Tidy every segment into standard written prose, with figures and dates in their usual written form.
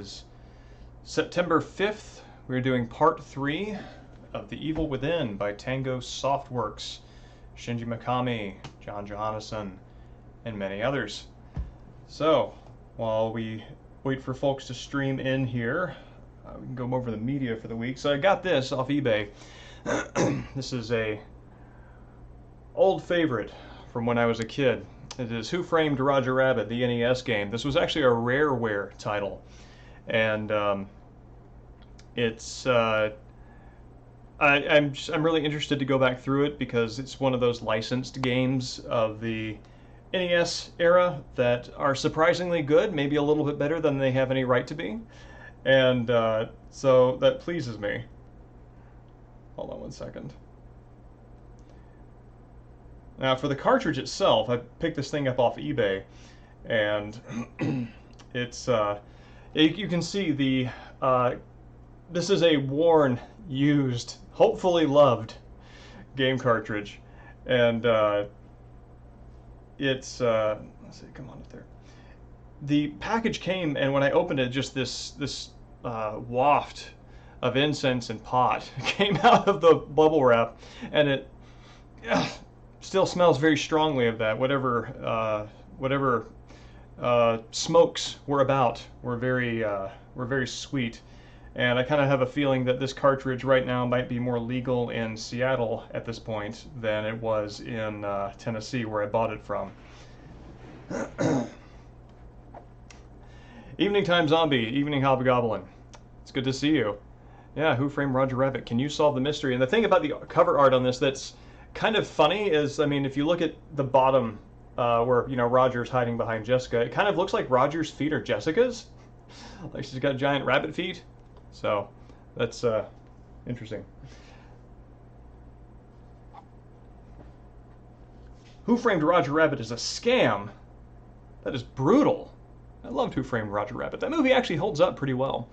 is September 5th. We're doing part 3 of The Evil Within by Tango Softworks, Shinji Mikami, John Johannesson, and many others. So, while we wait for folks to stream in here, we can go over the media for the week. So I got this off eBay. This is a old favorite from when I was a kid. It is Who Framed Roger Rabbit, the NES game. This was actually a Rareware title, and it's I'm really interested to go back through it because it's one of those licensed games of the NES era that are surprisingly good, maybe a little bit better than they have any right to be, and so that pleases me. Hold on one second. Now for the cartridge itself, I picked this thing up off eBay, and it's you can see the this is a worn, used, hopefully loved game cartridge, and it's let's see, come on up there. The package came, and when I opened it, just this waft of incense and pot came out of the bubble wrap, and it still smells very strongly of that. Whatever smokes were about were very sweet, and I kind of have a feeling that this cartridge right now might be more legal in Seattle at this point than it was in Tennessee, where I bought it from. Evening Time Zombie, Evening Hobgoblin. It's good to see you. Yeah, Who Framed Roger Rabbit? Can you solve the mystery? And the thing about the cover art on this that's kind of funny is, I mean, if you look at the bottom where, you know, Roger's hiding behind Jessica, it kind of looks like Roger's feet are Jessica's. Like she's got giant rabbit feet. So that's interesting. Who Framed Roger Rabbit is a scam. That is brutal. I loved Who Framed Roger Rabbit. That movie actually holds up pretty well.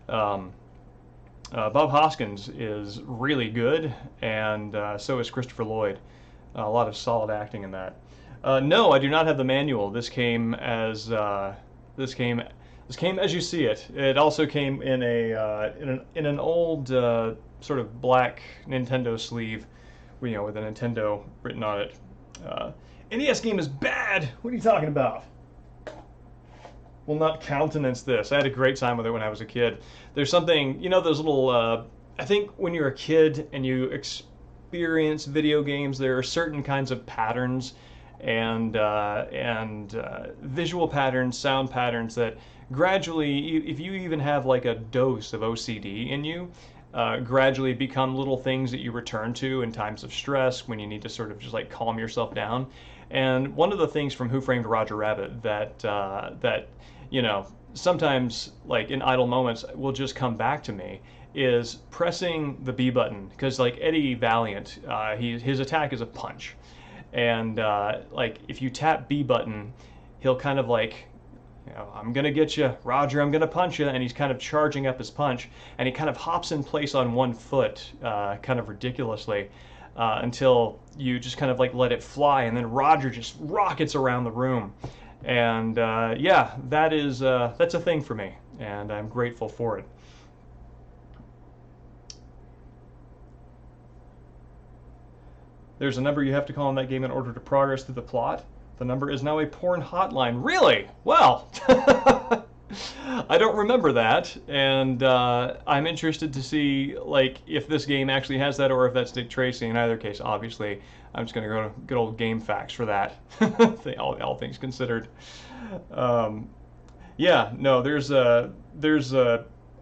Bob Hoskins is really good, and so is Christopher Lloyd. A lot of solid acting in that. No, I do not have the manual. This came as you see it. It also came in in an old sort of black Nintendo sleeve, you know, with a Nintendo written on it. NES game is bad. What are you talking about? Will not countenance this. I had a great time with it when I was a kid. There's something, you know, those little, I think when you're a kid and you experience video games, there are certain kinds of patterns and visual patterns, sound patterns that gradually, if you even have like a dose of OCD in you, gradually become little things that you return to in times of stress when you need to sort of just like calm yourself down. And one of the things from Who Framed Roger Rabbit that you know, sometimes like in idle moments will just come back to me is pressing the B button, because like Eddie Valiant, his attack is a punch, and like if you tap B button, he'll kind of like, you know, I'm gonna get you, Roger, I'm gonna punch you, and he's kind of charging up his punch, and he kind of hops in place on one foot, kind of ridiculously, until you just kind of like let it fly, and then Roger just rockets around the room. And yeah, that's a thing for me, and I'm grateful for it. There's a number you have to call in that game in order to progress through the plot. The number is now a porn hotline. Really? Well, I don't remember that, and I'm interested to see like if this game actually has that or if that's Dick Tracy. In either case, obviously, I'm just going to go to good old Game Facts for that. all things considered. Yeah, no, there's a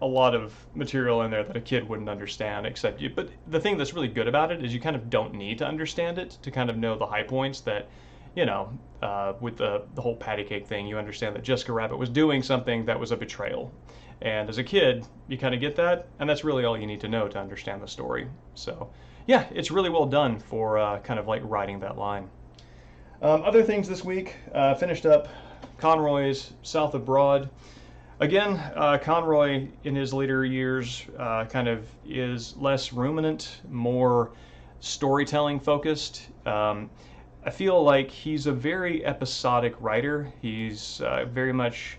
lot of material in there that a kid wouldn't understand, except you. But the thing that's really good about it is you kind of don't need to understand it to kind of know the high points that, you know, with the whole patty cake thing, you understand that Jessica Rabbit was doing something that was a betrayal. And as a kid, you kind of get that, and that's really all you need to know to understand the story. So, yeah, it's really well done for kind of like riding that line. Other things this week, finished up Conroy's South of Broad. Again, Conroy in his later years kind of is less ruminant, more storytelling focused. I feel like he's a very episodic writer. He's very much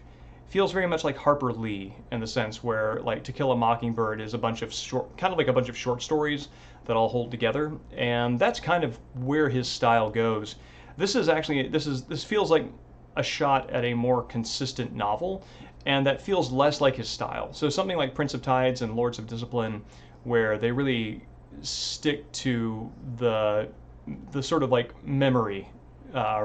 feels very much like Harper Lee in the sense where like To Kill a Mockingbird is a bunch of short, kind of like a bunch of short stories that all hold together, and that's kind of where his style goes. This feels like a shot at a more consistent novel, and that feels less like his style. So something like Prince of Tides and Lords of Discipline, where they really stick to the sort of like memory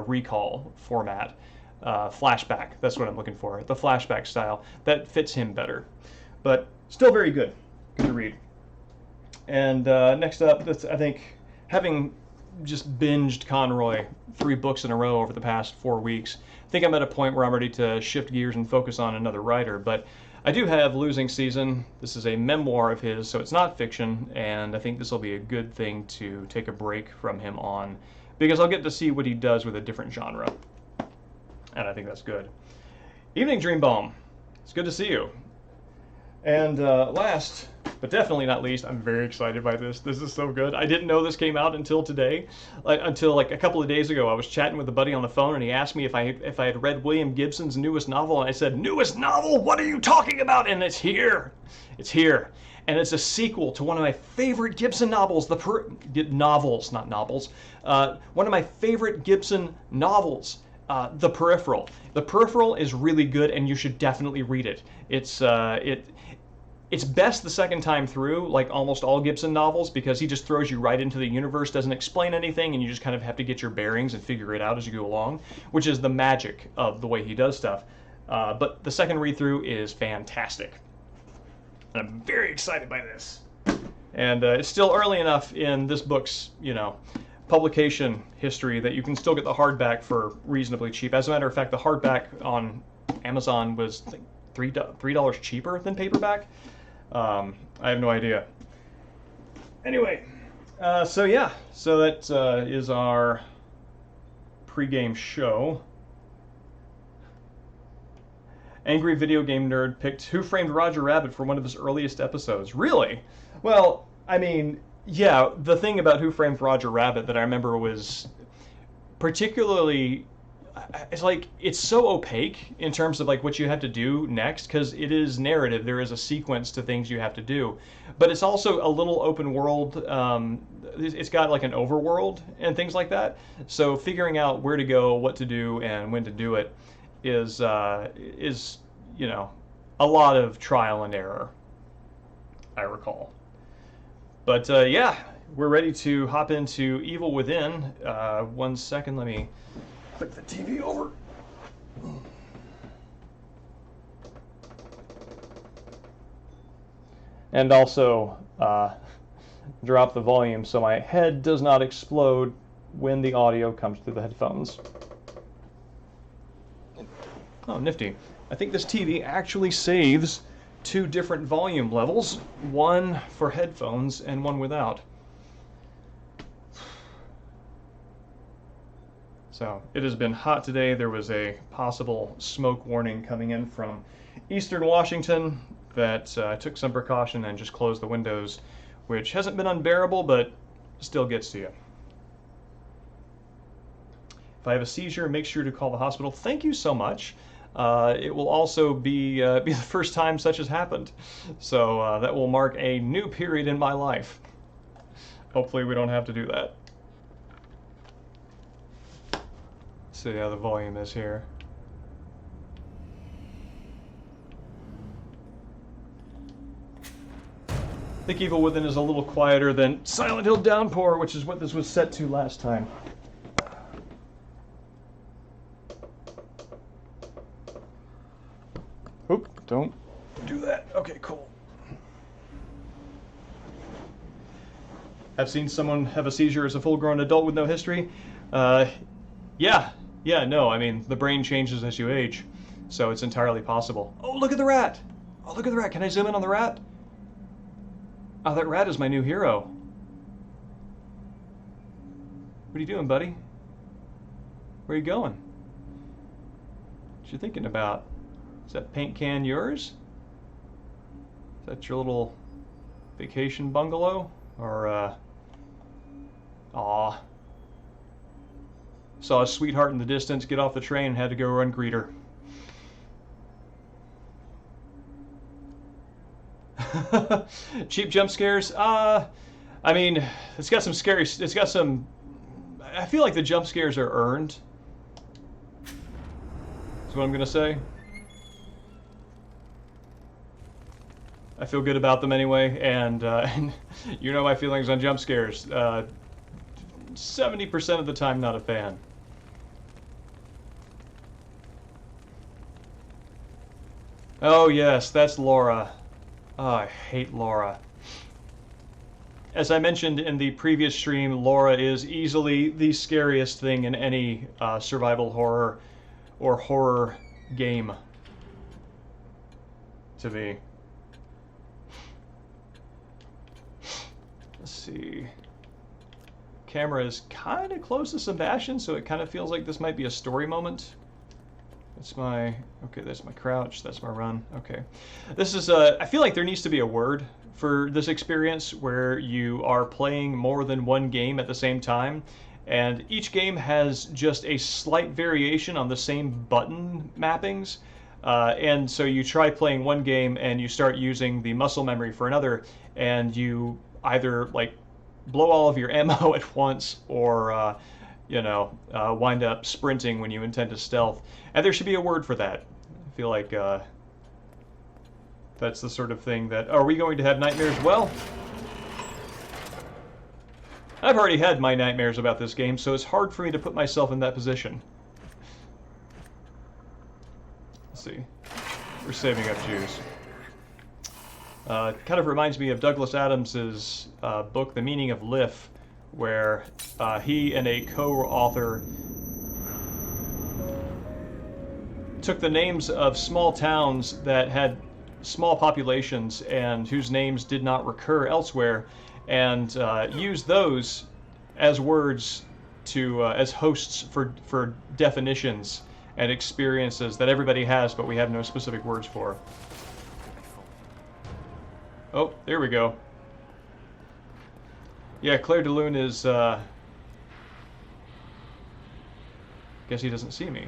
recall format, flashback. That's what I'm looking for. The flashback style that fits him better, but still very good. Good to read. And next up, I think having just binged Conroy 3 books in a row over the past 4 weeks, I think I'm at a point where I'm ready to shift gears and focus on another writer. But I do have Losing Season. This is a memoir of his, so it's not fiction, and I think this will be a good thing to take a break from him on, because I'll get to see what he does with a different genre, and I think that's good. Evening Dreambalm, it's good to see you. And last, but definitely not least, I'm very excited by this. This is so good. I didn't know this came out until today, until like a couple of days ago. I was chatting with a buddy on the phone, and he asked me if I had read William Gibson's newest novel, and I said, "Newest novel? What are you talking about?" And it's here. It's here. And it's a sequel to one of my favorite Gibson novels, novels, not novels. One of my favorite Gibson novels, The Peripheral. The Peripheral is really good, and you should definitely read it. It's best the second time through, like almost all Gibson novels, because he just throws you right into the universe, doesn't explain anything, and you just kind of have to get your bearings and figure it out as you go along, which is the magic of the way he does stuff. But the second read-through is fantastic. And I'm very excited by this. And it's still early enough in this book's, publication history that you can still get the hardback for reasonably cheap. As a matter of fact, the hardback on Amazon was like $3 cheaper than paperback. I have no idea. Anyway, so that is our pregame show. Angry Video Game Nerd picked Who Framed Roger Rabbit for one of his earliest episodes. Really? Well, I mean, yeah, the thing about Who Framed Roger Rabbit that I remember was particularly, it's so opaque in terms of like what you have to do next, because it is narrative. There is a sequence to things you have to do, but it's also a little open world. It's got like an overworld and things like that. So figuring out where to go, what to do, and when to do it is a lot of trial and error, I recall. But yeah, we're ready to hop into Evil Within. 1 second, let me click the TV over. And also drop the volume so my head does not explode when the audio comes through the headphones. Oh, nifty. I think this TV actually saves 2 different volume levels, one for headphones and one without. So it has been hot today. There was a possible smoke warning coming in from eastern Washington that I took some precaution and just closed the windows, which hasn't been unbearable, but still gets to you. If I have a seizure, make sure to call the hospital. Thank you so much. It will also be the first time such has happened, so that will mark a new period in my life. Hopefully we don't have to do that. See how the volume is here. I think Evil Within is a little quieter than Silent Hill Downpour, which is what this was set to last time. Oop, don't do that. Okay, cool. I've seen someone have a seizure as a full-grown adult with no history. Yeah, no, I mean, the brain changes as you age, so it's entirely possible. Oh, look at the rat! Oh, look at the rat. Can I zoom in on the rat? Oh, that rat is my new hero. What are you doing, buddy? Where are you going? What you thinking about? Is that paint can yours? Is that your little vacation bungalow? Or, aw. Saw a sweetheart in the distance get off the train and had to go run greet her. Cheap jump scares. I mean, it's got some scary. It's got some. I feel like the jump scares are earned. That's what I'm gonna say. I feel good about them anyway, and you know my feelings on jump scares. 70% of the time, not a fan. Oh yes, that's Laura. Oh, I hate Laura. As I mentioned in the previous stream, Laura is easily the scariest thing in any survival horror or horror game to me. Let's see. Camera is kind of close to Sebastian, so it kind of feels like this might be a story moment. That's my, okay, that's my crouch, that's my run, okay. This is, I feel like there needs to be a word for this experience where you are playing more than one game at the same time, and each game has just a slight variation on the same button mappings, and so you try playing one game and you start using the muscle memory for another, and you either, like, blow all of your ammo at once, or you know, wind up sprinting when you intend to stealth. And there should be a word for that. I feel like that's the sort of thing that... Are we going to have nightmares? Well, I've already had my nightmares about this game, so it's hard for me to put myself in that position. Let's see. We're saving up juice. Kind of reminds me of Douglas Adams's book, The Meaning of Life, where he and a co-author took the names of small towns that had small populations and whose names did not recur elsewhere, and used those as words to as hosts for definitions and experiences that everybody has, but we have no specific words for. Oh, there we go. Yeah, Claire de Lune is, guess he doesn't see me.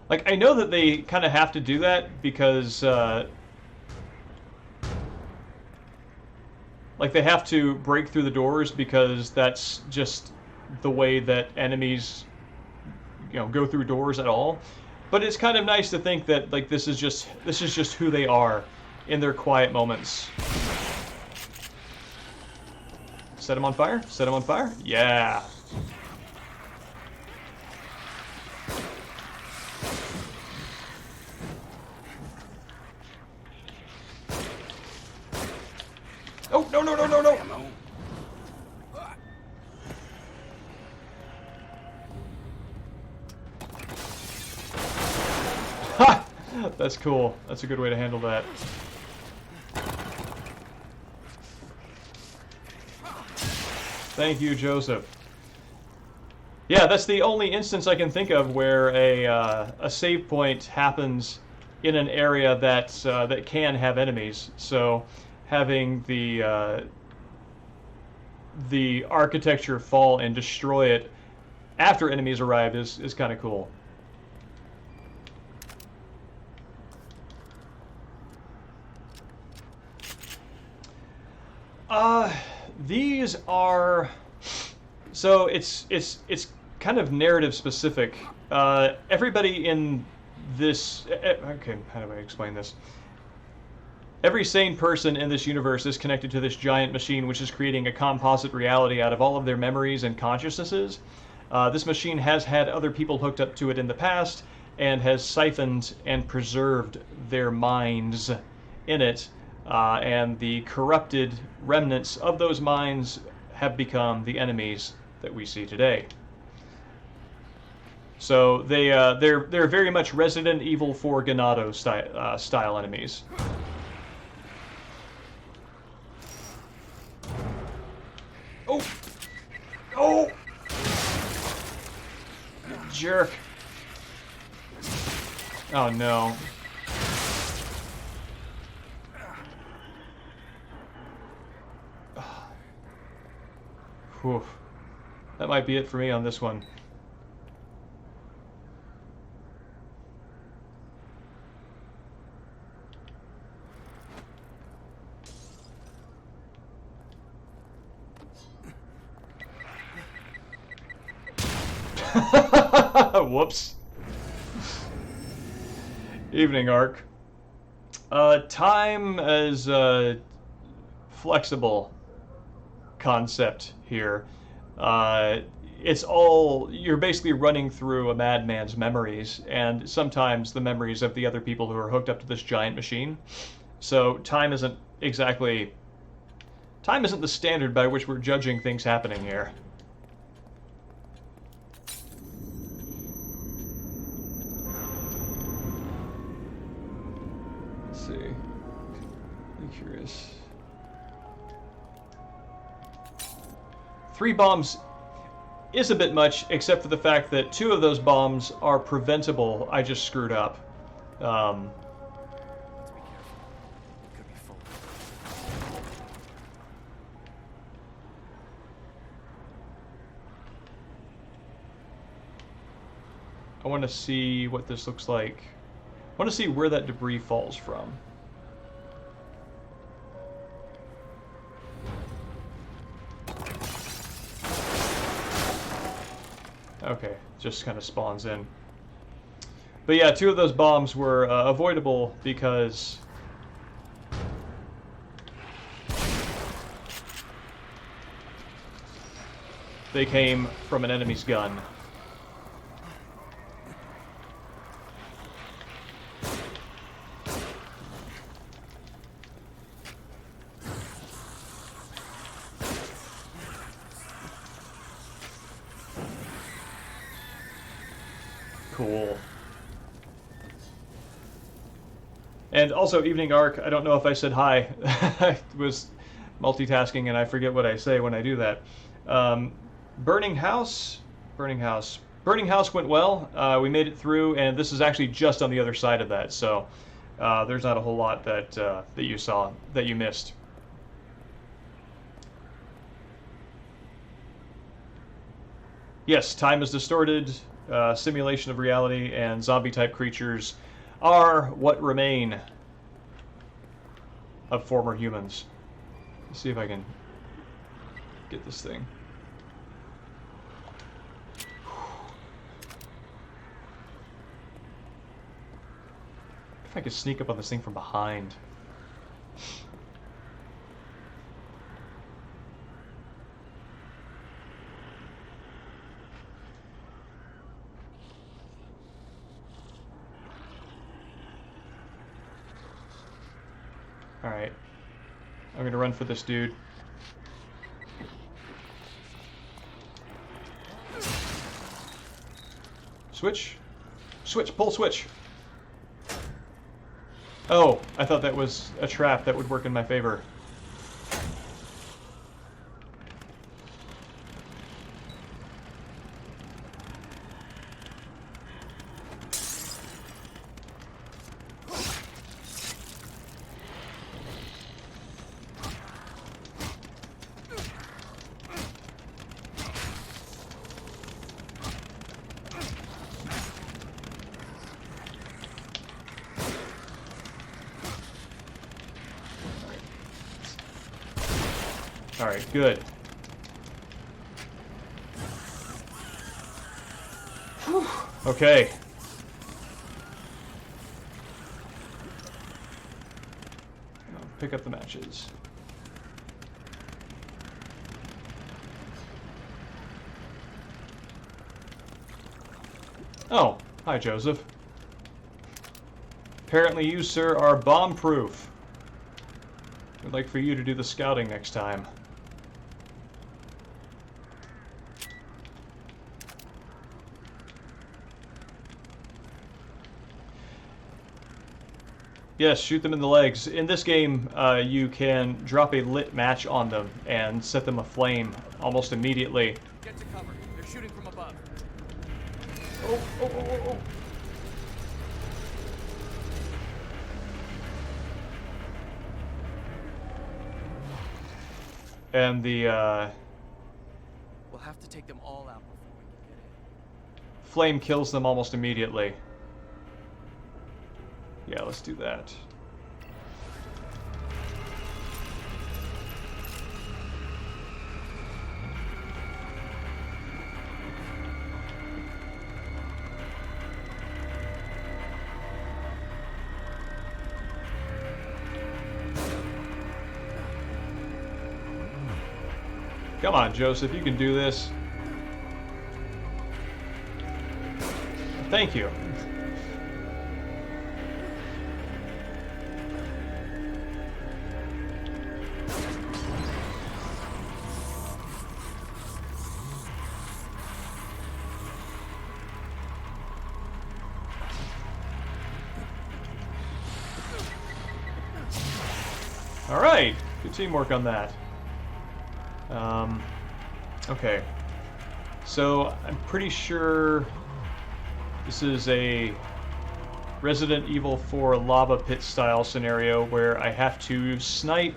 Like, I know that they kind of have to do that because, like, they have to break through the doors because that's just the way that enemies, you know, go through doors at all. But it's kind of nice to think that, like, this is just who they are in their quiet moments. Set him on fire? Set him on fire? Yeah. Oh, no, no, no, no, no! Ha! That's cool. That's a good way to handle that. Thank you, Joseph. Yeah, that's the only instance I can think of where a save point happens in an area that that can have enemies. So having the architecture fall and destroy it after enemies arrive is kind of cool. These are, so it's kind of narrative specific. Everybody in this, okay, how do I explain this? Every sane person in this universe is connected to this giant machine, which is creating a composite reality out of all of their memories and consciousnesses. This machine has had other people hooked up to it in the past and has siphoned and preserved their minds in it. And the corrupted remnants of those minds have become the enemies that we see today. So they're very much Resident Evil 4 Ganado style enemies. Oh, oh, you jerk! Oh no. Whew. That might be it for me on this one. Whoops. Evening arc. Time as a flexible concept here. It's all, you're basically running through a madman's memories, and sometimes the memories of the other people who are hooked up to this giant machine. So time isn't the standard by which we're judging things happening here. Let's see. I'm curious. 3 bombs is a bit much, except for the fact that 2 of those bombs are preventable. I just screwed up. I want to see what this looks like. I want to see where that debris falls from. Okay, just kind of spawns in. But yeah, 2 of those bombs were avoidable because they came from an enemy's gun. Cool. And also, Evening Arc, I don't know if I said hi. I was multitasking and I forget what I say when I do that. Burning House went well. We made it through, and this is actually just on the other side of that, so there's not a whole lot that you missed. Yes, time is distorted. Simulation of reality and zombie-type creatures are what remain of former humans. Let's see if I can get this thing. If I could sneak up on this thing from behind. Alright. I'm gonna run for this dude. Switch? Switch, pull switch! Oh, I thought that was a trap that would work in my favor. Alright, good. Whew. Okay. I'll pick up the matches. Oh, hi Joseph. Apparently you, sir, are bomb-proof. I'd like for you to do the scouting next time. Yes, shoot them in the legs. In this game, you can drop a lit match on them and set them aflame almost immediately. Get to cover. They're shooting from above. Oh, oh, oh, oh, oh. And the, We'll have to take them all out before we can get in. flame kills them almost immediately. Yeah, let's do that. Come on, Joseph, you can do this. Thank you. All right, good teamwork on that. Okay, so I'm pretty sure this is a Resident Evil 4 lava pit style scenario where I have to snipe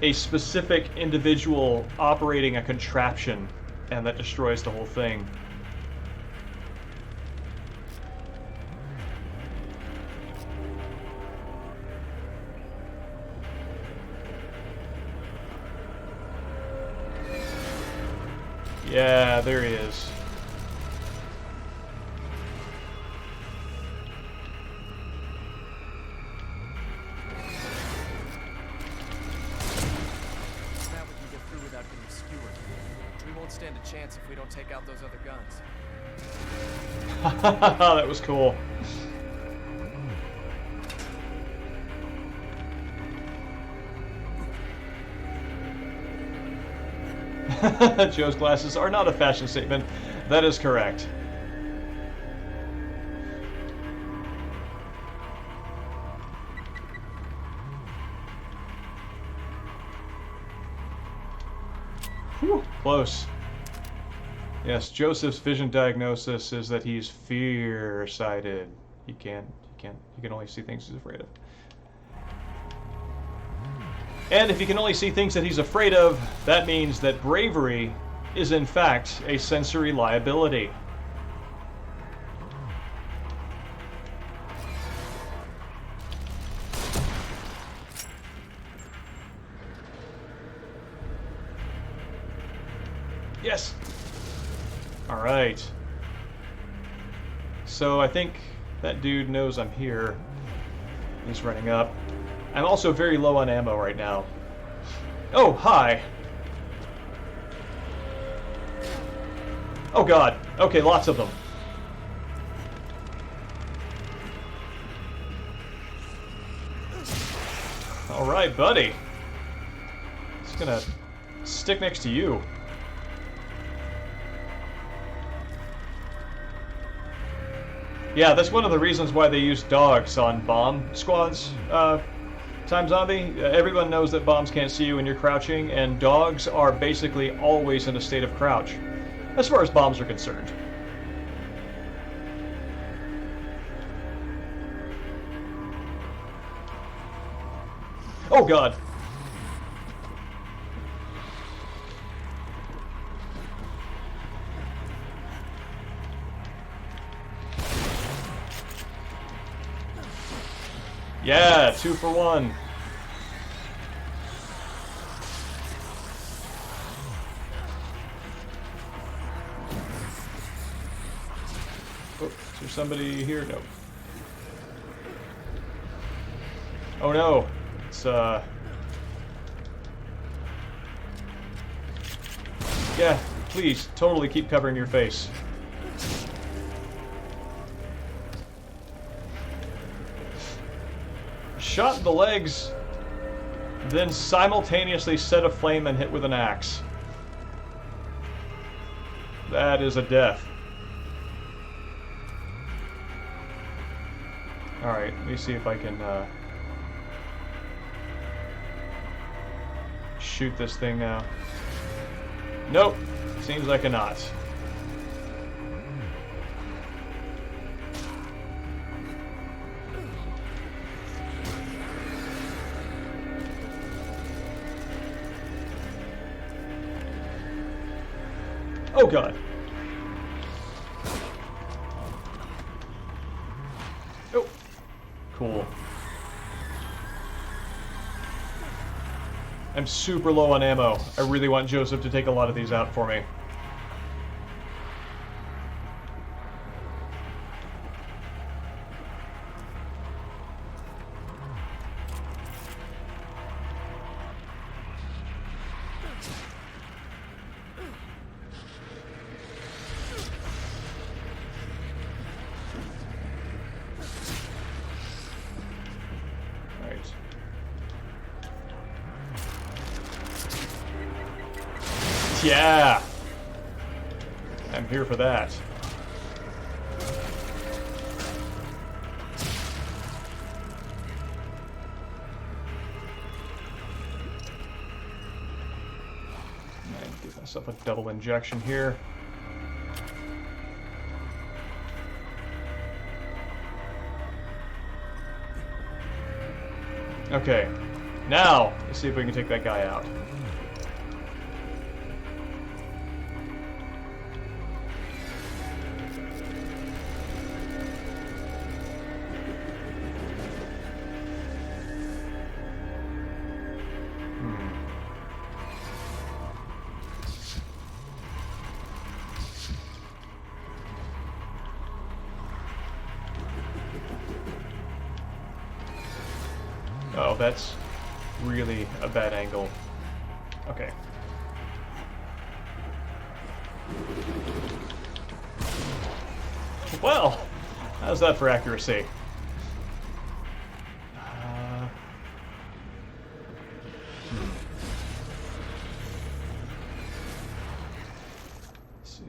a specific individual operating a contraption, and that destroys the whole thing. Yeah, there he is. Now we can get through without getting skewered. We won't stand a chance if we don't take out those other guns. That was cool. Joe's glasses are not a fashion statement. That is correct. Whew, close. Yes, Joseph's vision diagnosis is that he's fear-sighted. He can only see things he's afraid of. And if he can only see things that he's afraid of, that means that bravery is in fact a sensory liability. Yes! Alright. So I think that dude knows I'm here. He's running up. I'm also very low on ammo right now. Oh, hi! Oh god. Okay, lots of them. Alright, buddy. Just gonna stick next to you. Yeah, that's one of the reasons why they use dogs on bomb squads. Time Zombie, everyone knows that bombs can't see you when you're crouching, and dogs are basically always in a state of crouch, as far as bombs are concerned. Oh god! Yeah, 2 for 1. Oh, is there somebody here? No. Oh no, it's yeah, please, totally keep covering your face. Shot in the legs, then simultaneously set aflame and hit with an axe. That is a death. Alright, let me see if I can shoot this thing now. Nope, seems I cannot. Oh god. Oh. Cool. I'm super low on ammo. I really want Joseph to take a lot of these out for me. Yeah! I'm here for that. And give myself a double injection here. Okay, now let's see if we can take that guy out. Oh, that's really a bad angle. Okay. Well, how's that for accuracy? Let's see.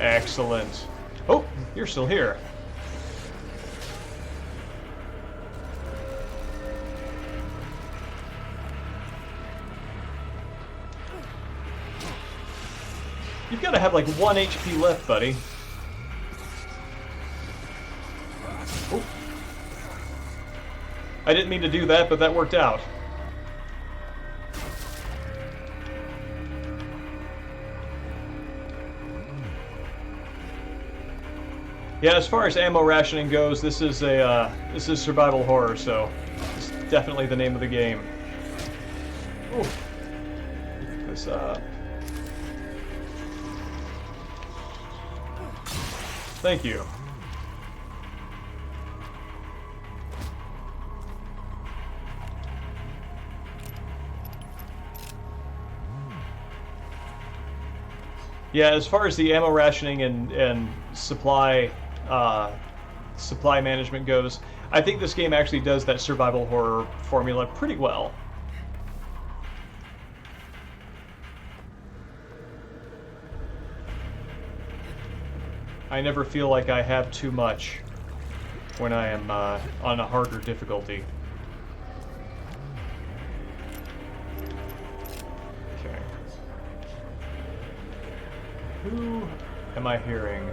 Excellent. Oh, you're still here. You've got to have like 1 HP left, buddy. Oh. I didn't mean to do that, but that worked out. Yeah, as far as ammo rationing goes, this is survival horror, so it's definitely the name of the game. Ooh. Pick this up. Thank you. Yeah, as far as the ammo rationing and supply management goes, I think this game actually does that survival horror formula pretty well. I never feel like I have too much when I am on a harder difficulty. Okay. Who am I hearing?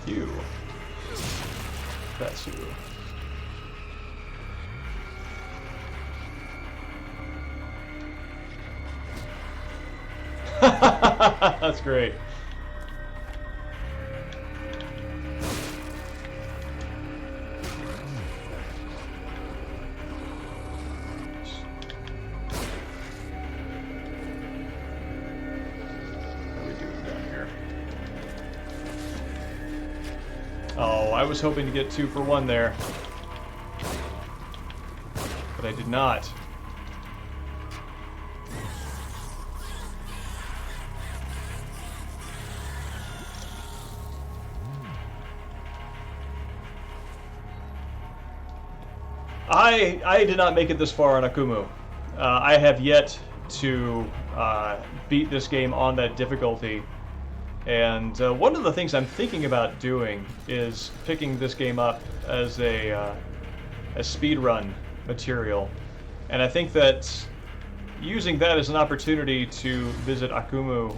You. That's you. That's great. What are we doing down here? Oh, I was hoping to get 2 for 1 there, but I did not. I did not make it this far on Akumu. I have yet to beat this game on that difficulty. And one of the things I'm thinking about doing is picking this game up as a speedrun material. And I think that using that as an opportunity to visit Akumu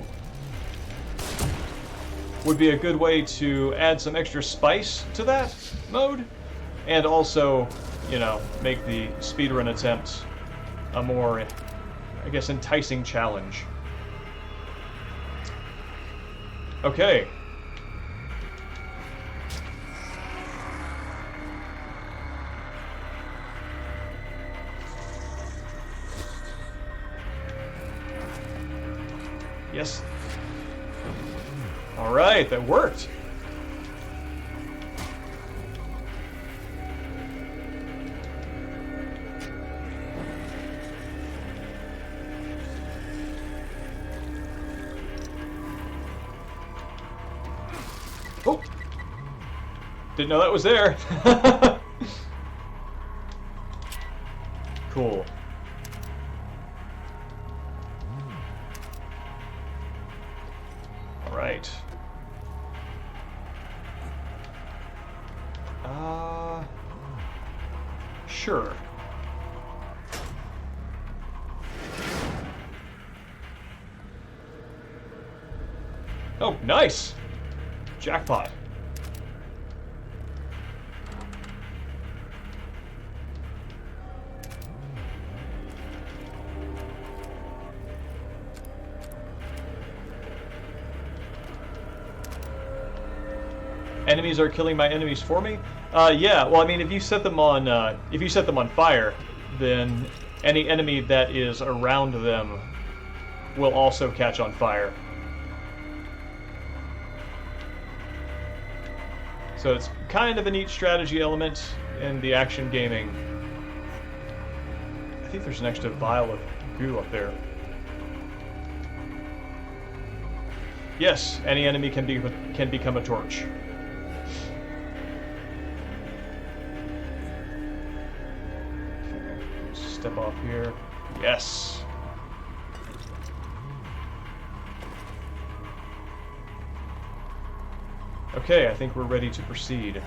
would be a good way to add some extra spice to that mode, and also, you know, make the speedrun attempt a more, I guess, enticing challenge. Okay. Yes. All right, that worked. Didn't know that was there. Cool. All right. Sure. Oh, nice! Jackpot. Enemies are killing my enemies for me? Yeah, well, I mean, if you set them on fire, then any enemy that is around them will also catch on fire. So it's kind of a neat strategy element in the action gaming. I think there's an extra vial of goo up there. Yes, any enemy can become a torch. Step off here. Yes. Okay, I think we're ready to proceed.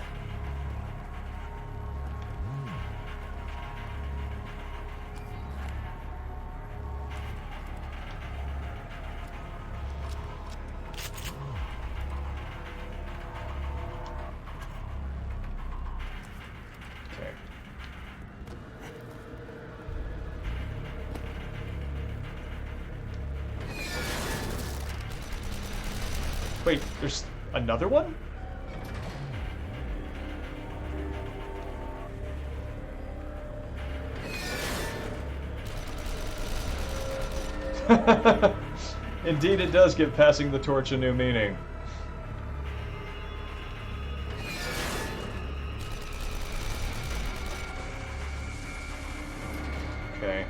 Wait, there's another one? Indeed, it does give passing the torch a new meaning. Okay.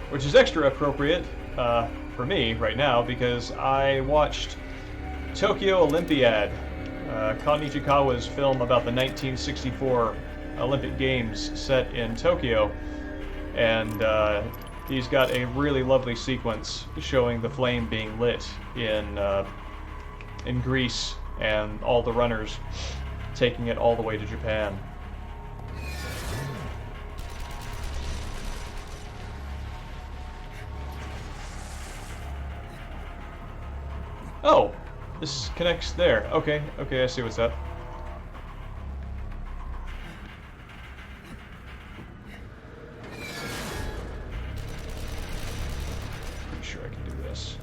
Which is extra appropriate for me right now because I watched Tokyo Olympiad, Kon Ichikawa's film about the 1964 Olympic Games set in Tokyo, and he's got a really lovely sequence showing the flame being lit in Greece and all the runners taking it all the way to Japan. Oh, this connects there. Okay, okay, I see what's up. Pretty sure I can do this.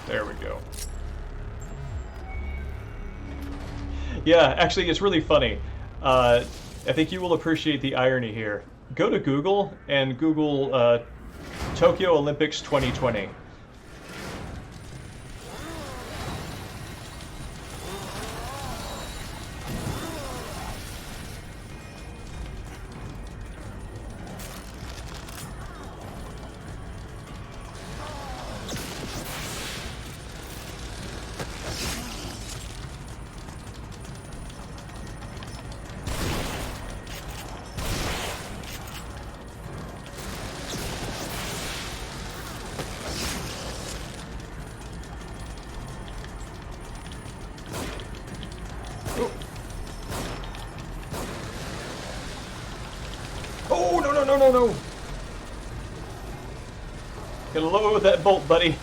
There we go. Yeah, actually, it's really funny. I think you will appreciate the irony here. Go to Google and Google Tokyo Olympics 2020. Oh, no, no, no, no, no! Gotta load that bolt, buddy.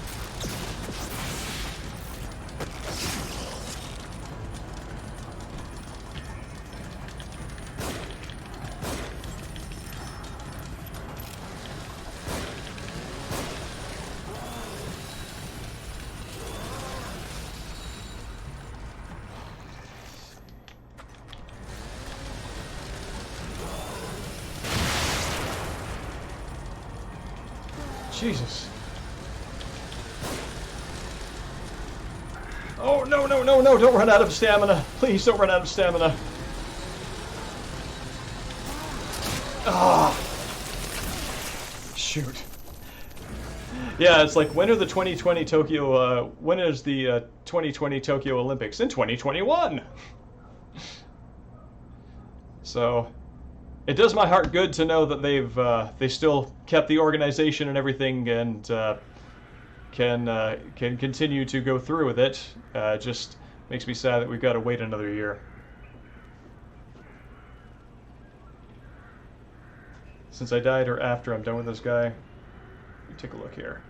Jesus. Oh, no, no, no, no, don't run out of stamina. Please don't run out of stamina. Ah. Shoot. Yeah, it's like, when are the 2020 Tokyo, when is the 2020 Tokyo Olympics? In 2021! So, it does my heart good to know that they still kept the organization and everything, and can continue to go through with it. Just makes me sad that we've got to wait another year. Since I died or after I'm done with this guy, take a look here.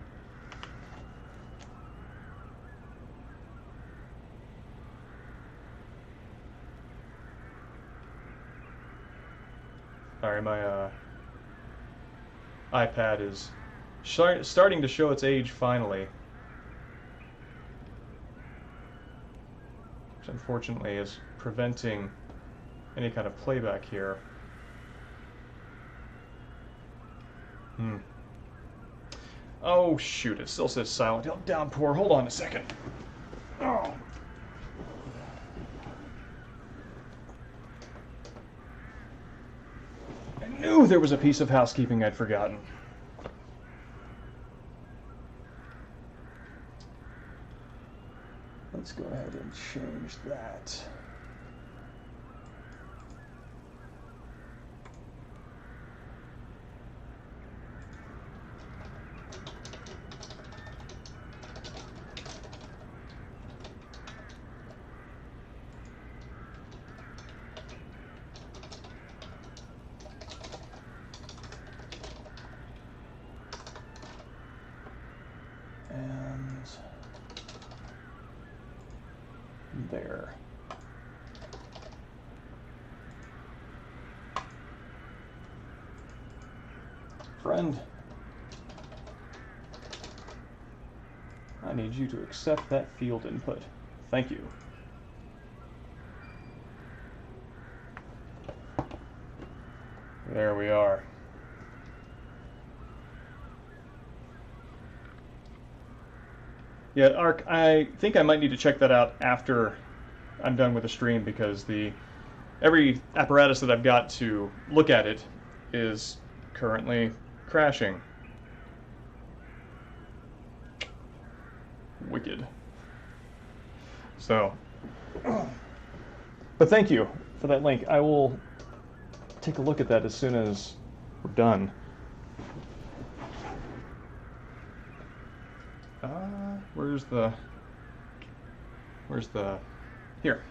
Sorry, my iPad is starting to show its age finally. Which unfortunately is preventing any kind of playback here. Oh shoot, it still says Silent Hill Downpour. Hold on a second. Oh. I knew there was a piece of housekeeping I'd forgotten. Let's go ahead and change that. There. Friend, I need you to accept that field input. Thank you. There we are. Yeah, Ark, I think I might need to check that out after I'm done with the stream, because every apparatus that I've got to look at it is currently crashing. Wicked. So, but thank you for that link. I will take a look at that as soon as we're done. Where's the, here.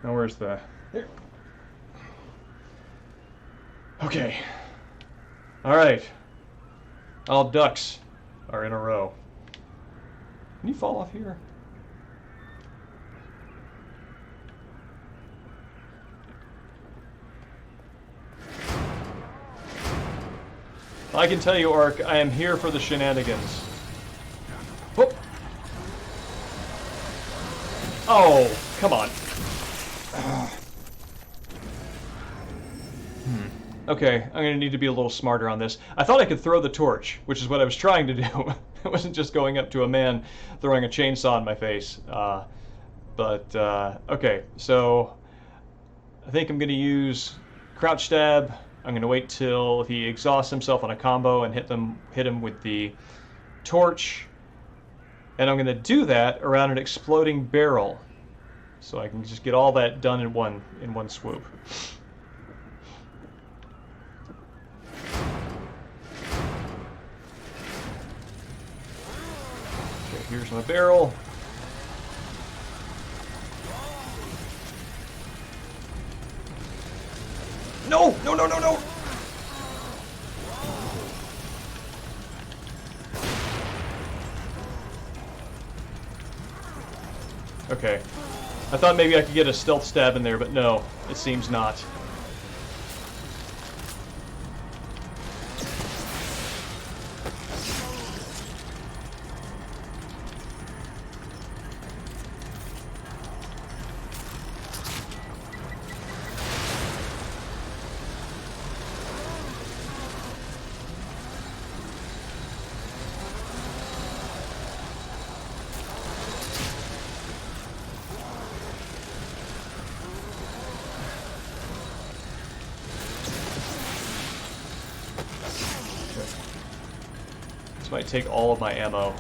Now where's the, here. Okay. All right. All ducks are in a row. Can you fall off here? I can tell you, Ark, I am here for the shenanigans. Whoop. Oh, come on. Okay, I'm going to need to be a little smarter on this. I thought I could throw the torch, which is what I was trying to do. It wasn't just going up to a man throwing a chainsaw in my face. Okay, so I think I'm going to use crouch stab. I'm going to wait till he exhausts himself on a combo and hit him with the torch. And I'm going to do that around an exploding barrel, so I can just get all that done in one swoop. Okay, here's my barrel. No! No, no, no, no! Okay. I thought maybe I could get a stealth stab in there, but no, it seems not. This might take all of my ammo.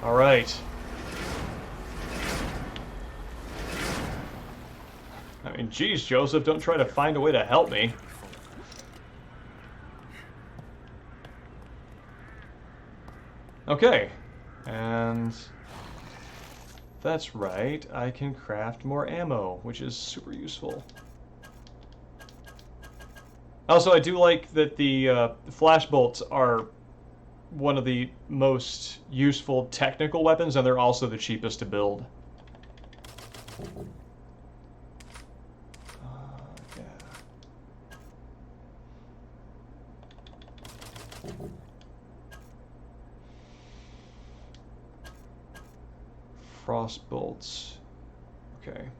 All right. I mean, geez, Joseph, don't try to find a way to help me. Okay, and that's right, I can craft more ammo, which is super useful. Also, I do like that the flash bolts are one of the most useful technical weapons, and they're also the cheapest to build. Yeah. Frost bolts. Okay.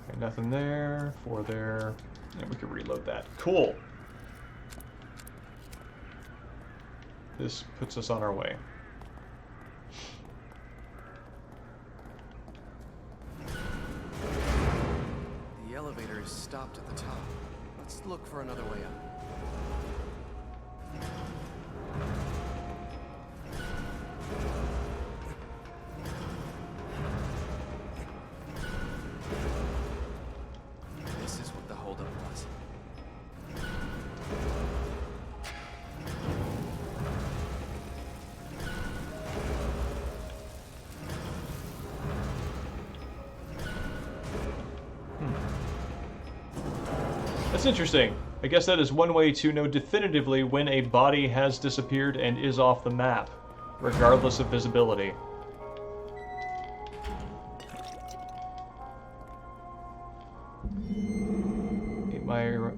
Okay, nothing there. 4 there. And we can reload that. Cool. This puts us on our way. The elevator is stopped at the top. Let's look for another way up. This is what the holdup was. That's interesting. I guess that is one way to know definitively when a body has disappeared and is off the map, regardless of visibility.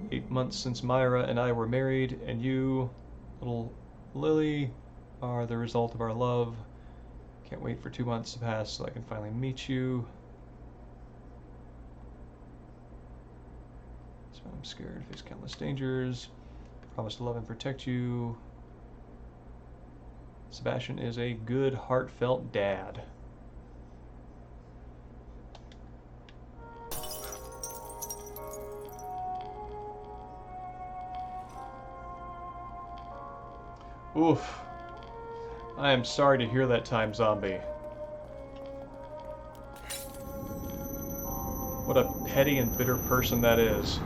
Eight months since Myra and I were married, and you, little Lily, are the result of our love. Can't wait for 2 months to pass so I can finally meet you. So I'm scared, face countless dangers. Promise to love and protect you. Sebastian is a good, heartfelt dad. Oof. I am sorry to hear that, Time Zombie. What a petty and bitter person that is.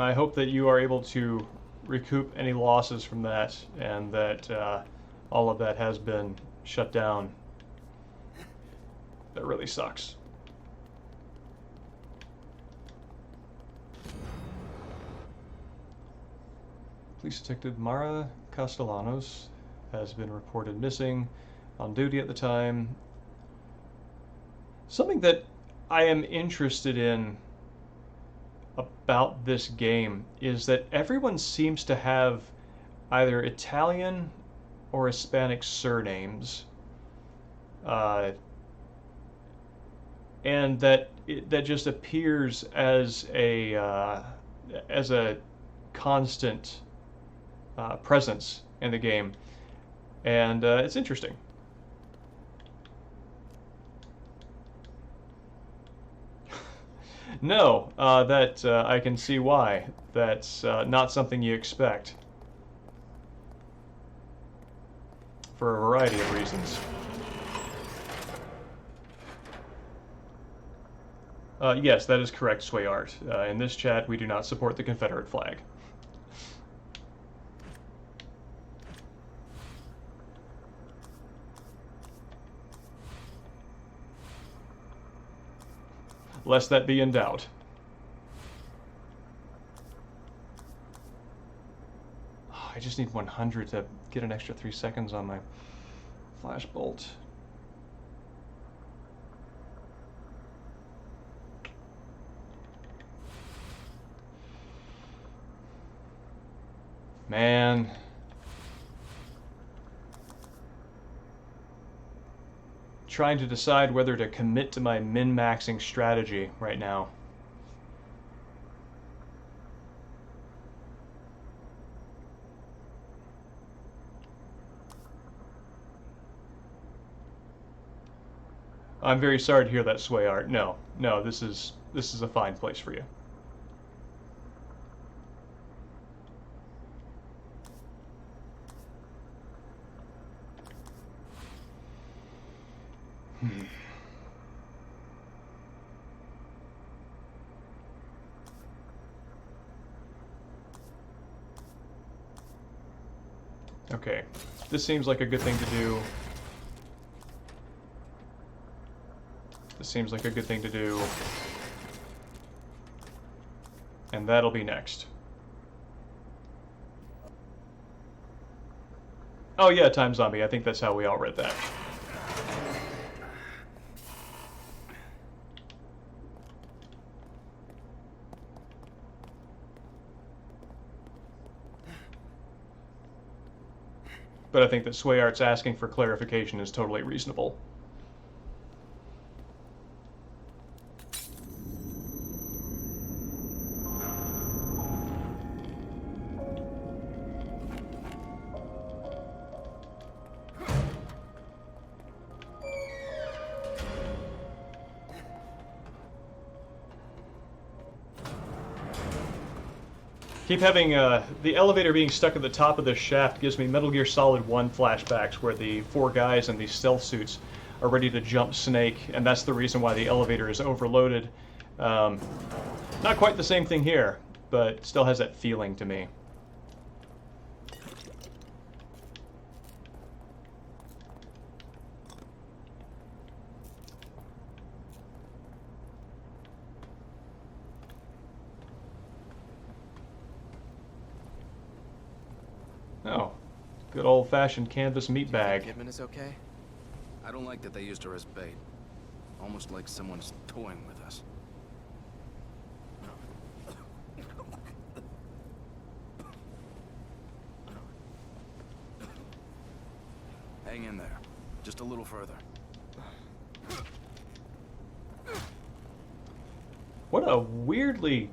I hope that you are able to recoup any losses from that, and that all of that has been shut down. That really sucks. Police Detective Mara Castellanos has been reported missing, on duty at the time. Something that I am interested in about this game is that everyone seems to have either Italian or Hispanic surnames, and that that just appears as a constant presence in the game, and it's interesting. No, that I can see why. That's not something you expect. for a variety of reasons. Yes, that is correct, Sway Art. In this chat, we do not support the Confederate flag. Lest that be in doubt. Oh, I just need 100 to get an extra 3 seconds on my flash bolt. Man. Trying to decide whether to commit to my min-maxing strategy right now. I'm very sorry to hear that, Sway Art. No, this is a fine place for you. Okay, this seems like a good thing to do. This seems like a good thing to do. And that'll be next. Oh yeah, Time Zombie. I think that's how we all read that. But I think that Sway Art's asking for clarification is totally reasonable. Keep having the elevator being stuck at the top of this shaft gives me Metal Gear Solid 1 flashbacks where the 4 guys in these stealth suits are ready to jump Snake, and that's the reason why the elevator is overloaded. Not quite the same thing here, but still has that feeling to me. Oh, good old-fashioned canvas meat bag. Kidman is okay? I don't like that they used her as bait. Almost like someone's toying with us. Hang in there. Just a little further. What a weirdly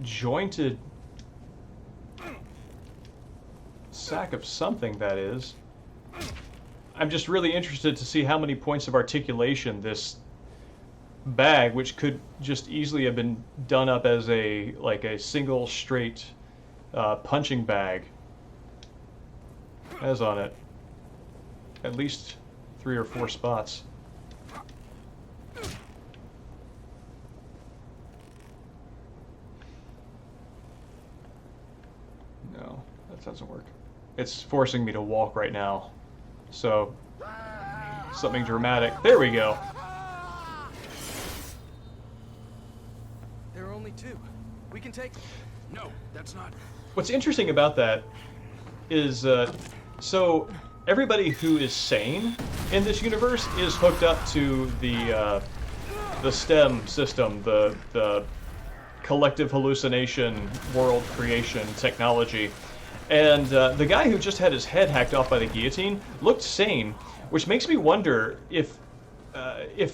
jointed sack of something that is. I'm just really interested to see how many points of articulation this bag, which could just easily have been done up as a single straight punching bag, has on it. At least 3 or 4 spots. No, that doesn't work. It's forcing me to walk right now. So, something dramatic. There we go. There are only 2. We can take them. No, that's not. What's interesting about that is, so everybody who is sane in this universe is hooked up to the STEM system, the collective hallucination world creation technology. And the guy who just had his head hacked off by the guillotine looked sane, which makes me wonder if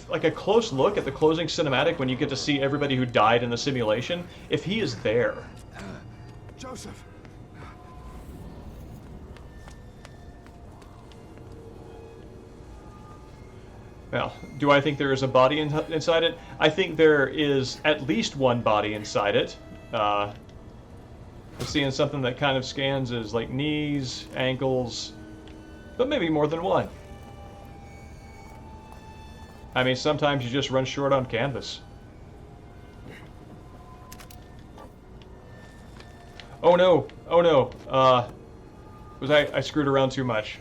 like a close look at the closing cinematic when you get to see everybody who died in the simulation, if he is there. Joseph. Well, do I think there is a body inside it? I think there is at least one body inside it. I'm seeing something that kind of scans as like knees, ankles, but maybe more than one. I mean, sometimes you just run short on canvas. Oh no! Oh no! I screwed around too much.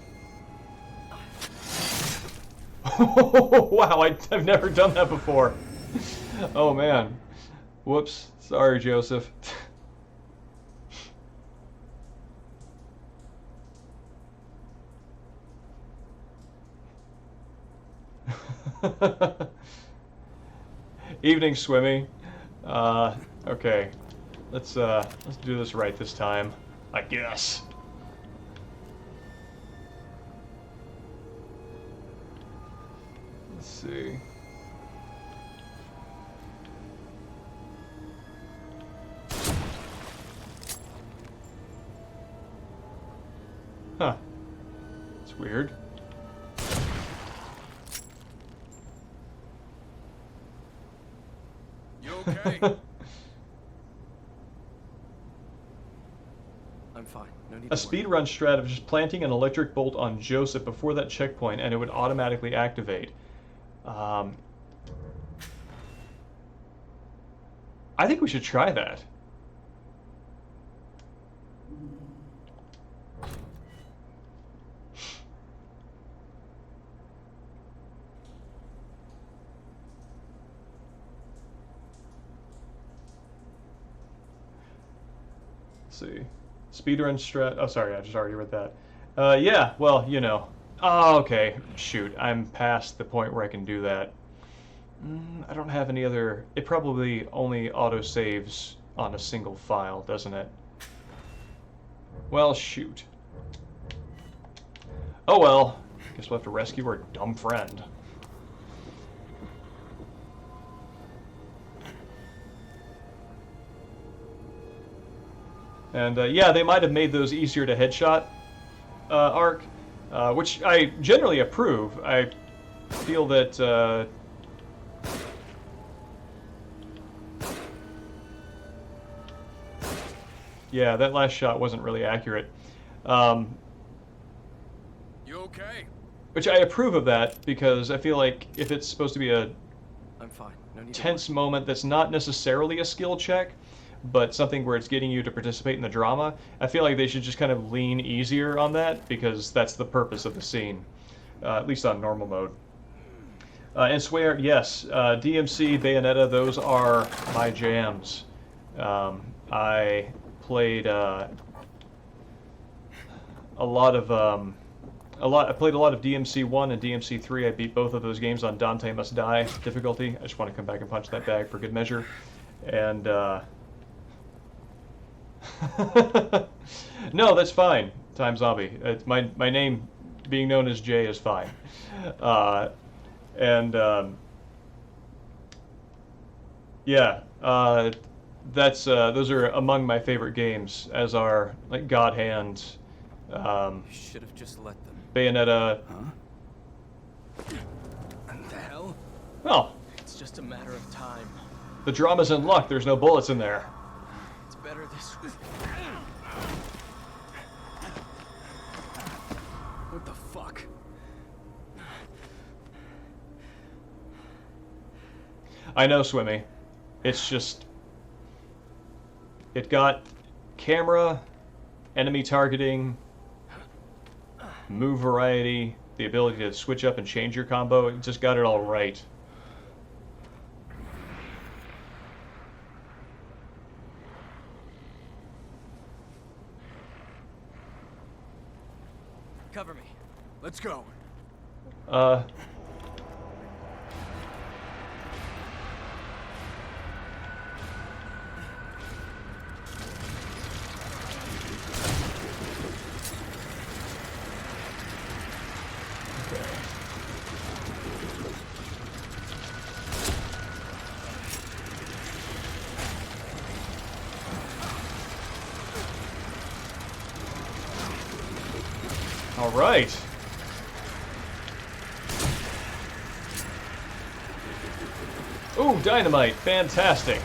Wow, I've never done that before. Oh man. Whoops. Sorry, Joseph. Evening, Swimmy. Okay. Let's do this right this time, I guess. Let's see. Huh. It's weird. You okay? I'm fine. No need A to worry. speedrun strat of just planting an electric bolt on Joseph before that checkpoint and it would automatically activate. I think we should try that. Let's see. Speedrun strat. Oh, sorry, I just already read that. Yeah, well, you know. Oh, okay. Shoot, I'm past the point where I can do that. I don't have any other... It probably only auto-saves on a single file, doesn't it? Well, shoot. Oh well. Guess we'll have to rescue our dumb friend. And yeah, they might have made those easier to headshot arc, which I generally approve. I feel that... yeah, that last shot wasn't really accurate. You okay? Which I approve of that, because I feel like if it's supposed to be a I'm fine. No need tense to moment that's not necessarily a skill check, but something where it's getting you to participate in the drama, I feel like they should just kind of lean easier on that, because that's the purpose of the scene, at least on normal mode. And swear, yes, DMC, Bayonetta, those are my jams. I played I played a lot of DMC 1 and DMC 3. I beat both of those games on Dante Must Die difficulty. I just want to come back and punch that bag for good measure. And no, that's fine, Time Zombie. It's my name being known as Jay is fine. Yeah, that's those are among my favorite games, as are like God Hand, You should have just let them. Bayonetta. Huh? What the hell? Well, It's just a matter of time. the drama's in luck. There's no bullets in there. It's better this way. What the fuck? I know, Swimmy. It's just... It got camera, enemy targeting, move variety, the ability to switch up and change your combo. It just got it all right. Cover me. Let's go. Uh... All right. Ooh, dynamite. Fantastic.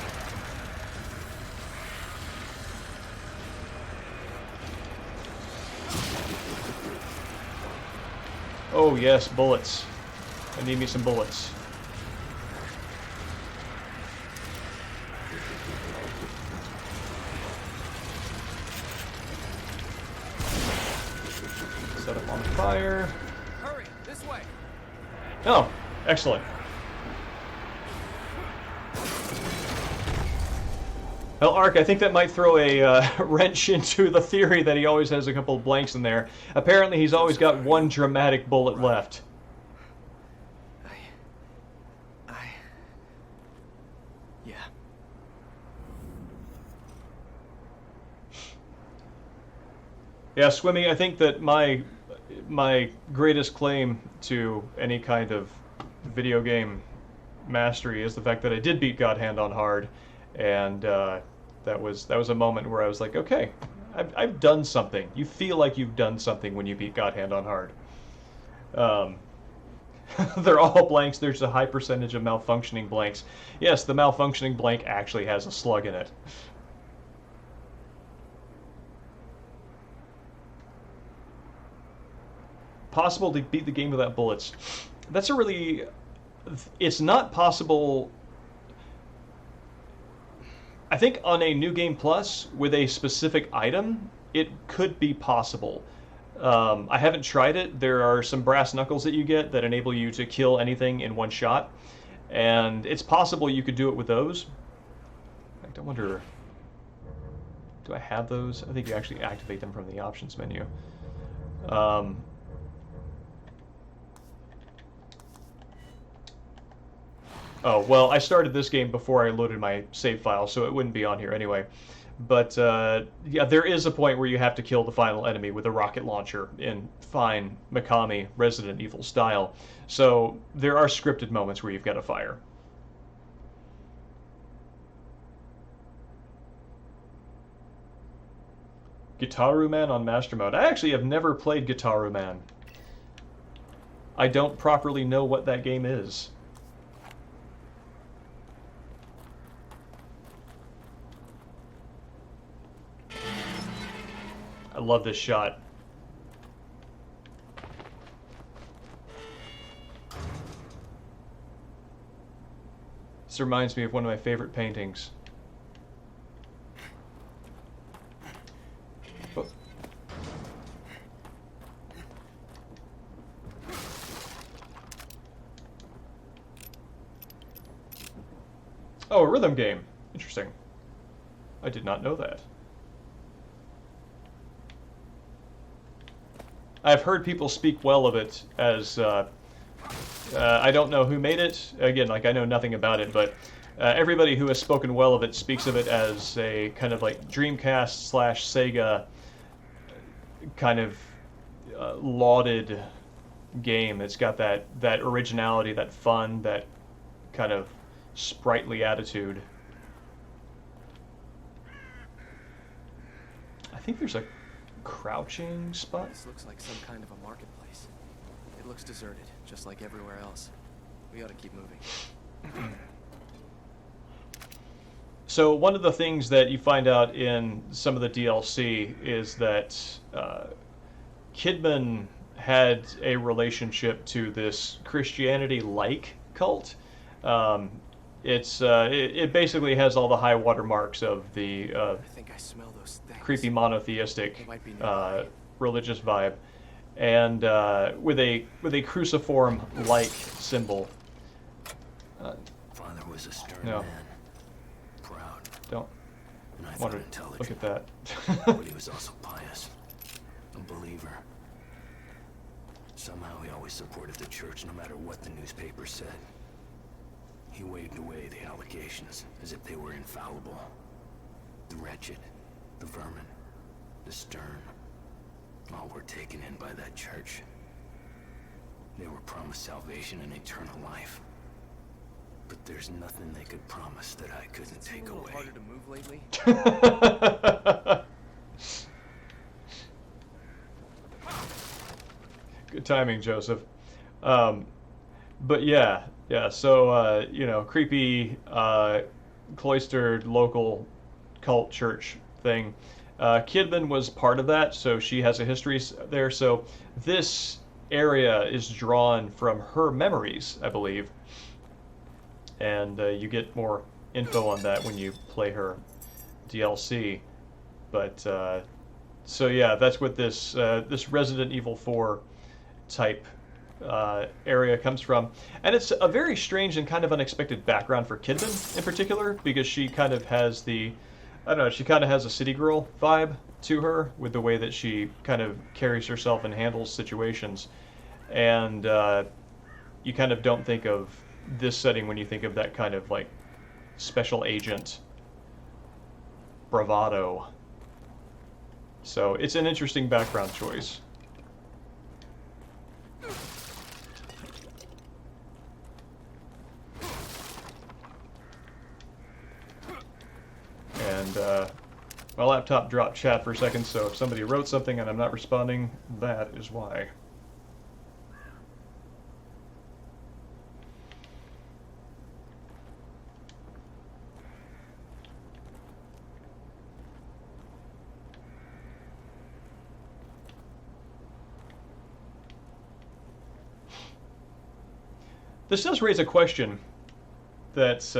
Oh yes, bullets. I need me some bullets. Set up on fire. Hurry, this way. Oh, excellent. Well, Ark, I think that might throw a wrench into the theory that he always has a couple of blanks in there. Apparently, he's always got one dramatic bullet left. Yeah. Yeah, Swimmy, I think that my greatest claim to any kind of video game mastery is the fact that I did beat God Hand on Hard, and that was a moment where I was like, okay, I've done something. You feel like you've done something when you beat God Hand on Hard. They're all blanks. There's a high percentage of malfunctioning blanks. Yes, the malfunctioning blank actually has a slug in it. Possible to beat the game without bullets. That's a really... It's not possible... I think on a New Game Plus, with a specific item, it could be possible. I haven't tried it. There are some brass knuckles that you get that enable you to kill anything in one shot. And it's possible you could do it with those. In fact, I wonder... Do I have those? I think you actually activate them from the options menu. Oh, well, I started this game before I loaded my save file, so it wouldn't be on here anyway. But, yeah, there is a point where you have to kill the final enemy with a rocket launcher in fine Mikami Resident Evil style. So there are scripted moments where you've got to fire. Gitaru Man on Master Mode. I actually have never played Gitaru Man. I don't properly know what that game is. I love this shot. This reminds me of one of my favorite paintings. Oh, a rhythm game. Interesting. I did not know that. I've heard people speak well of it as, I don't know who made it. Again, like, I know nothing about it, but everybody who has spoken well of it speaks of it as a kind of like Dreamcast / Sega kind of lauded game. It's got that originality, that fun, that kind of sprightly attitude. I think there's a crouching spot. This looks like some kind of a marketplace. It looks deserted, just like everywhere else. We ought to keep moving. So one of the things that you find out in some of the DLC is that Kidman had a relationship to this Christianity-like cult. It basically has all the high water marks of the I think I smell those things. creepy monotheistic religious vibe, and with a cruciform-like symbol. Father was a stern No. man, proud, Don't and I want thought to intelligent. look at that. But he was also pious, a believer. Somehow he always supported the church no matter what the newspaper said. He waved away the allegations as if they were infallible. The wretched, the vermin, the stern, all were taken in by that church. They were promised salvation and eternal life. But there's nothing they could promise that I couldn't take It's a little away. harder to move lately. Good timing, Joseph. But yeah, so, you know, creepy, cloistered, local cult church thing. Kidman was part of that, so she has a history there. So this area is drawn from her memories, I believe, and you get more info on that when you play her DLC. But so yeah, that's what this Resident Evil 4 type area comes from, and it's a very strange and kind of unexpected background for Kidman in particular, because she kind of has the, I don't know, she kind of has a city girl vibe to her with the way that she kind of carries herself and handles situations, and you kind of don't think of this setting when you think of that kind of like special agent bravado. So it's an interesting background choice. And my laptop dropped chat for a second, so if somebody wrote something and I'm not responding, that is why. This does raise a question that's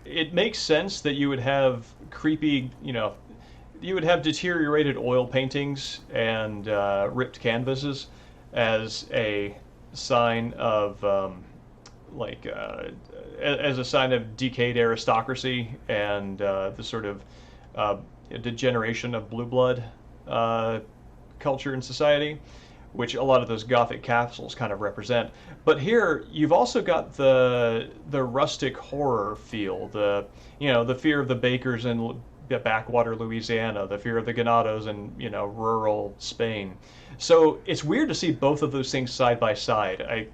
it makes sense that you would have creepy, you would have deteriorated oil paintings and ripped canvases as a sign of, as a sign of decayed aristocracy and the sort of degeneration of blue blood culture in society, which a lot of those Gothic castles kind of represent. But here, you've also got the rustic horror feel, the fear of the bakers in backwater Louisiana, the fear of the ganados in rural Spain. So it's weird to see both of those things side by side.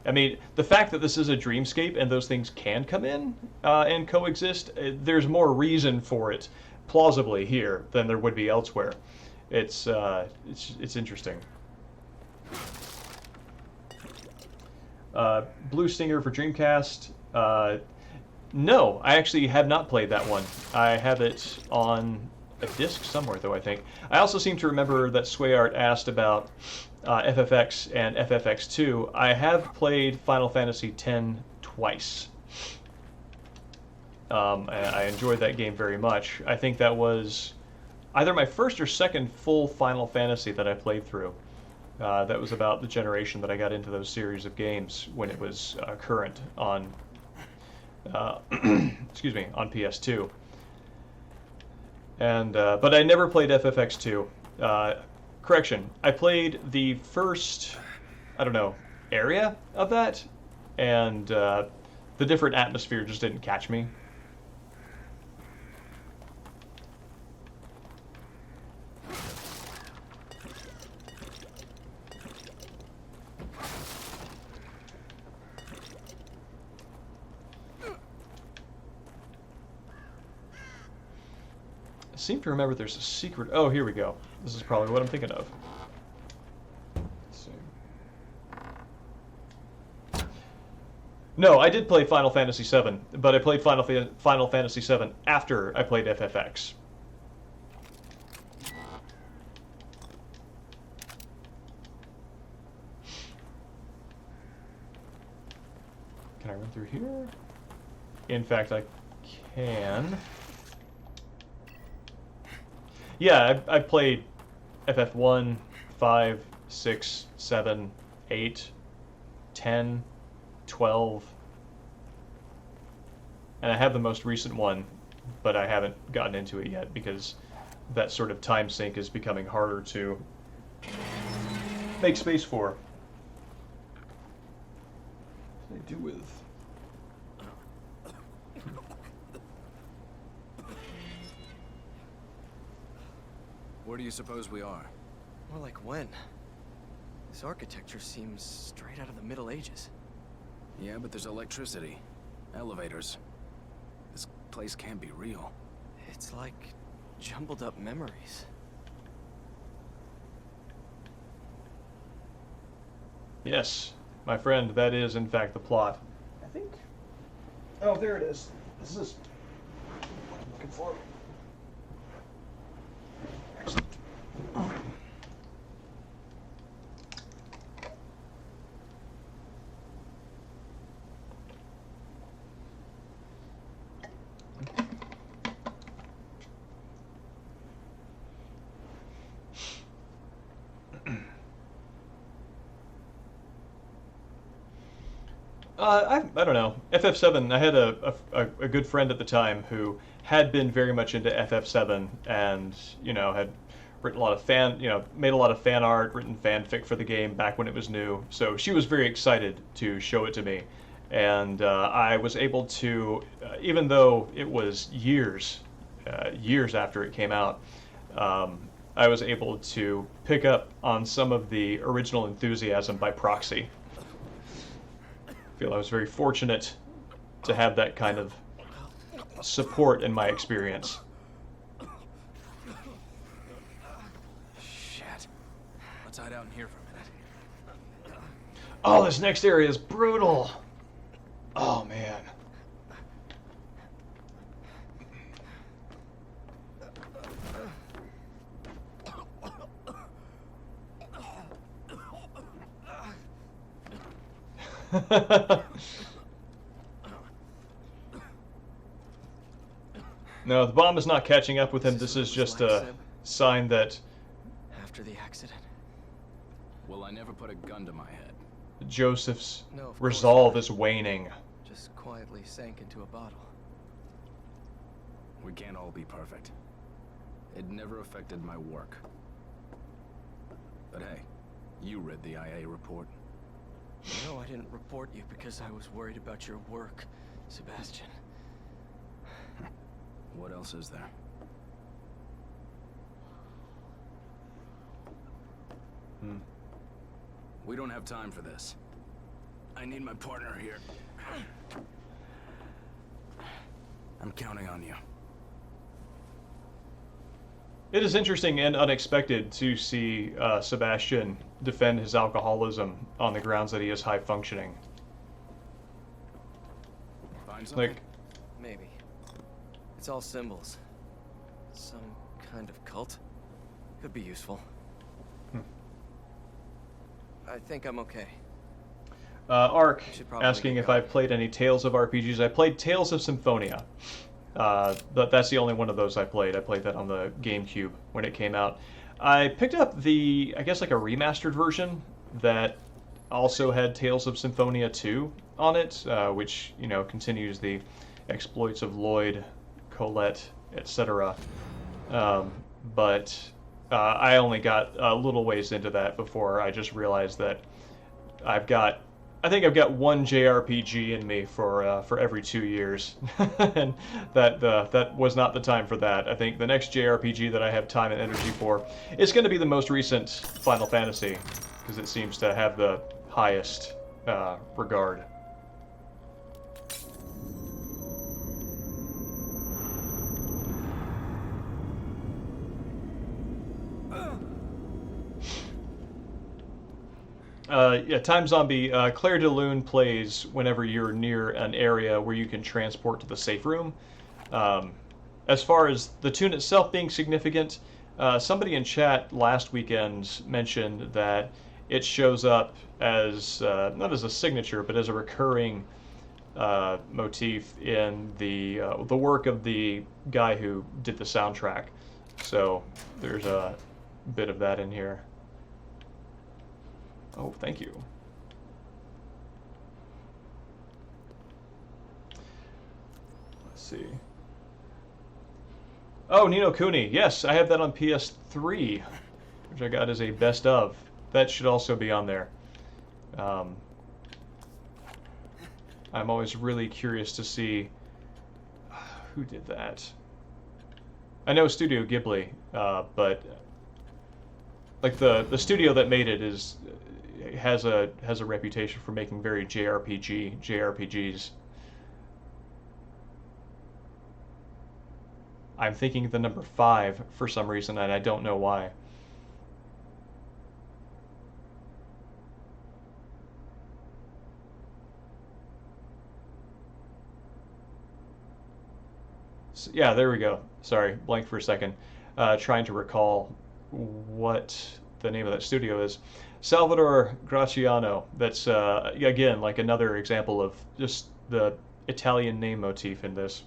I mean, the fact that this is a dreamscape and those things can come in and coexist, there's more reason for it plausibly here than there would be elsewhere. It's interesting. Blue Stinger for Dreamcast. No, I actually have not played that one. I have it on a disc somewhere, though, I think. I also seem to remember that Swayart asked about FFX and FFX2. I have played Final Fantasy X twice. I enjoyed that game very much. I think that was either my first or second full Final Fantasy that I played through. That was about the generation that I got into those series of games when it was current on, excuse me, on PS2. And but I never played FFX2. Correction, I played the first, I don't know, area of that, and the different atmosphere just didn't catch me. I seem to remember there's a secret. Oh, here we go. This is probably what I'm thinking of. Let's see. No, I did play Final Fantasy VII, but I played Final Fantasy VII after I played FFX. Can I run through here? In fact, I can. Yeah, I played FF1, 5, 6, 7, 8, 10, 12, and I have the most recent one, but I haven't gotten into it yet because that sort of time sink is becoming harder to make space for. What do I do with... Where do you suppose we are? More like when? This architecture seems straight out of the Middle Ages. Yeah, but there's electricity. Elevators. This place can't be real. It's like jumbled up memories. Yes, my friend, that is in fact the plot. I think... Oh, there it is. This is what I'm looking for. Excellent. I don't know. FF7, I had a good friend at the time who had been very much into FF7 and, had written a lot of made a lot of fan art, written fanfic for the game back when it was new. So she was very excited to show it to me. And I was able to, even though it was years after it came out, I was able to pick up on some of the original enthusiasm by proxy. I feel I was very fortunate to have that kind of support in my experience. Shit. Let's hide out in here for a minute. Oh, this next area is brutal. Oh, man. No, the bomb is not catching up with him. This is just a sign that After the accident? Well, I never put a gun to my head. Joseph's No, of course resolve not. is waning. Just quietly sank into a bottle. We can't all be perfect. It never affected my work. But hey, you read the IA report. No, I didn't report you because I was worried about your work, Sebastian. What else is there? We don't have time for this. I need my partner here. I'm counting on you. It is interesting and unexpected to see Sebastian defend his alcoholism on the grounds that he is high functioning. Find something? Like, Maybe. It's all symbols. Some kind of cult. Could be useful. I think I'm okay. Ark Should probably asking get if going. I've played any Tales of RPGs. I played Tales of Symphonia. But that's the only one of those I played. I played that on the GameCube when it came out. I picked up I guess like a remastered version that also had Tales of Symphonia 2 on it, which, continues the exploits of Lloyd, Colette, etc. But I only got a little ways into that before I just realized that I think I've got one JRPG in me for every 2 years, and that was not the time for that. I think the next JRPG that I have time and energy for is going to be the most recent Final Fantasy, because it seems to have the highest regard. Yeah, Time Zombie, Claire de Lune plays whenever you're near an area where you can transport to the safe room. As far as the tune itself being significant, somebody in chat last weekend mentioned that it shows up as, not as a signature, but as a recurring motif in the work of the guy who did the soundtrack. So there's a bit of that in here. Oh, thank you. Let's see. Oh, Ni no Kuni. Yes, I have that on PS3, which I got as a best of. That should also be on there. I'm always really curious to see who did that. I know Studio Ghibli, but like the studio that made it has a reputation for making very JRPGs. I'm thinking the number 5 for some reason, and I don't know why. So, yeah, there we go. Sorry, blank for a second. Trying to recall what the name of that studio is. Salvador Graciano. That's again like another example of just the Italian name motif in this.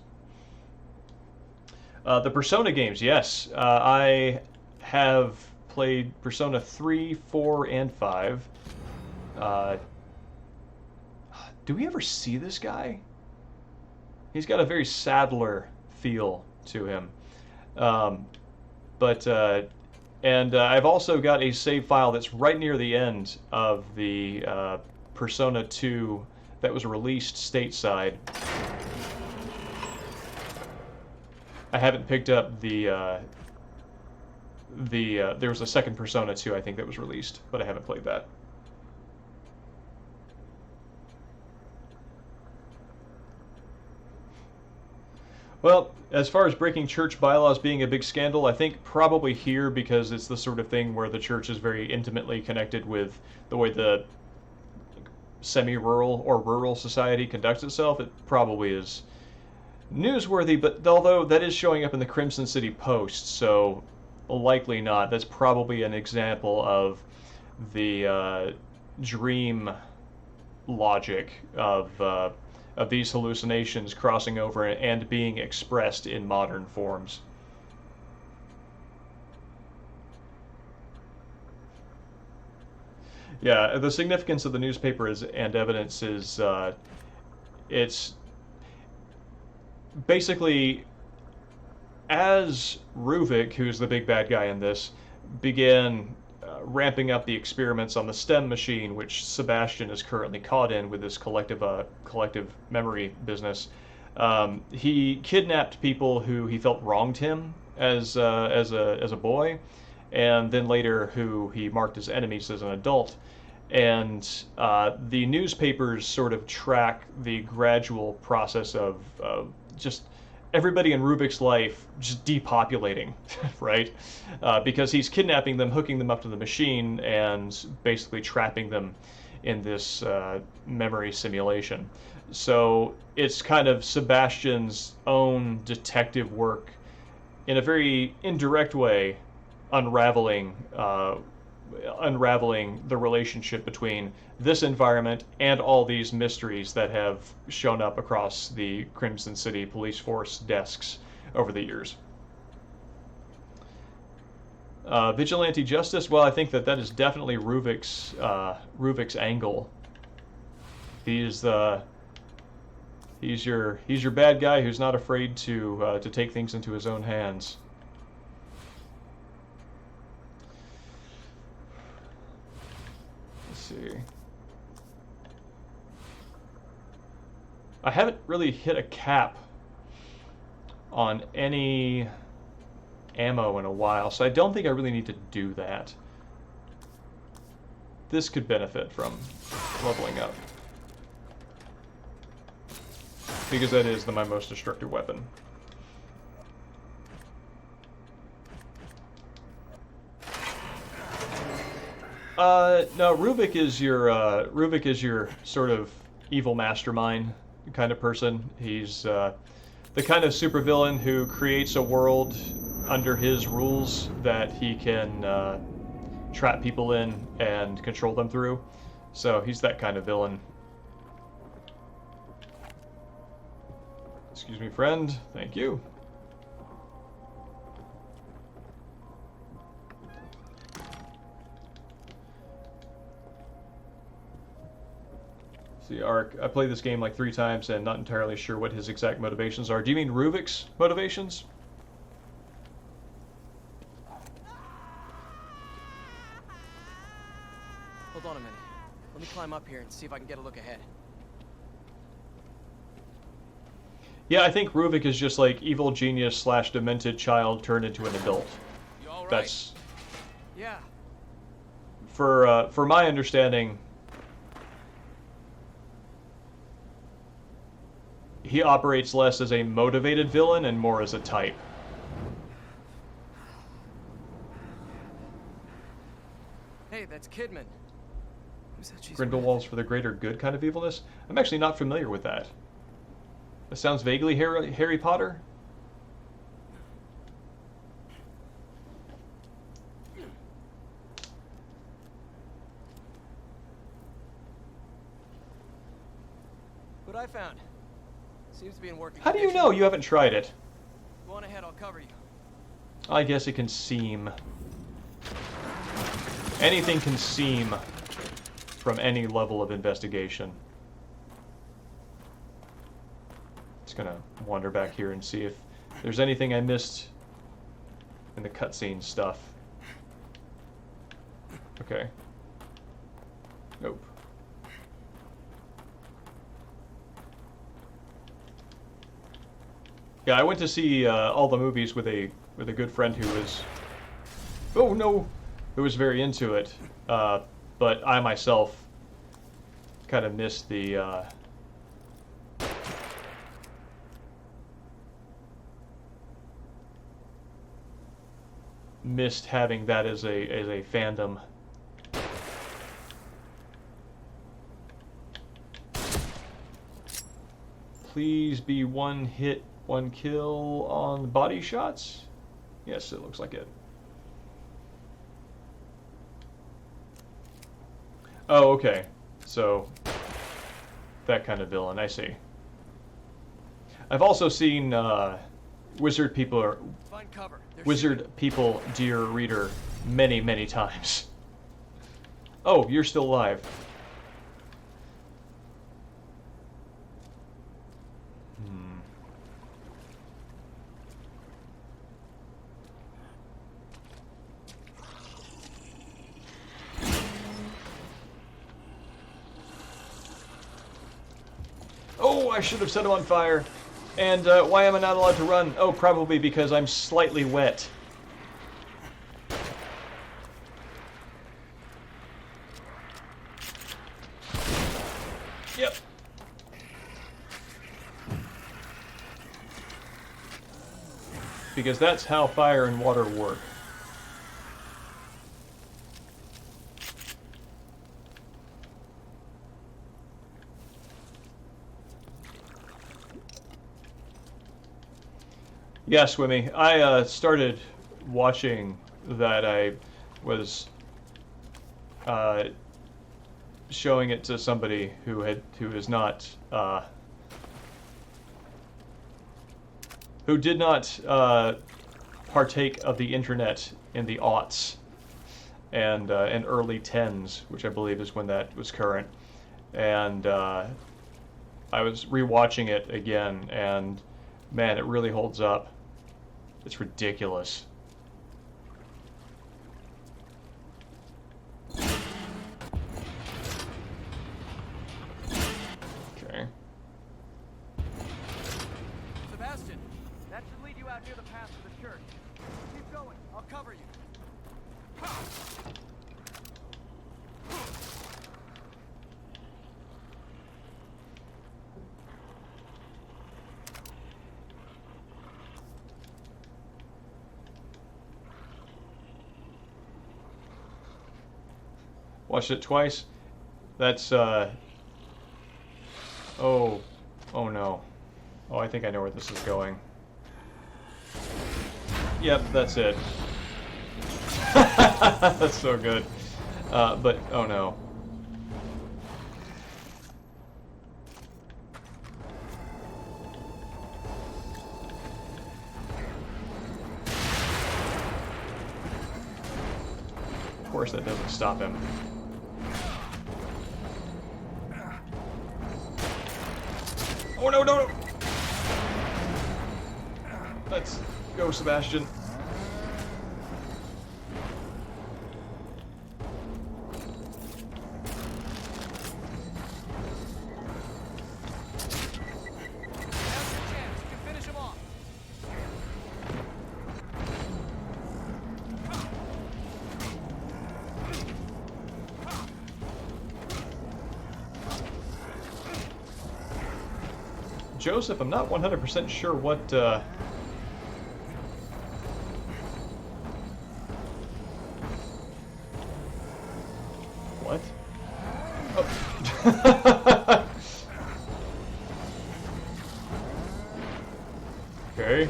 The Persona games, yes. I have played Persona 3, 4, and 5. Do we ever see this guy? He's got a very Sadler feel to him. Um, but I've also got a save file that's right near the end of the Persona 2 that was released stateside. I haven't picked up the there was a second Persona 2 I think that was released, but I haven't played that. Well, as far as breaking church bylaws being a big scandal, I think probably here, because it's the sort of thing where the church is very intimately connected with the way the semi-rural or rural society conducts itself, it probably is newsworthy, but although that is showing up in the Crimson City Post, so likely not. That's probably an example of the dream logic of these hallucinations crossing over and being expressed in modern forms. Yeah, the significance of the newspaper and evidence is it's basically as Ruvik, who's the big bad guy in this, began ramping up the experiments on the STEM machine, which Sebastian is currently caught in with this collective memory business. He kidnapped people who he felt wronged him as a boy, and then later who he marked as enemies as an adult. And the newspapers sort of track the gradual process of just everybody in Ruvik's life just depopulating, right? Because he's kidnapping them, hooking them up to the machine, and basically trapping them in this memory simulation. So it's kind of Sebastian's own detective work in a very indirect way, unraveling the relationship between this environment and all these mysteries that have shown up across the Crimson City police force desks over the years. Vigilante justice. Well, I think that is definitely Ruvik's angle. He's your bad guy who's not afraid to take things into his own hands. Let's see. I haven't really hit a cap on any ammo in a while, so I don't think I really need to do that. This could benefit from leveling up, because that is my most destructive weapon. No, Ruvik is your sort of evil mastermind kind of person. He's the kind of supervillain who creates a world under his rules that he can trap people in and control them through. So he's that kind of villain. Excuse me, friend. Thank you. See, Ark, I played this game like 3 times and not entirely sure what his exact motivations are. Do you mean Ruvik's motivations? Hold on a minute. Let me climb up here and see if I can get a look ahead. Yeah, I think Ruvik is just like evil genius / demented child turned into an adult. You all right? That's Yeah. for my understanding. He operates less as a motivated villain and more as a type. Hey, that's Kidman. Who's that she's Grindelwald's for the greater good kind of evilness? I'm actually not familiar with that. That sounds vaguely Harry Potter. What I found. Seems to be in working How do you condition. know? You haven't tried it. Go on ahead, I'll cover you. I guess it can seem. Anything can seem from any level of investigation. Just gonna wander back here and see if there's anything I missed in the cutscene stuff. Okay. Nope. Yeah, I went to see all the movies with a good friend who was, oh no, who was very into it. But I myself kind of missed the missed having that as a fandom. Please be one hit, one kill on body shots. Yes, it looks like it. Oh, okay. So that kind of villain, I see. I've also seen Wizard People Find cover. They're Wizard shooting. People Dear Reader many, many times. Oh, you're still alive. Oh, I should have set him on fire. And why am I not allowed to run? Oh, probably because I'm slightly wet. Yep. Because that's how fire and water work. Yeah, Swimmy. I started watching that. I was showing it to somebody who is not who did not partake of the internet in the aughts and early tens, which I believe is when that was current. And I was rewatching it again, and man, it really holds up. It's ridiculous. Okay. Sebastian, that should lead you out near the path to the church. Keep going. I'll cover you. Watched it twice. That's oh no. Oh, I think I know where this is going. Yep, that's it. That's so good. But oh no. Of course that doesn't stop him. Oh no, no, no! Let's go, Sebastian. Now's your chance. You can finish him off. Joseph, I'm not 100% sure what, What? Oh. Okay.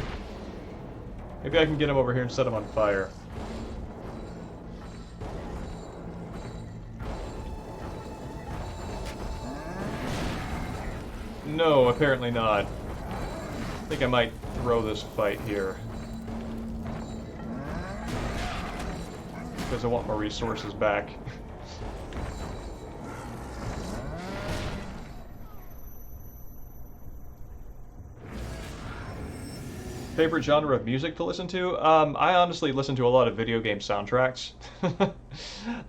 Maybe I can get him over here and set him on fire. No, apparently not. I think I might throw this fight here. Because I want my resources back. Favorite genre of music to listen to? I honestly listen to a lot of video game soundtracks.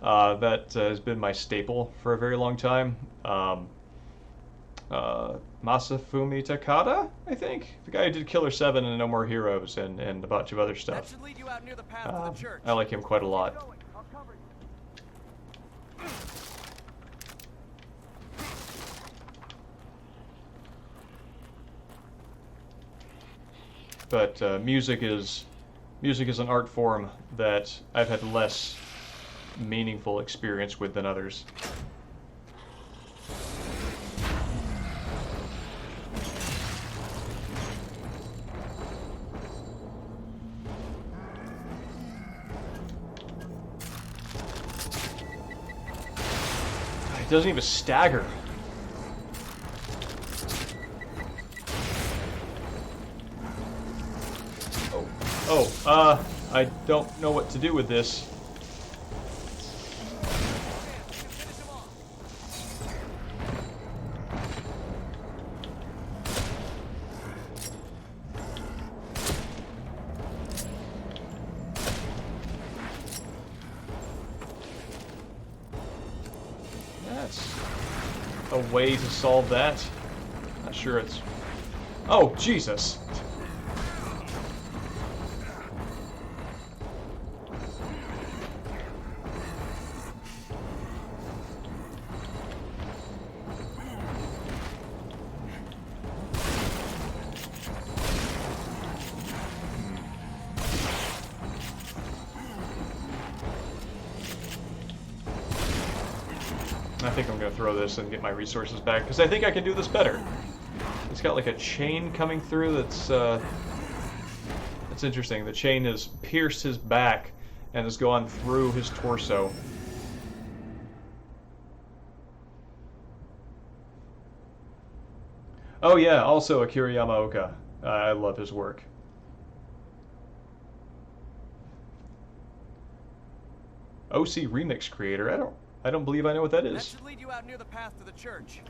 That has been my staple for a very long time. Masafumi Takada, I think, the guy who did Killer 7 and No More Heroes and a bunch of other That stuff. should lead you out near the path to the church. I like him quite a lot. Keep going. I'll cover you. But music is an art form that I've had less meaningful experience with than others. It doesn't even stagger. I don't know what to do with this. That's a way to solve that. Not sure it's... Oh, Jesus! I think I'm going to throw this and get my resources back, because I think I can do this better. It's got like a chain coming through that's interesting. The chain has pierced his back and has gone through his torso. Oh yeah, also Akira Yamaoka. I love his work. OC Remix creator. I don't believe I know what that That is. should lead you out near the path to the church.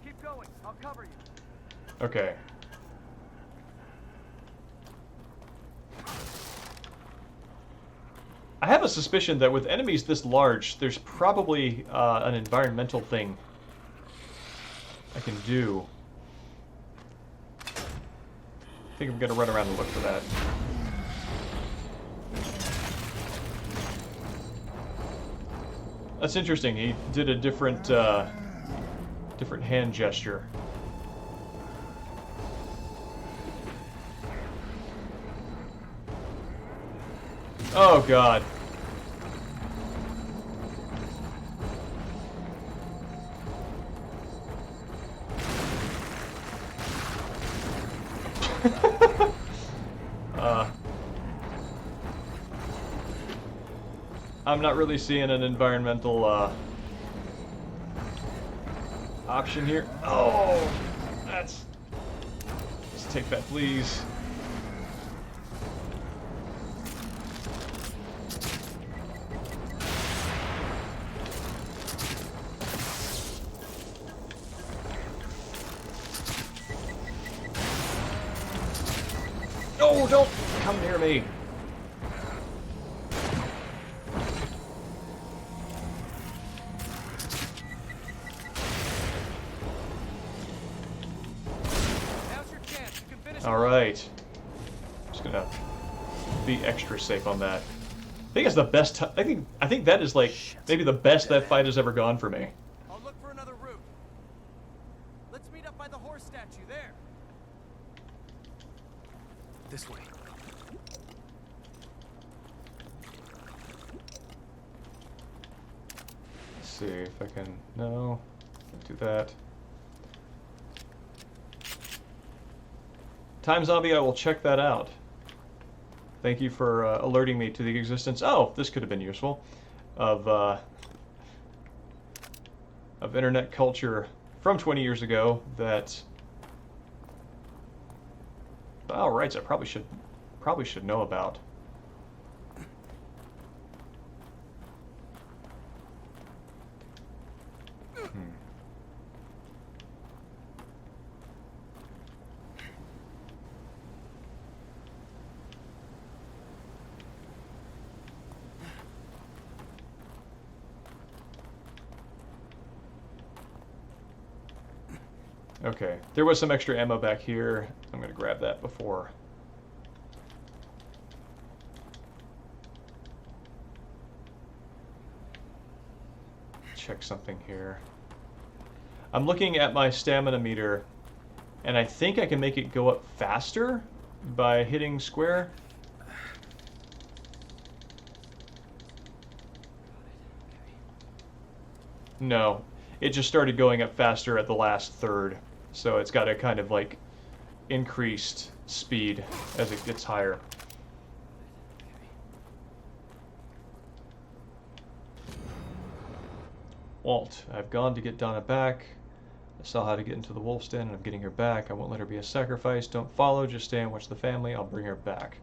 Keep going. I'll cover you. Okay. I have a suspicion that with enemies this large, there's probably an environmental thing I can do. I think I'm gonna run around and look for that. That's interesting. He did a different different hand gesture. Oh God. I'm not really seeing an environmental option here. Oh, that's... Let's take that, please. No, don't come near me. All right. Just gonna be extra safe on that. I think it's the best. I think that is like maybe the best that fight has ever gone for me. I'll look for another route. Let's meet up by the horse statue there. This way. Let's see if I can. No, can't do that. Time Zombie, I will check that out. Thank you for alerting me to the existence. Oh, this could have been useful. Of internet culture from 20 years ago that. Oh, rights. I probably should know about. Okay, there was some extra ammo back here. I'm gonna grab that before. Check something here. I'm looking at my stamina meter, and I think I can make it go up faster by hitting square. No, it just started going up faster at the last third, so it's got a kind of like increased speed as it gets higher. Walt, I've gone to get Donna back. I saw how to get into the wolf's den, and I'm getting her back. I won't let her be a sacrifice. Don't follow, just stay and watch the family. I'll bring her back.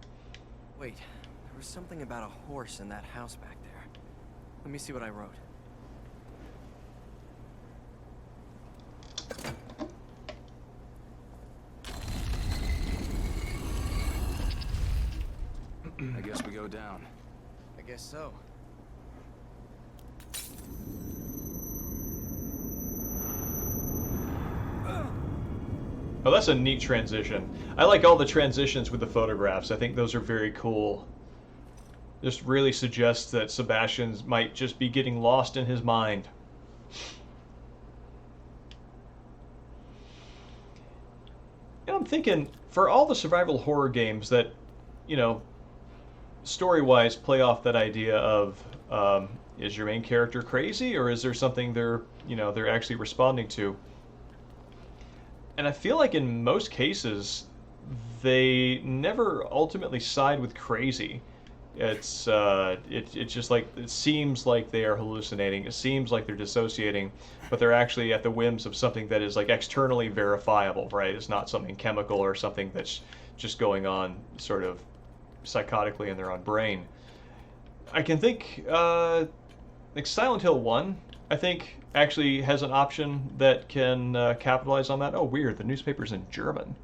Wait, there was something about a horse in that house back there. Let me see what I wrote. I guess we go down. I guess so. Oh, that's a neat transition. I like all the transitions with the photographs. I think those are very cool. Just really suggests that Sebastian might just be getting lost in his mind. And I'm thinking, for all the survival horror games that, you know, story-wise play off that idea of, is your main character crazy, or is there something they're actually responding to? And I feel like in most cases, they never ultimately side with crazy. It's just like, it seems like they are hallucinating. It seems like they're dissociating, but they're actually at the whims of something that is like externally verifiable, right? It's not something chemical or something that's just going on sort of psychotically in their own brain. I can think, like Silent Hill 1, I think, actually has an option that can capitalize on that. Oh, weird, the newspaper's in German.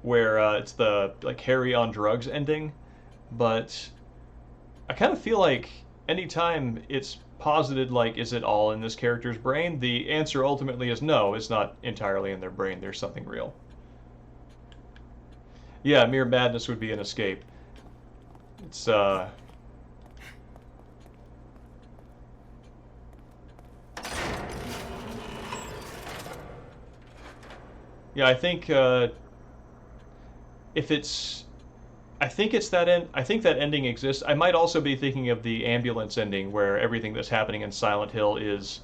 Where it's the like Harry on drugs ending, but I kind of feel like anytime it's posited like, is it all in this character's brain, the answer ultimately is no, it's not entirely in their brain, there's something real. Yeah, mere madness would be an escape. It's yeah, I think if it's, I think it's that end. I think that ending exists. I might also be thinking of the ambulance ending, where everything that's happening in Silent Hill is,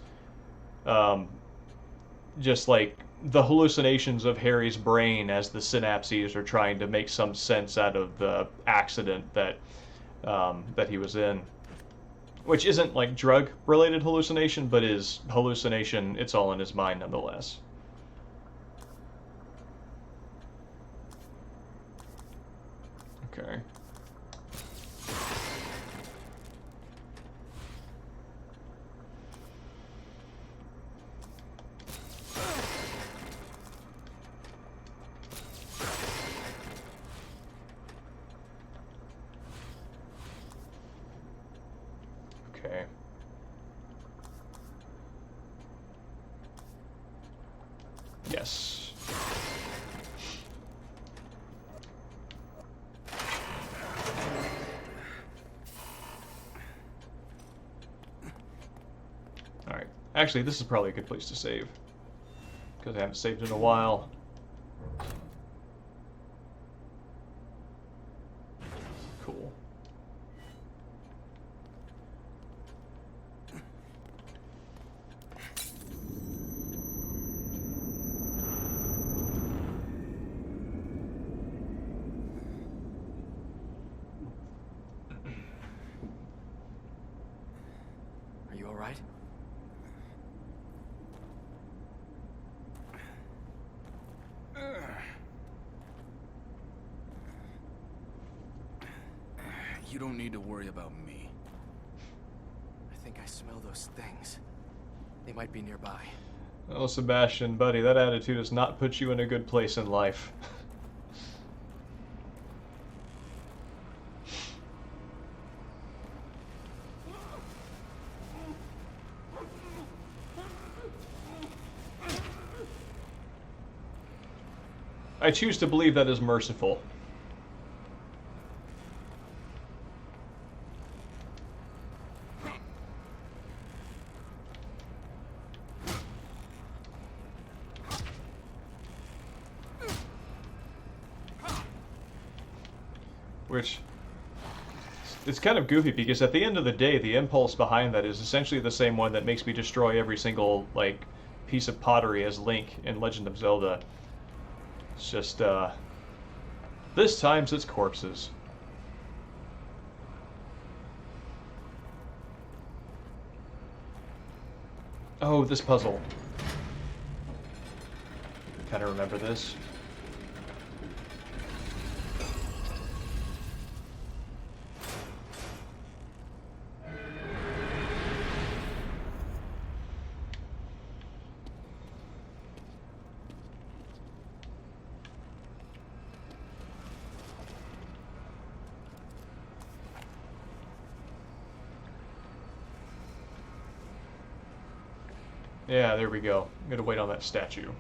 just like the hallucinations of Harry's brain as the synapses are trying to make some sense out of the accident that that he was in, which isn't like drug-related hallucination, but is hallucination. It's all in his mind nonetheless. Okay. Okay. Yes. Alright. Actually, this is probably a good place to save, because I haven't saved in a while. Cool. Are you all right? You don't need to worry about me. I think I smell those things. They might be nearby. Oh, Sebastian, buddy, that attitude does not put you in a good place in life. I choose to believe that is merciful. Which, it's kind of goofy because at the end of the day, the impulse behind that is essentially the same one that makes me destroy every single, like, piece of pottery as Link in Legend of Zelda. It's just, this time's it's corpses. Oh, this puzzle. Kind of remember this. Yeah, there we go. I'm gonna wait on that statue.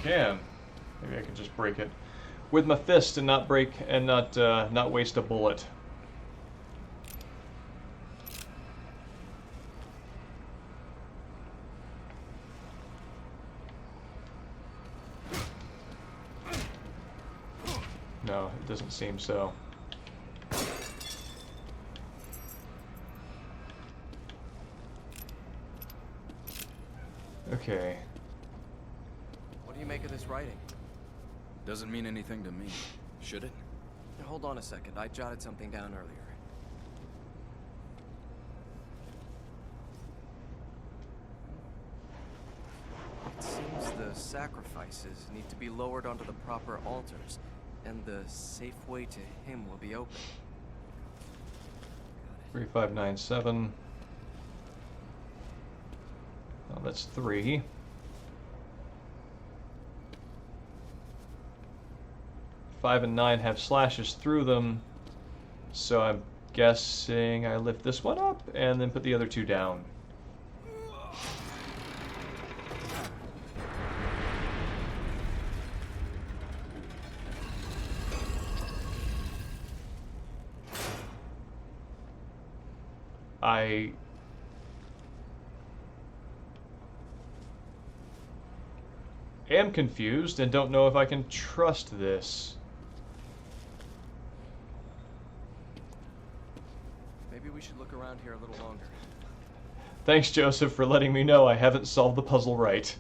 Can. Maybe I can just break it with my fist and not break and not waste a bullet. No, it doesn't seem so. Okay. What do you make of this writing? Doesn't mean anything to me. Should it? Now, hold on a second. I jotted something down earlier. It seems the sacrifices need to be lowered onto the proper altars, and the safe way to him will be open. 3597. Oh, that's 3. 5 and 9 have slashes through them, so I'm guessing I lift this one up and then put the other 2 down. I am confused and don't know if I can trust this. Maybe we should look around here a little longer. Thanks, Joseph, for letting me know I haven't solved the puzzle right.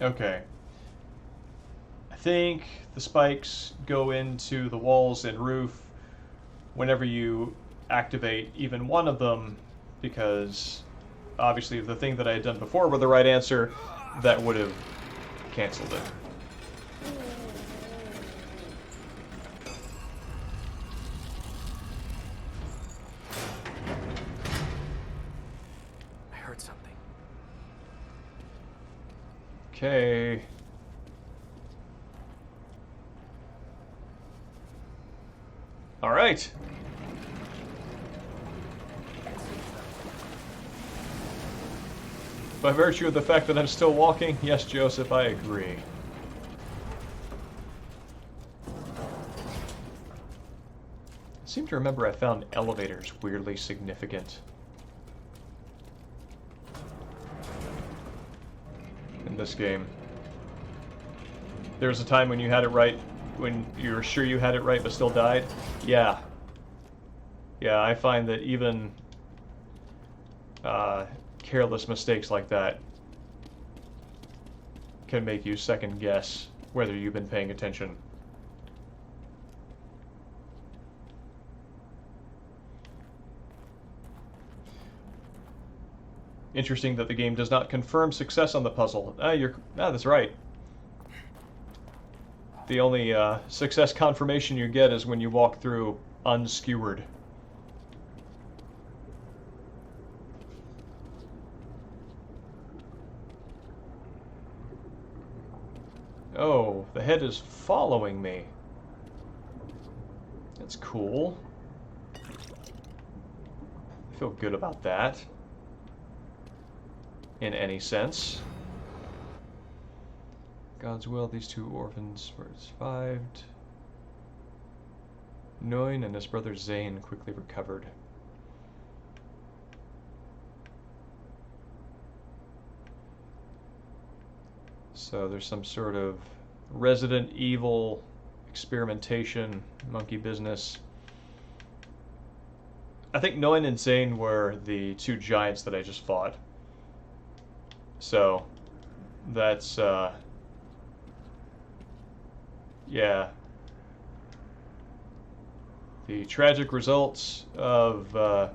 Okay. I think the spikes go into the walls and roof whenever you activate even one of them, because obviously if the thing that I had done before were the right answer, that would have canceled it. I heard something. Okay. All right. By virtue of the fact that I'm still walking, yes, Joseph, I agree. I seem to remember I found elevators weirdly significant in this game. There was a time when you had it right, when you were sure you had it right but still died. Yeah. Yeah, I find that even careless mistakes like that can make you second guess whether you've been paying attention. Interesting that the game does not confirm success on the puzzle. That's right. The only success confirmation you get is when you walk through unskewered. Oh, the head is following me. That's cool. I feel good about that. In any sense. God's will, these two orphans were survived. Noin and his brother Zane quickly recovered. So there's some sort of Resident Evil experimentation, monkey business. I think Noin and Zane were the two giants that I just fought. So that's yeah. The tragic results of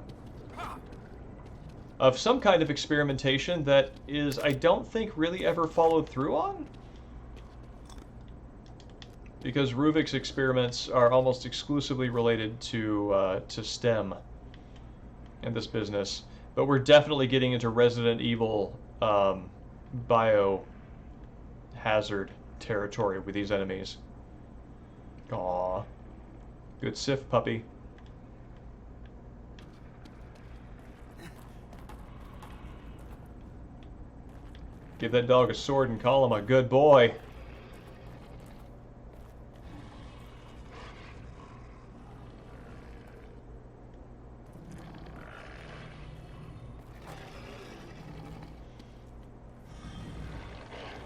some kind of experimentation that is, I don't think, really ever followed through on. Because Ruvik's experiments are almost exclusively related to STEM in this business. But we're definitely getting into Resident Evil biohazard territory with these enemies. Aww. Good Sif puppy. Give that dog a sword and call him a good boy.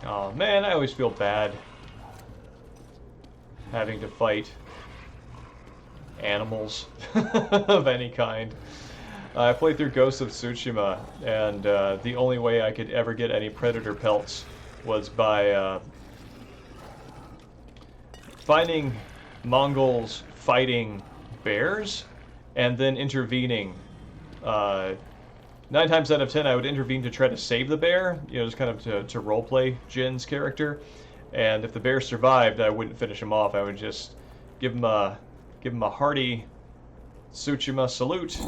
Oh man, I always feel bad having to fight animals of any kind. I played through Ghost of Tsushima, and the only way I could ever get any predator pelts was by finding Mongols fighting bears and then intervening. 9 times out of 10, I would intervene to try to save the bear, you know, just kind of to roleplay Jin's character. And if the bear survived, I wouldn't finish him off. I would just give him a hearty Tsushima salute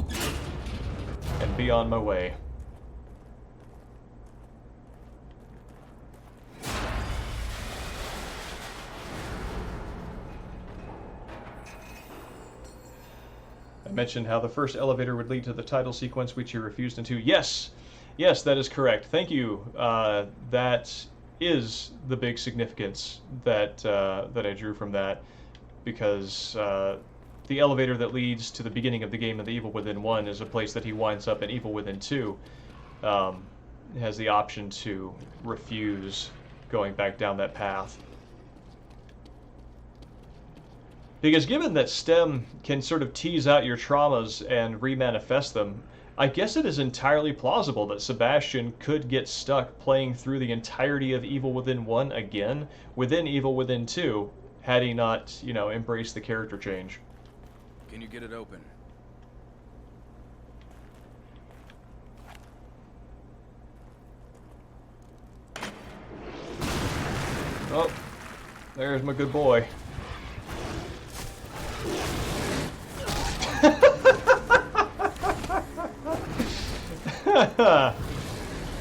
and be on my way. I mentioned how the first elevator would lead to the title sequence, which you refused into. Yes, yes, that is correct. Thank you. That is the big significance that that I drew from that, because the elevator that leads to the beginning of the game in the Evil Within 1 is a place that he winds up in Evil Within 2. Has the option to refuse going back down that path. Because given that STEM can sort of tease out your traumas and remanifest them, I guess it is entirely plausible that Sebastian could get stuck playing through the entirety of Evil Within 1 again within Evil Within 2, had he not, you know, embraced the character change. Can you get it open? Oh, there's my good boy.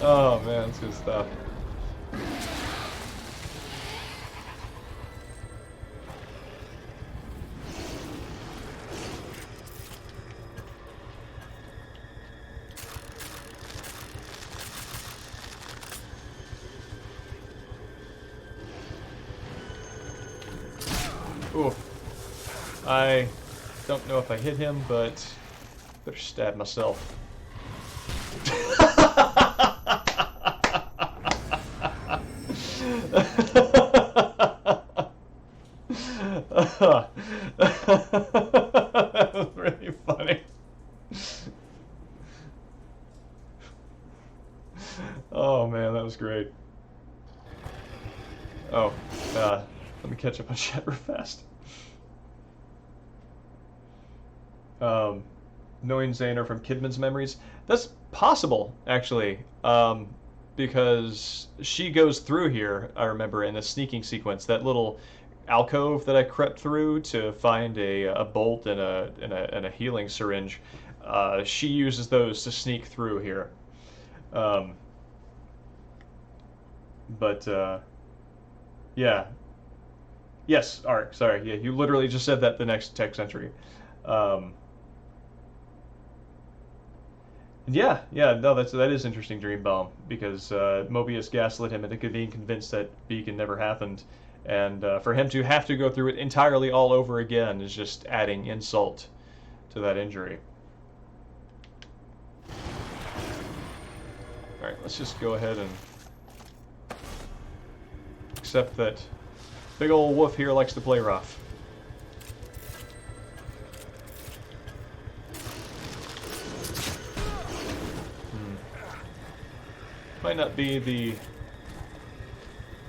Oh man, that's good stuff. Ooh. I don't know if I hit him, but better stab myself. That was really funny. Oh man, that was great. Oh, let me catch up on chat real fast. Knowing Zaner from Kidman's memories, that's possible actually, because she goes through here. I remember in a sneaking sequence, that little alcove that I crept through to find a bolt and a healing syringe. She uses those to sneak through here. But yeah, Yes, Ark. Sorry. Yeah, you literally just said that the next text entry. Um, yeah. No, that is interesting, Dreambalm, because Mobius gaslit him into being convinced that Beacon never happened, and for him to have to go through it entirely all over again is just adding insult to that injury. All right, let's just go ahead and accept that big old wolf here likes to play rough. Might not be the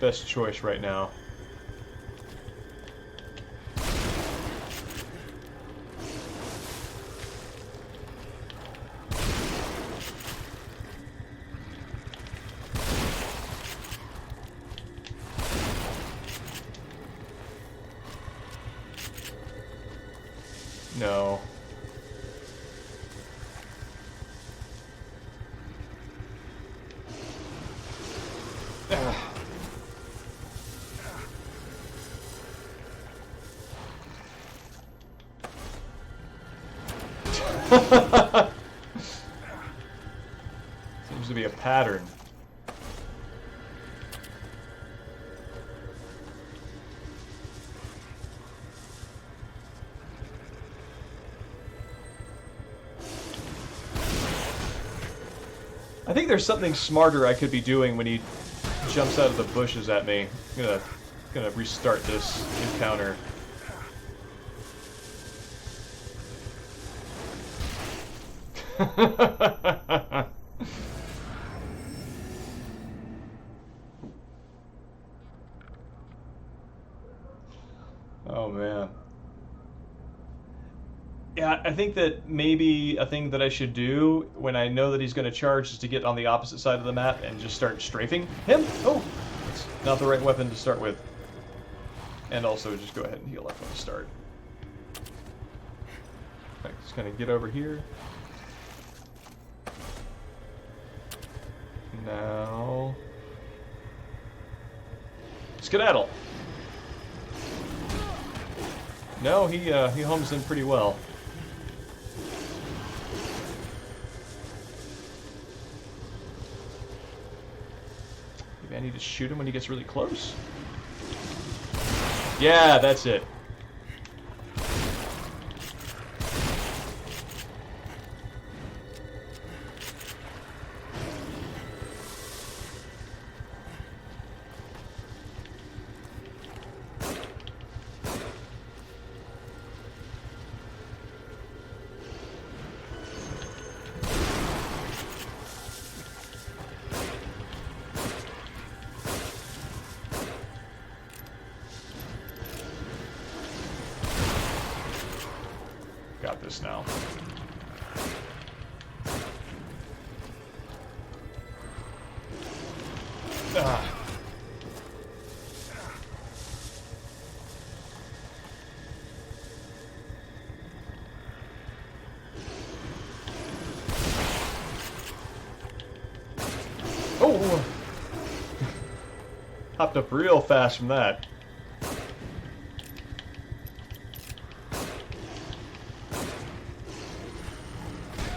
best choice right now. No. Seems to be a pattern. I think there's something smarter I could be doing when he jumps out of the bushes at me. I'm gonna restart this encounter. Oh man. Yeah, I think that maybe a thing that I should do when I know that he's going to charge is to get on the opposite side of the map and just start strafing him. Oh, it's not the right weapon to start with. And also just go ahead and heal up when I start. Right, just going to get over here. Now... Skedaddle! No, he homes in pretty well. Maybe I need to shoot him when he gets really close. Yeah, that's it. Got this now. Ah. Oh! Hopped up real fast from that.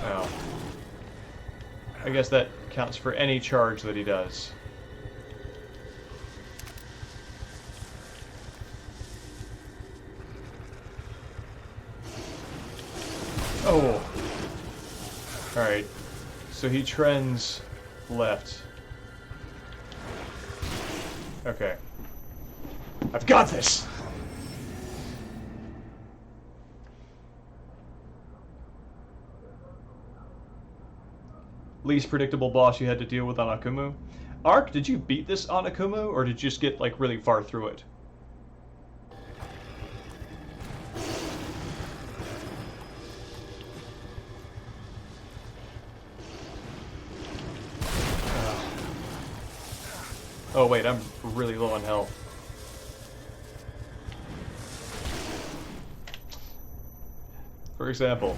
Oh. I guess that counts for any charge that he does. Oh. Alright. So he trends left. Okay. I've got this! Least predictable boss you had to deal with on Akumu. Ark, did you beat this on Akumu, or did you just get, like, really far through it? Oh wait, I'm really low on health. For example.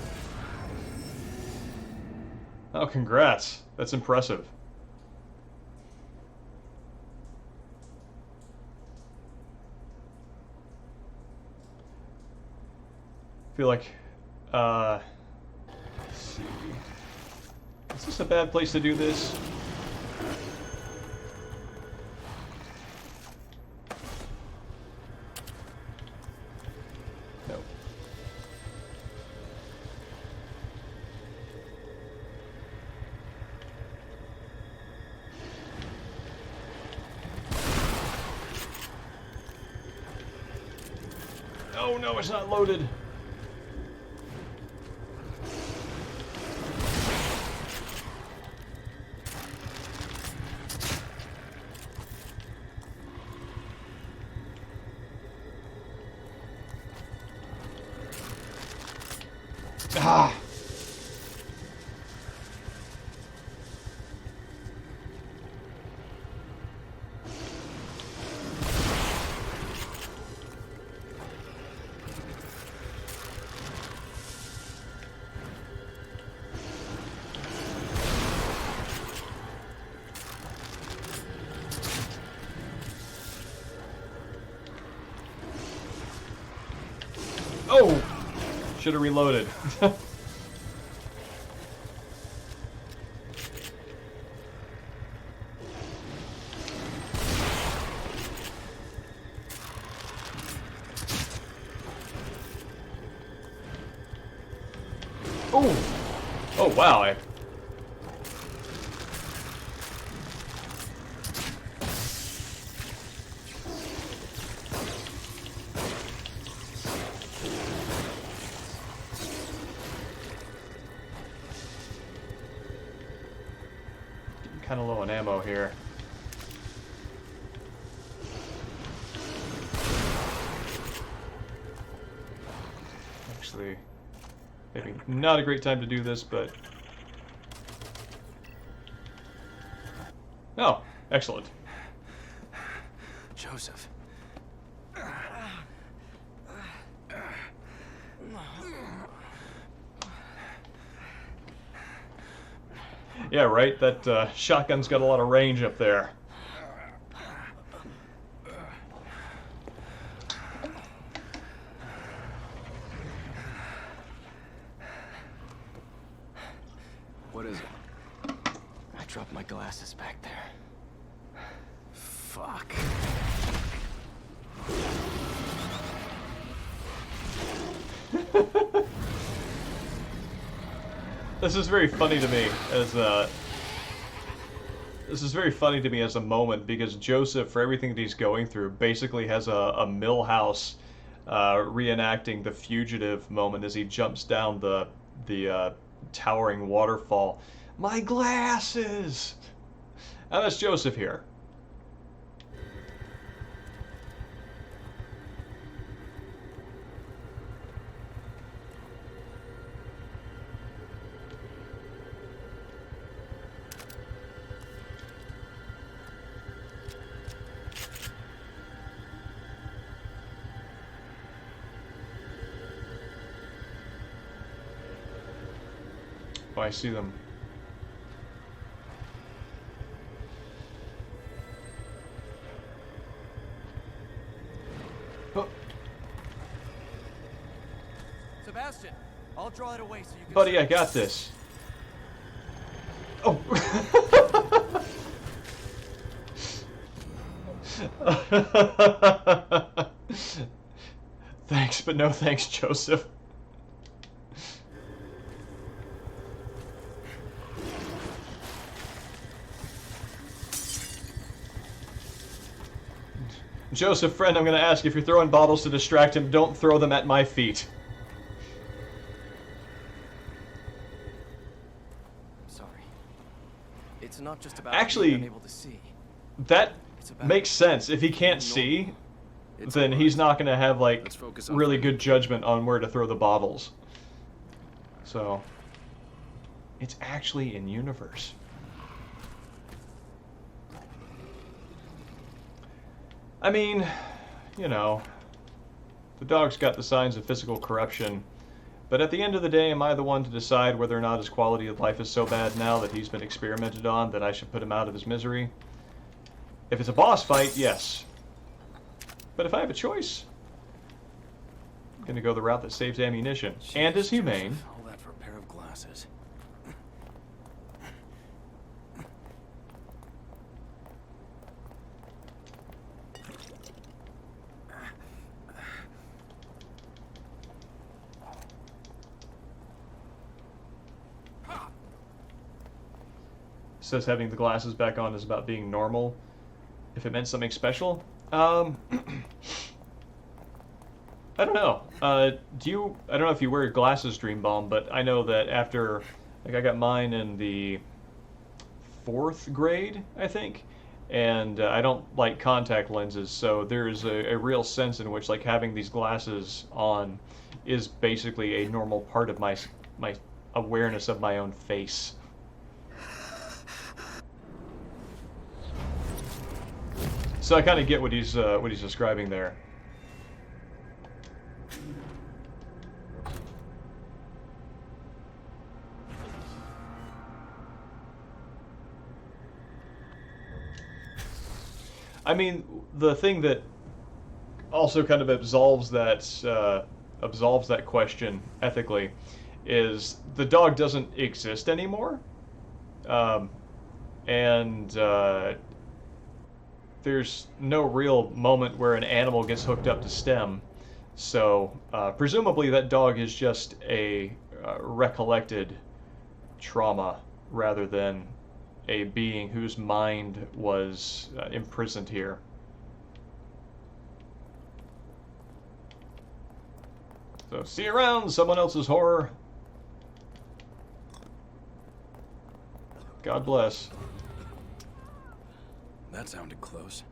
Oh, congrats. That's impressive. feel like, let's see. Is this a bad place to do this? No. Oh no, it's not loaded. Ah! Oh! Should have reloaded. Oh! Oh wow, kind of low on ammo here. Actually, maybe not a great time to do this, but... Oh, excellent. Joseph. Yeah, right? That shotgun's got a lot of range up there. What is it? I dropped my glasses back there. Fuck. This is very funny to me as a moment because Joseph, for everything that he's going through, basically has a Millhouse reenacting the fugitive moment as he jumps down the towering waterfall. My glasses! And that's Joseph here. Oh, I see them. Oh. Sebastian, I'll draw it away so you can... Buddy, I got this. Oh. Thanks, but no thanks, Joseph. Joseph, friend, I'm going to ask if you're throwing bottles to distract him, don't throw them at my feet. I'm sorry. It's not just about Actually, being unable to see. That It's about makes sense. If he can't see, then he's not going to have, like, really good judgment on where to throw the bottles. So, it's actually in universe. I mean, you know, the dog's got the signs of physical corruption, but at the end of the day, am I the one to decide whether or not his quality of life is so bad now that he's been experimented on that I should put him out of his misery? If it's a boss fight, yes. But if I have a choice, Gonna go the route that saves ammunition and is humane. Joseph, all that for a pair of glasses. Says having the glasses back on is about being normal. If it meant something special, I don't know. Do you? I don't know if you wear glasses, Dream Bomb, but I know that after, like, I got mine in the 4th grade, I think, and I don't like contact lenses, so there's a real sense in which, like, having these glasses on is basically a normal part of my awareness of my own face. So I kind of get what he's describing there. I mean, the thing that also kind of absolves that question ethically is the dog doesn't exist anymore, and there's no real moment where an animal gets hooked up to STEM. So presumably that dog is just a recollected trauma rather than a being whose mind was imprisoned here. So see you around, someone else's horror. God bless. That sounded close.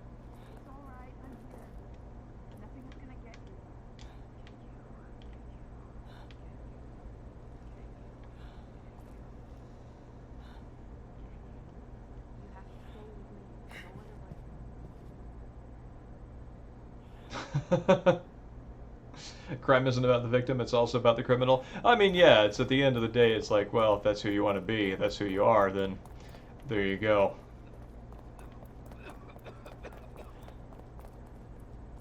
Crime isn't about the victim, it's also about the criminal. I mean, yeah, it's at the end of the day, it's like, well, if that's who you want to be, if that's who you are, then there you go.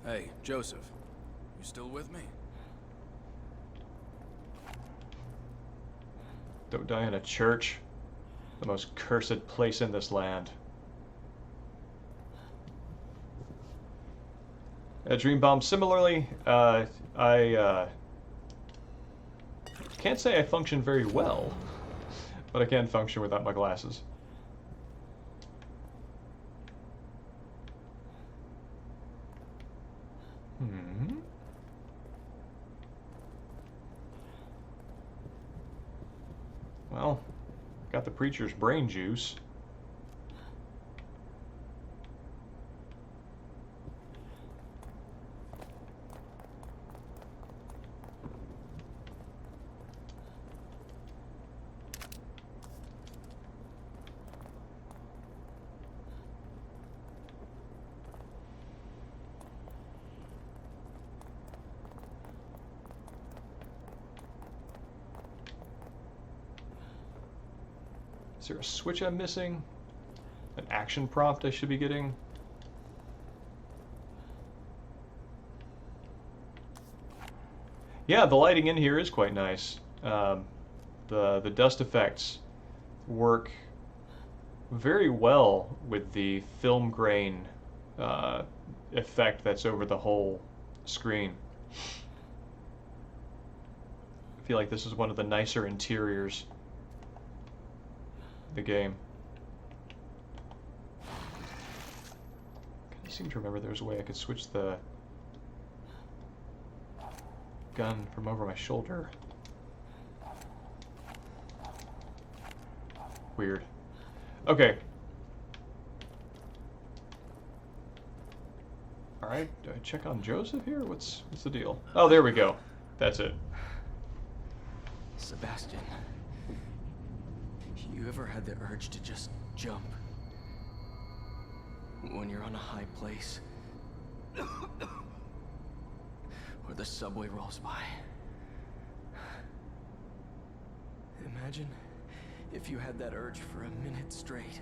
Hey, Joseph. You still with me? Don't die in a church. The most cursed place in this land. Dream Bomb, similarly, I can't say I function very well, but I can function without my glasses. Well, got the preacher's brain juice. Is there a switch I'm missing? An action prompt I should be getting? Yeah, the lighting in here is quite nice. The dust effects work very well with the film grain effect that's over the whole screen. I feel like this is one of the nicer interiors of the game. I seem to remember there was a way I could switch the gun from over my shoulder. Weird. Okay. Alright, do I check on Joseph here? What's the deal? Oh, there we go. That's it. Sebastian, you ever had the urge to just jump? When you're on a high place? Or the subway rolls by? Imagine if you had that urge for a minute straight.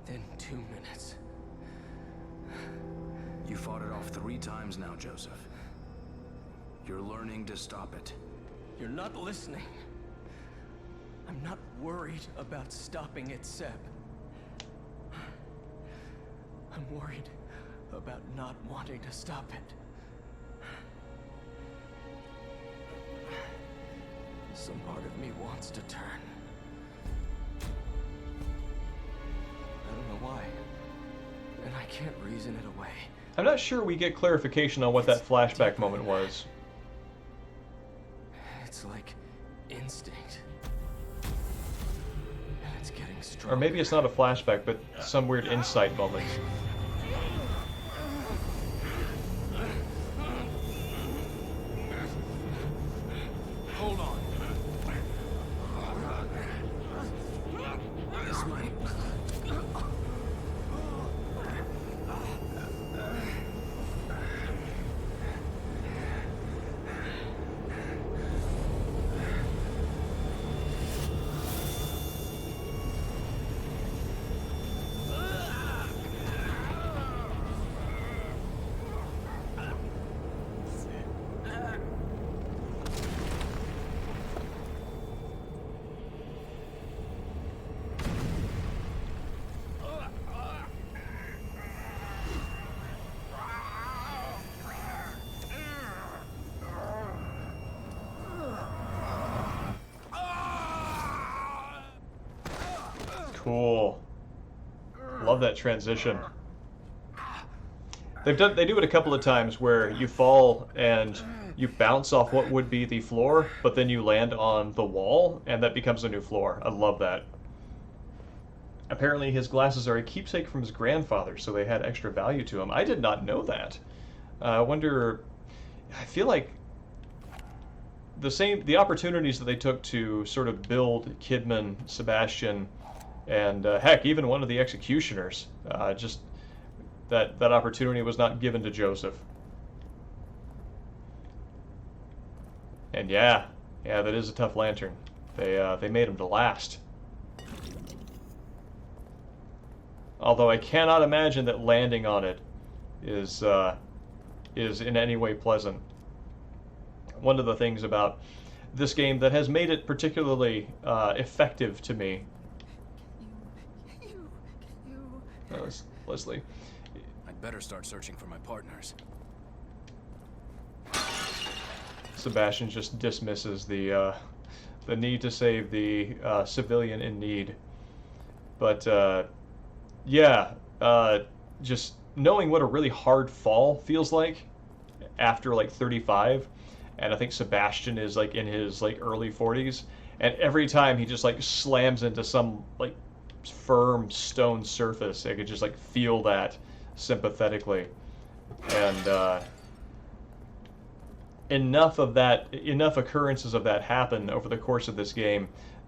Then 2 minutes. You fought it off 3 times now, Joseph. You're learning to stop it. You're not listening. I'm not worried about stopping it, Seb. I'm worried about not wanting to stop it. Some part of me wants to turn. I don't know why. And I can't reason it away. I'm not sure we get clarification on what that flashback moment was. It's like instinct. And it's getting stronger. Or maybe it's not a flashback, but some weird insight moment. Hold on. This might... Cool. Love that transition. They do it a couple of times where you fall and you bounce off what would be the floor, but then you land on the wall and that becomes a new floor. I love that. Apparently his glasses are a keepsake from his grandfather, so they had extra value to him. I did not know that. I wonder, I feel like the opportunities that they took to sort of build Kidman, Sebastian, and heck, even one of the executioners, just that opportunity was not given to Joseph. And yeah, that is a tough lantern. They made him to last. Although I cannot imagine that landing on it is in any way pleasant. One of the things about this game that has made it particularly effective to me. Leslie. I'd better start searching for my partners. Sebastian just dismisses the need to save the civilian in need. But just knowing what a really hard fall feels like after like 35, and I think Sebastian is like in his like early 40s, and every time he just like slams into some like firm stone surface, I could just like feel that sympathetically. And enough occurrences of that happen over the course of this game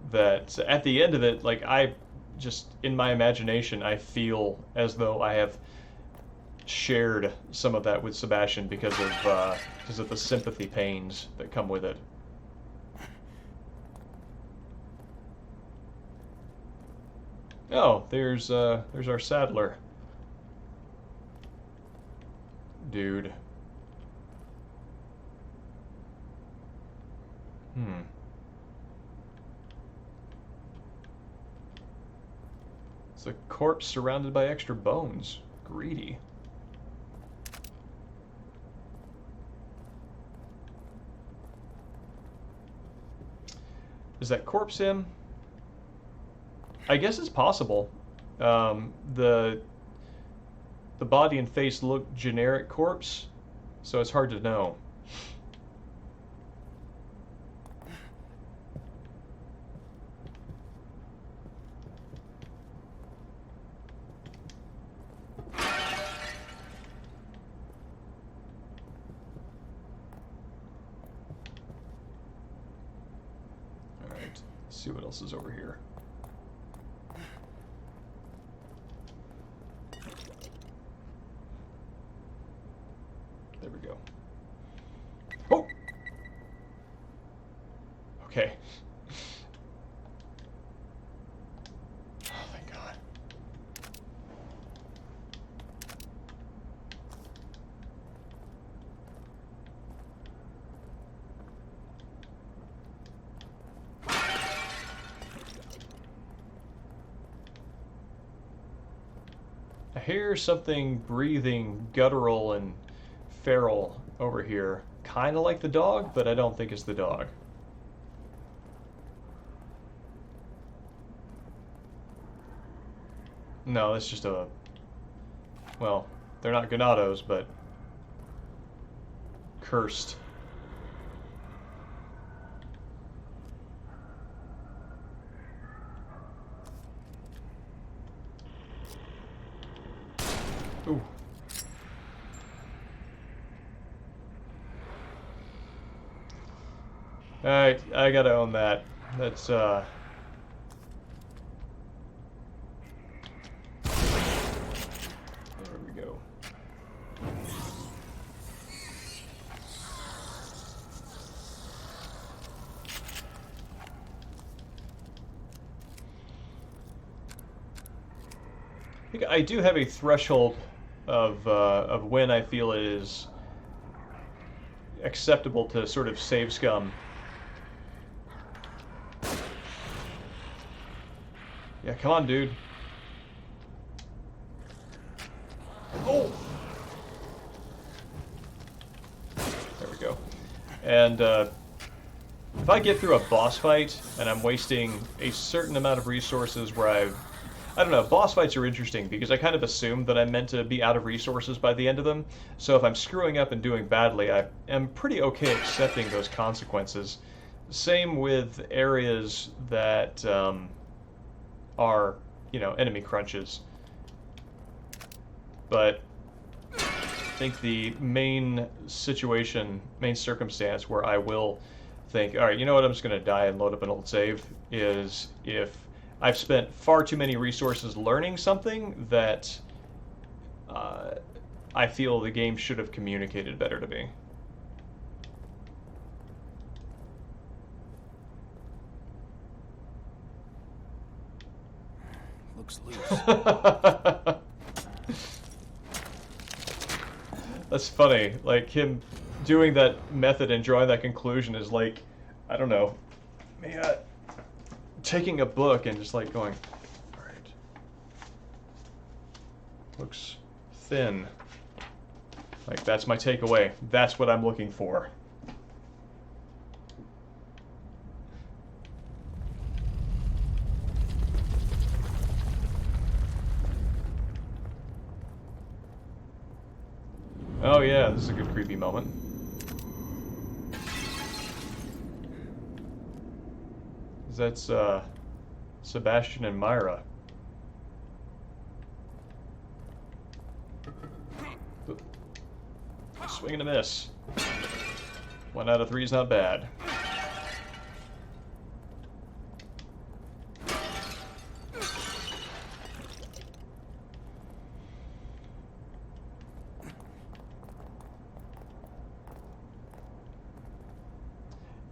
that at the end of it, like I just, in my imagination, I feel as though I have shared some of that with Sebastian because of the sympathy pains that come with it. Oh, there's our saddler. Dude. It's a corpse surrounded by extra bones. Greedy. Is that corpse him? I guess it's possible. The body and face look generic corpse, so it's hard to know. Alright, let's see what else is over here. There we go. Oh! Okay. Oh, thank God. I hear something breathing guttural and feral over here. Kind of like the dog, but I don't think it's the dog. No, that's just a... Well, they're not Ganados, but... cursed. Ooh. Alright, I gotta own that. That's, There we go. I think I do have a threshold of when I feel it is acceptable to sort of save scum. Yeah, come on, dude. Oh! There we go. And if I get through a boss fight and I'm wasting a certain amount of resources where I don't know, boss fights are interesting because I kind of assume that I'm meant to be out of resources by the end of them. So if I'm screwing up and doing badly, I am pretty okay accepting those consequences. Same with areas that are, you know, enemy crunches. But I think the main situation, main circumstance where I will think, all right, you know what, I'm just going to die and load up an old save, is if I've spent far too many resources learning something that I feel the game should have communicated better to me. Looks loose. That's funny. Like, him doing that method and drawing that conclusion is like, I don't know, taking a book and just like going, alright, looks thin. Like, that's my takeaway. That's what I'm looking for. Oh yeah, this is a good creepy moment. That's Sebastian and Myra. Swing and a miss. 1 out of 3 is not bad.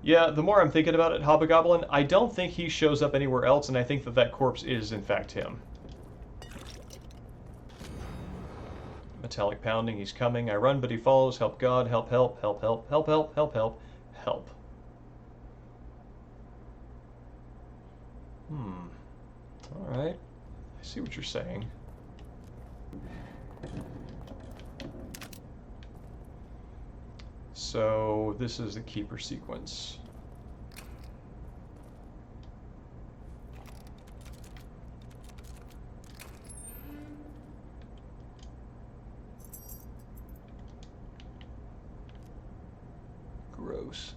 Yeah, the more I'm thinking about it, Hobgoblin, I don't think he shows up anywhere else, and I think that that corpse is, in fact, him. Metallic pounding, he's coming. I run, but he follows. Help God, help, help, help, help, help, help, help, help, help. Alright. I see what you're saying. So, this is the Keeper sequence. Gross.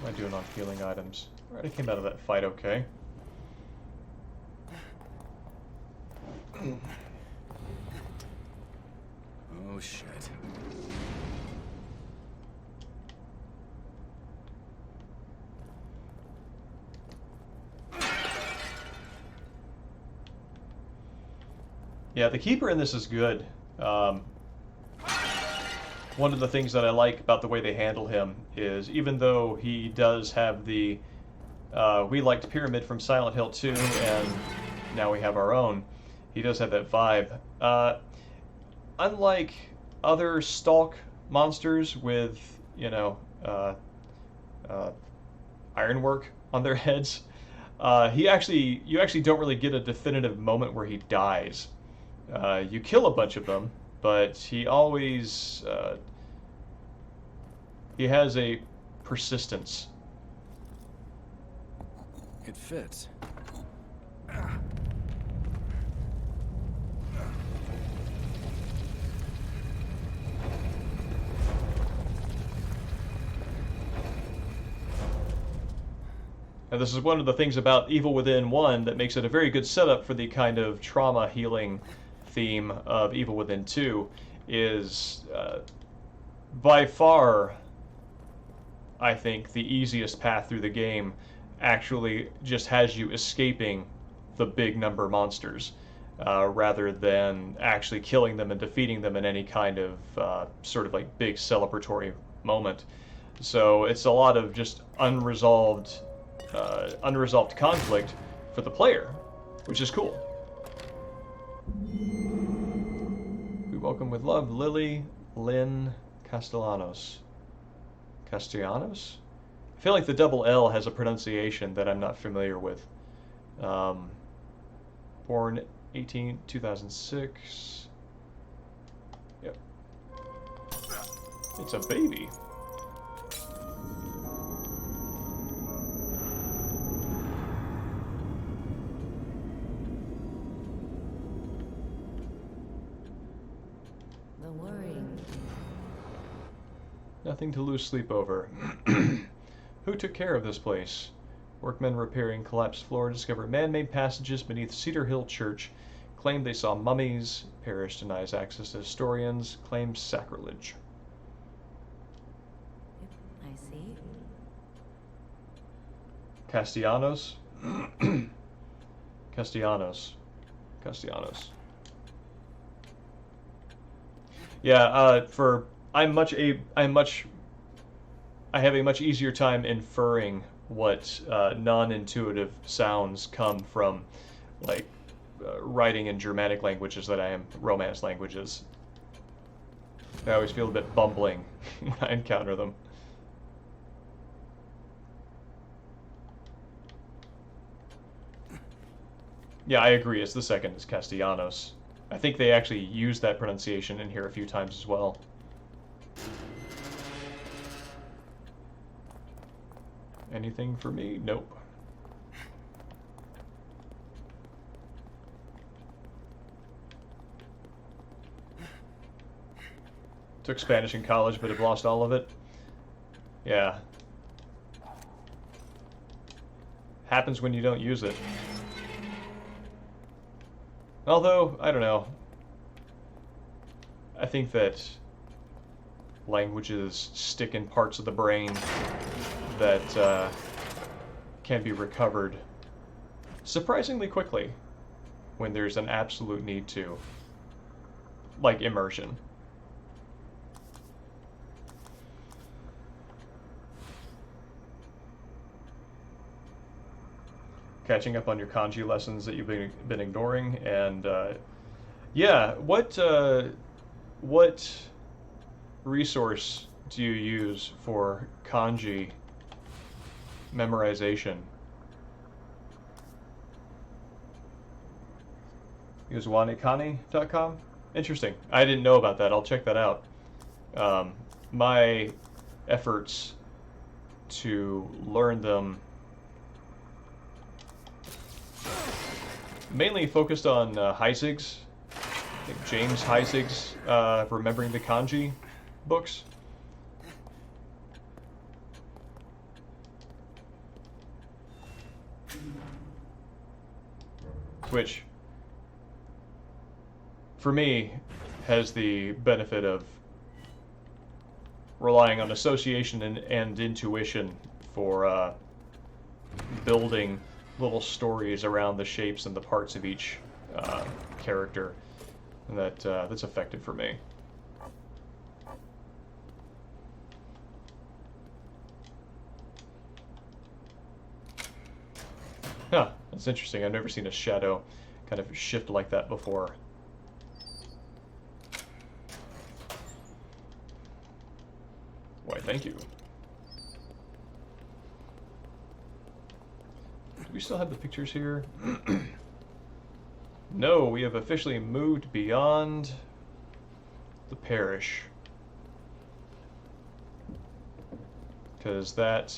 What am I doing on healing items? Alright, I came out of that fight okay. Oh shit. Yeah, the Keeper in this is good. One of the things that I like about the way they handle him is, even though he does have the we liked Pyramid from Silent Hill 2, and now we have our own, he does have that vibe. unlike other stalk monsters with, you know, uh, ironwork on their heads, you actually don't really get a definitive moment where he dies. You kill a bunch of them, but he has a persistence. It fits. And this is one of the things about Evil Within 1 that makes it a very good setup for the kind of trauma healing theme of Evil Within 2, is by far, I think, the easiest path through the game actually just has you escaping the big number monsters, rather than actually killing them and defeating them in any kind of sort of like big celebratory moment. So it's a lot of just unresolved conflict for the player, which is cool. We welcome with love Lily Lynn Castellanos. Castellanos? I feel like the double L has a pronunciation that I'm not familiar with. Born 2006. Yep. It's a baby. The worry. Nothing to lose sleep over. Who took care of this place? Workmen repairing collapsed floor discover man-made passages beneath Cedar Hill Church. Claim they saw mummies. Parish denies access to historians. Claims sacrilege. I see. Castellanos? Castellanos. Castellanos. Yeah, I have a much easier time inferring what non-intuitive sounds come from, like, writing in Germanic languages than I am Romance languages. I always feel a bit bumbling when I encounter them. Yeah, I agree. It's the second. It's Castellanos. I think they actually use that pronunciation in here a few times as well. Anything for me? Nope. Took Spanish in college, but have lost all of it. Yeah. Happens when you don't use it. Although, I don't know. I think that languages stick in parts of the brain that can be recovered surprisingly quickly when there's an absolute need to. Like immersion. Catching up on your kanji lessons that you've been ignoring, and yeah, what resource do you use for kanji memorization? Use wanikani.com? Interesting. I didn't know about that. I'll check that out. My efforts to learn them mainly focused on Heisig's, I think James Heisig's Remembering the Kanji books. Which, for me, has the benefit of relying on association and intuition for building little stories around the shapes and the parts of each character, and that's effective for me. Huh, that's interesting. I've never seen a shadow kind of shift like that before. thank you. Do we still have the pictures here? No, we have officially moved beyond the parish. Because that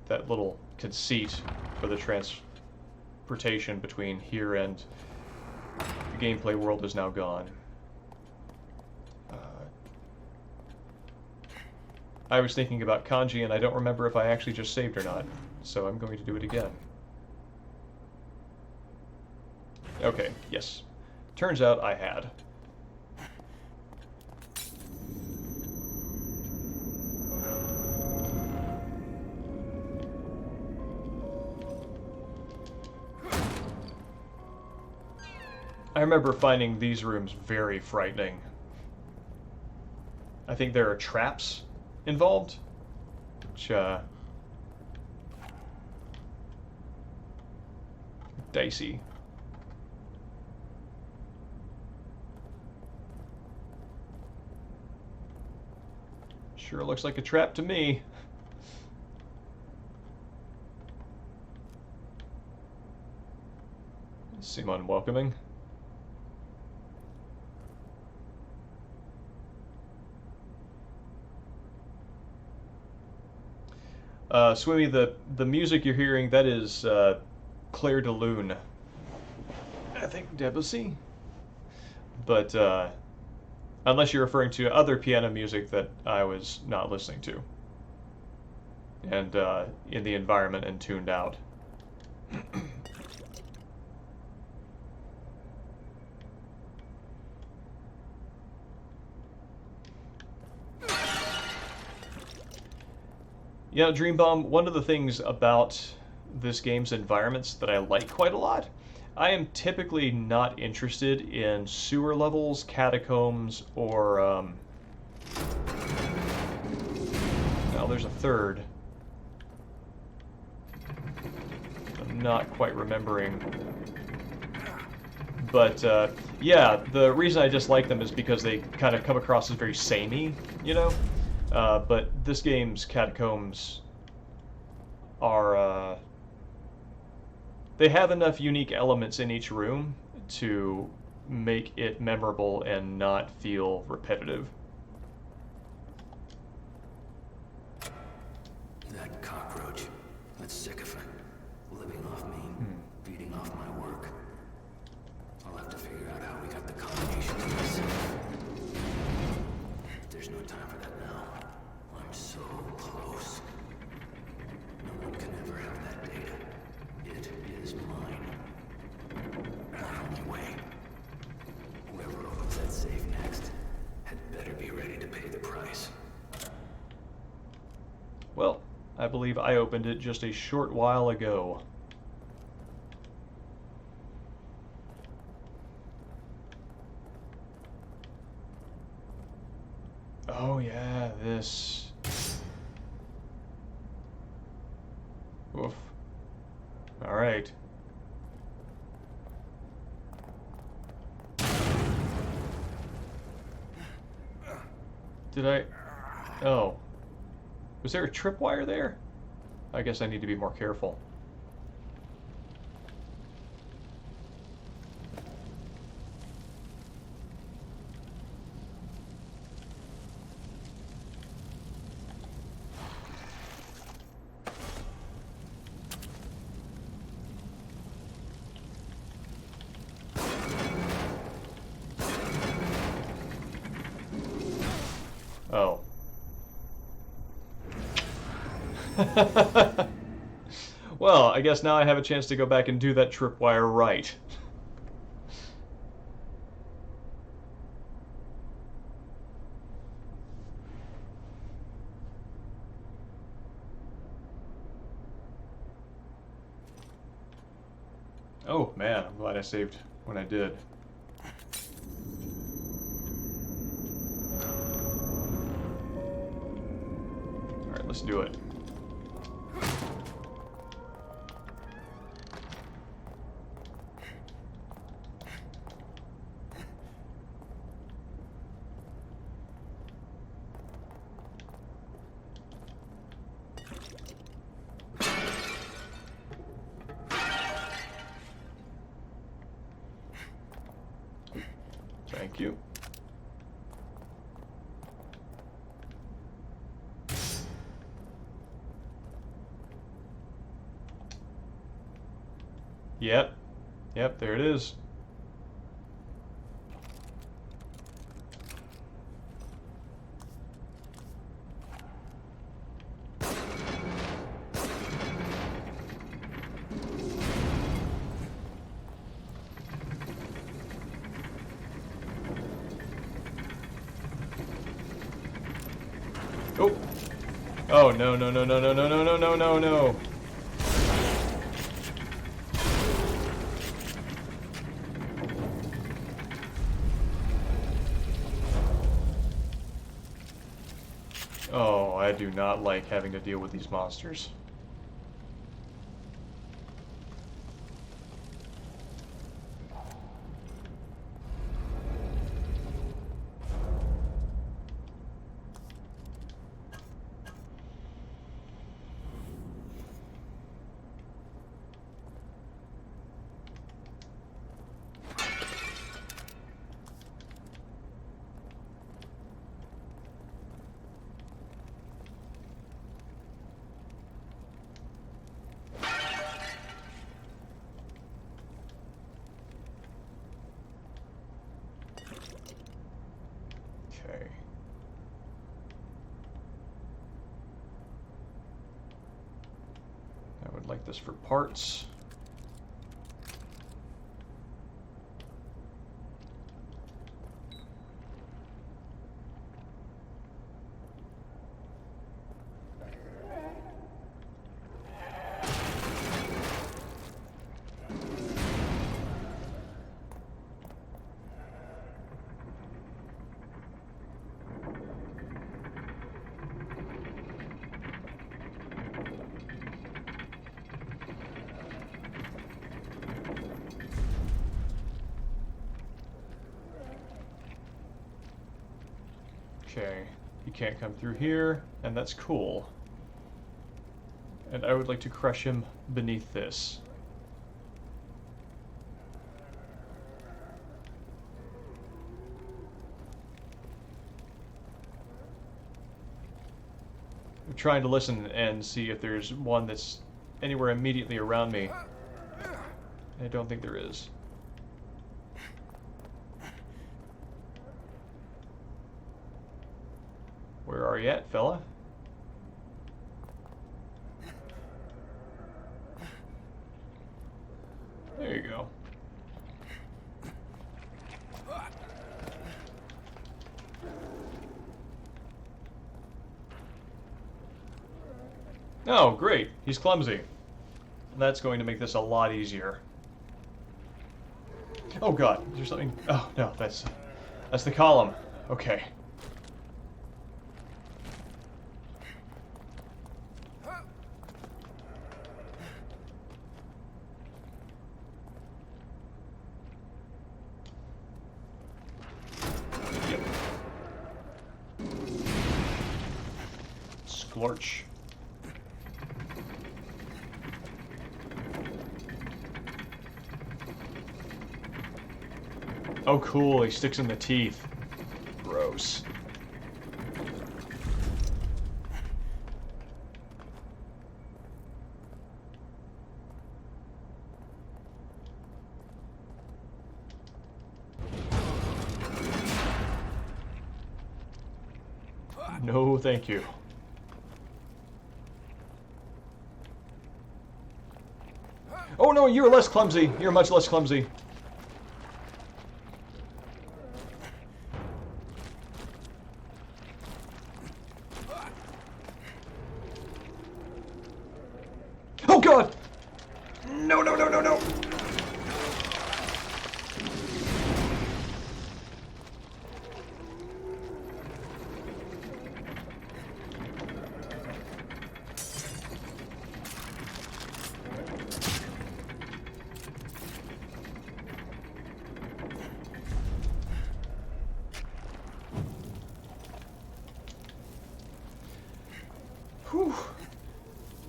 little conceit for the transportation between here and the gameplay world is now gone. I was thinking about kanji and I don't remember if I actually just saved or not, so I'm going to do it again. Okay, yes. Turns out I had. I remember finding these rooms very frightening. I think there are traps involved, which, dicey. Sure looks like a trap to me. Seem unwelcoming. Swimmy, the music you're hearing, that is Claire de Lune. I think Debussy? But unless you're referring to other piano music that I was not listening to. And in the environment and tuned out. Yeah, Dream Bomb, one of the things about this game's environments that I like quite a lot, I am typically not interested in sewer levels, catacombs, or, well, there's a third. I'm not quite remembering. But, yeah, the reason I dislike them is because they kind of come across as very samey, you know? But this game's catacombs are, they have enough unique elements in each room to make it memorable and not feel repetitive. That cockroach, that sycophant, living off me, feeding off my work. I'll have to figure out how we got the combination to the safe. There's no time for that now. I'm so close. No one can ever have that data. It is mine. Our only way. Whoever opens that safe next had better be ready to pay the price. Well, I believe I opened it just a short while ago. Oh yeah, this. Oof. All right. Did I? Oh. Was there a tripwire there? I guess I need to be more careful. Oh. Well, I guess now I have a chance to go back and do that tripwire right. Oh man, I'm glad I saved when I did. Alright, let's do it. Thank you. Yep. Yep, there it is. Oh. Oh, no, no, no, no, no, no, no, no, no, no, no. Oh, I do not like having to deal with these monsters. Okay. I would like this for parts. Okay, he can't come through here, and that's cool. And I would like to crush him beneath this. I'm trying to listen and see if there's one that's anywhere immediately around me. I don't think there is. Where are you at, fella? There you go. Oh, great. He's clumsy. That's going to make this a lot easier. Oh god, is there something? Oh no, that's the column. Okay. Yep. Scorch. Oh cool, he sticks in the teeth. Gross. No, thank you. Oh no, you're less clumsy. You're much less clumsy. Oh god! No, no, no, no, no! Whew.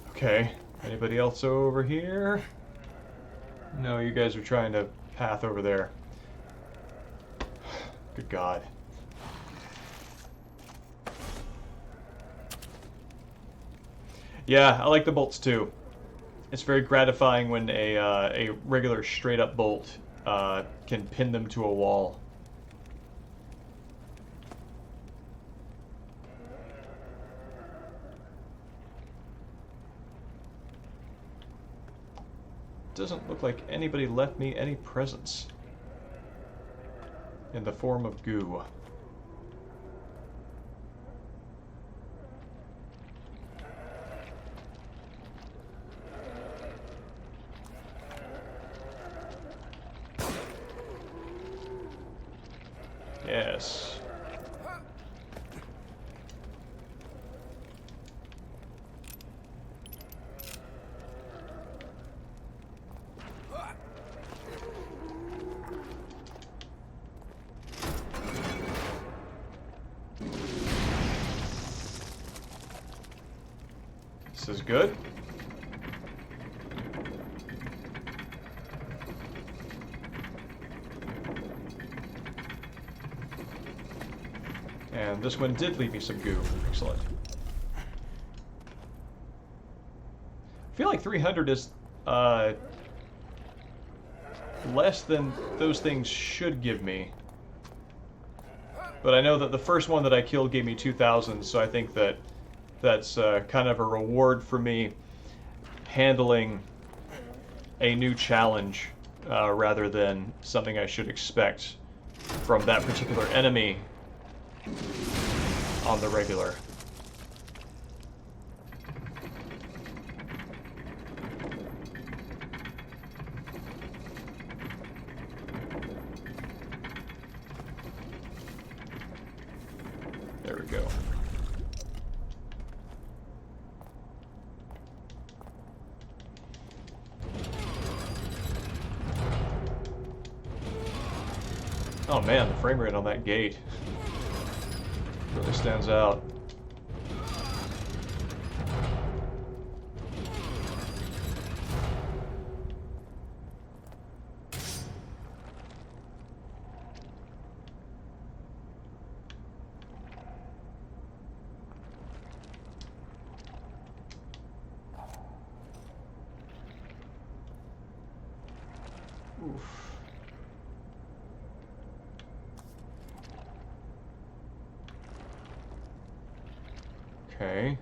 Okay. Anybody else over here? No, you guys are trying to path over there. Good God. Yeah, I like the bolts too. It's very gratifying when a regular straight up bolt can pin them to a wall. Doesn't look like anybody left me any presents in the form of goo. Yes. This is good. And this one did leave me some goo. Excellent. I feel like 300 is less than those things should give me. But I know that the first one that I killed gave me 2,000, so I think that that's kind of a reward for me handling a new challenge rather than something I should expect from that particular enemy on the regular. There we go. Oh man, the frame rate on that gate really stands out. Oof. Okay.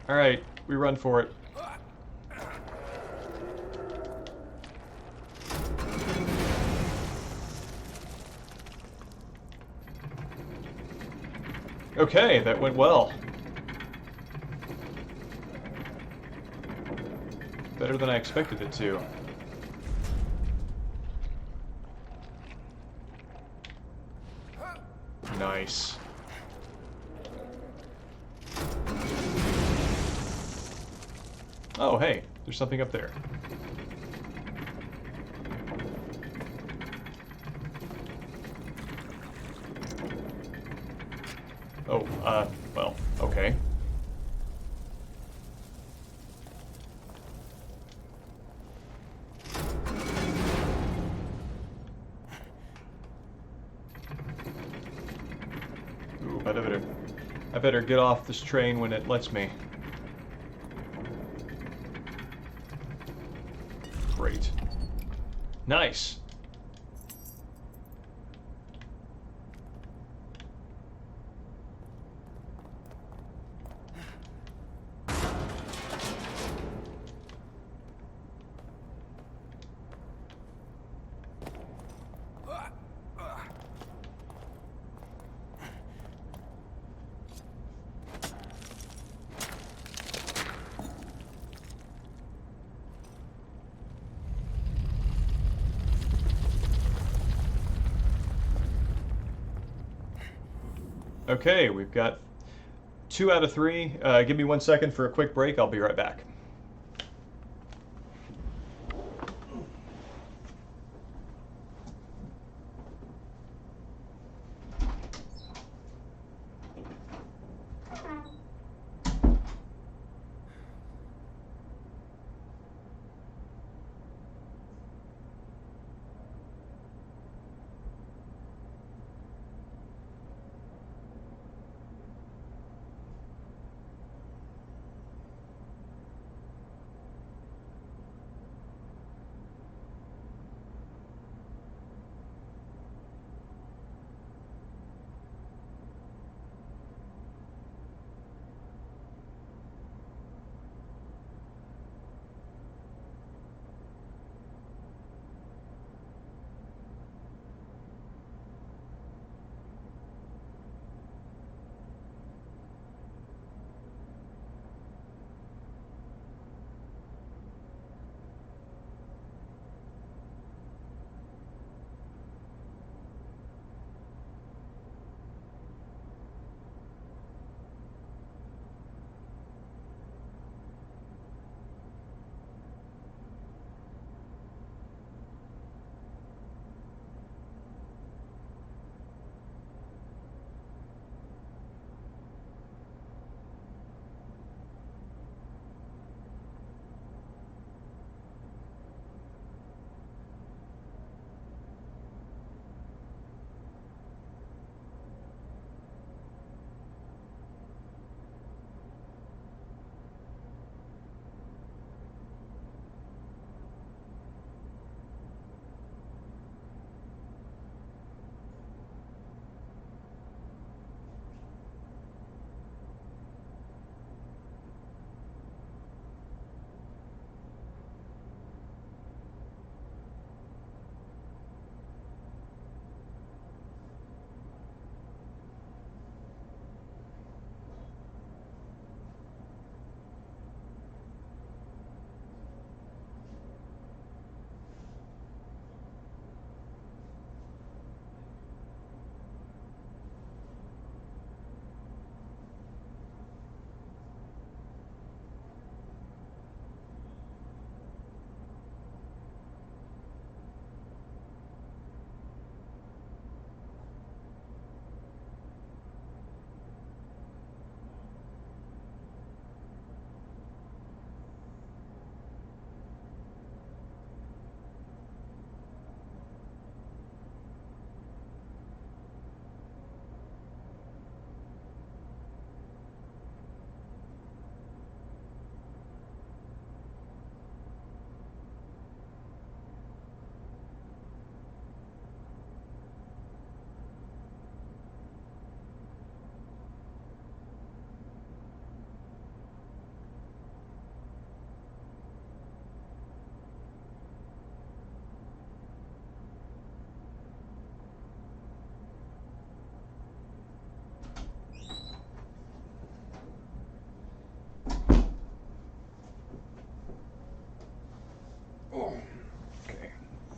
Alright, we run for it. Okay, that went well. Better than I expected it to. Nice. Oh, hey, there's something up there. Oh, well, okay. Ooh, I better get off this train when it lets me. Great. Nice. Okay, we've got 2 out of 3. Give me 1 second for a quick break. I'll be right back.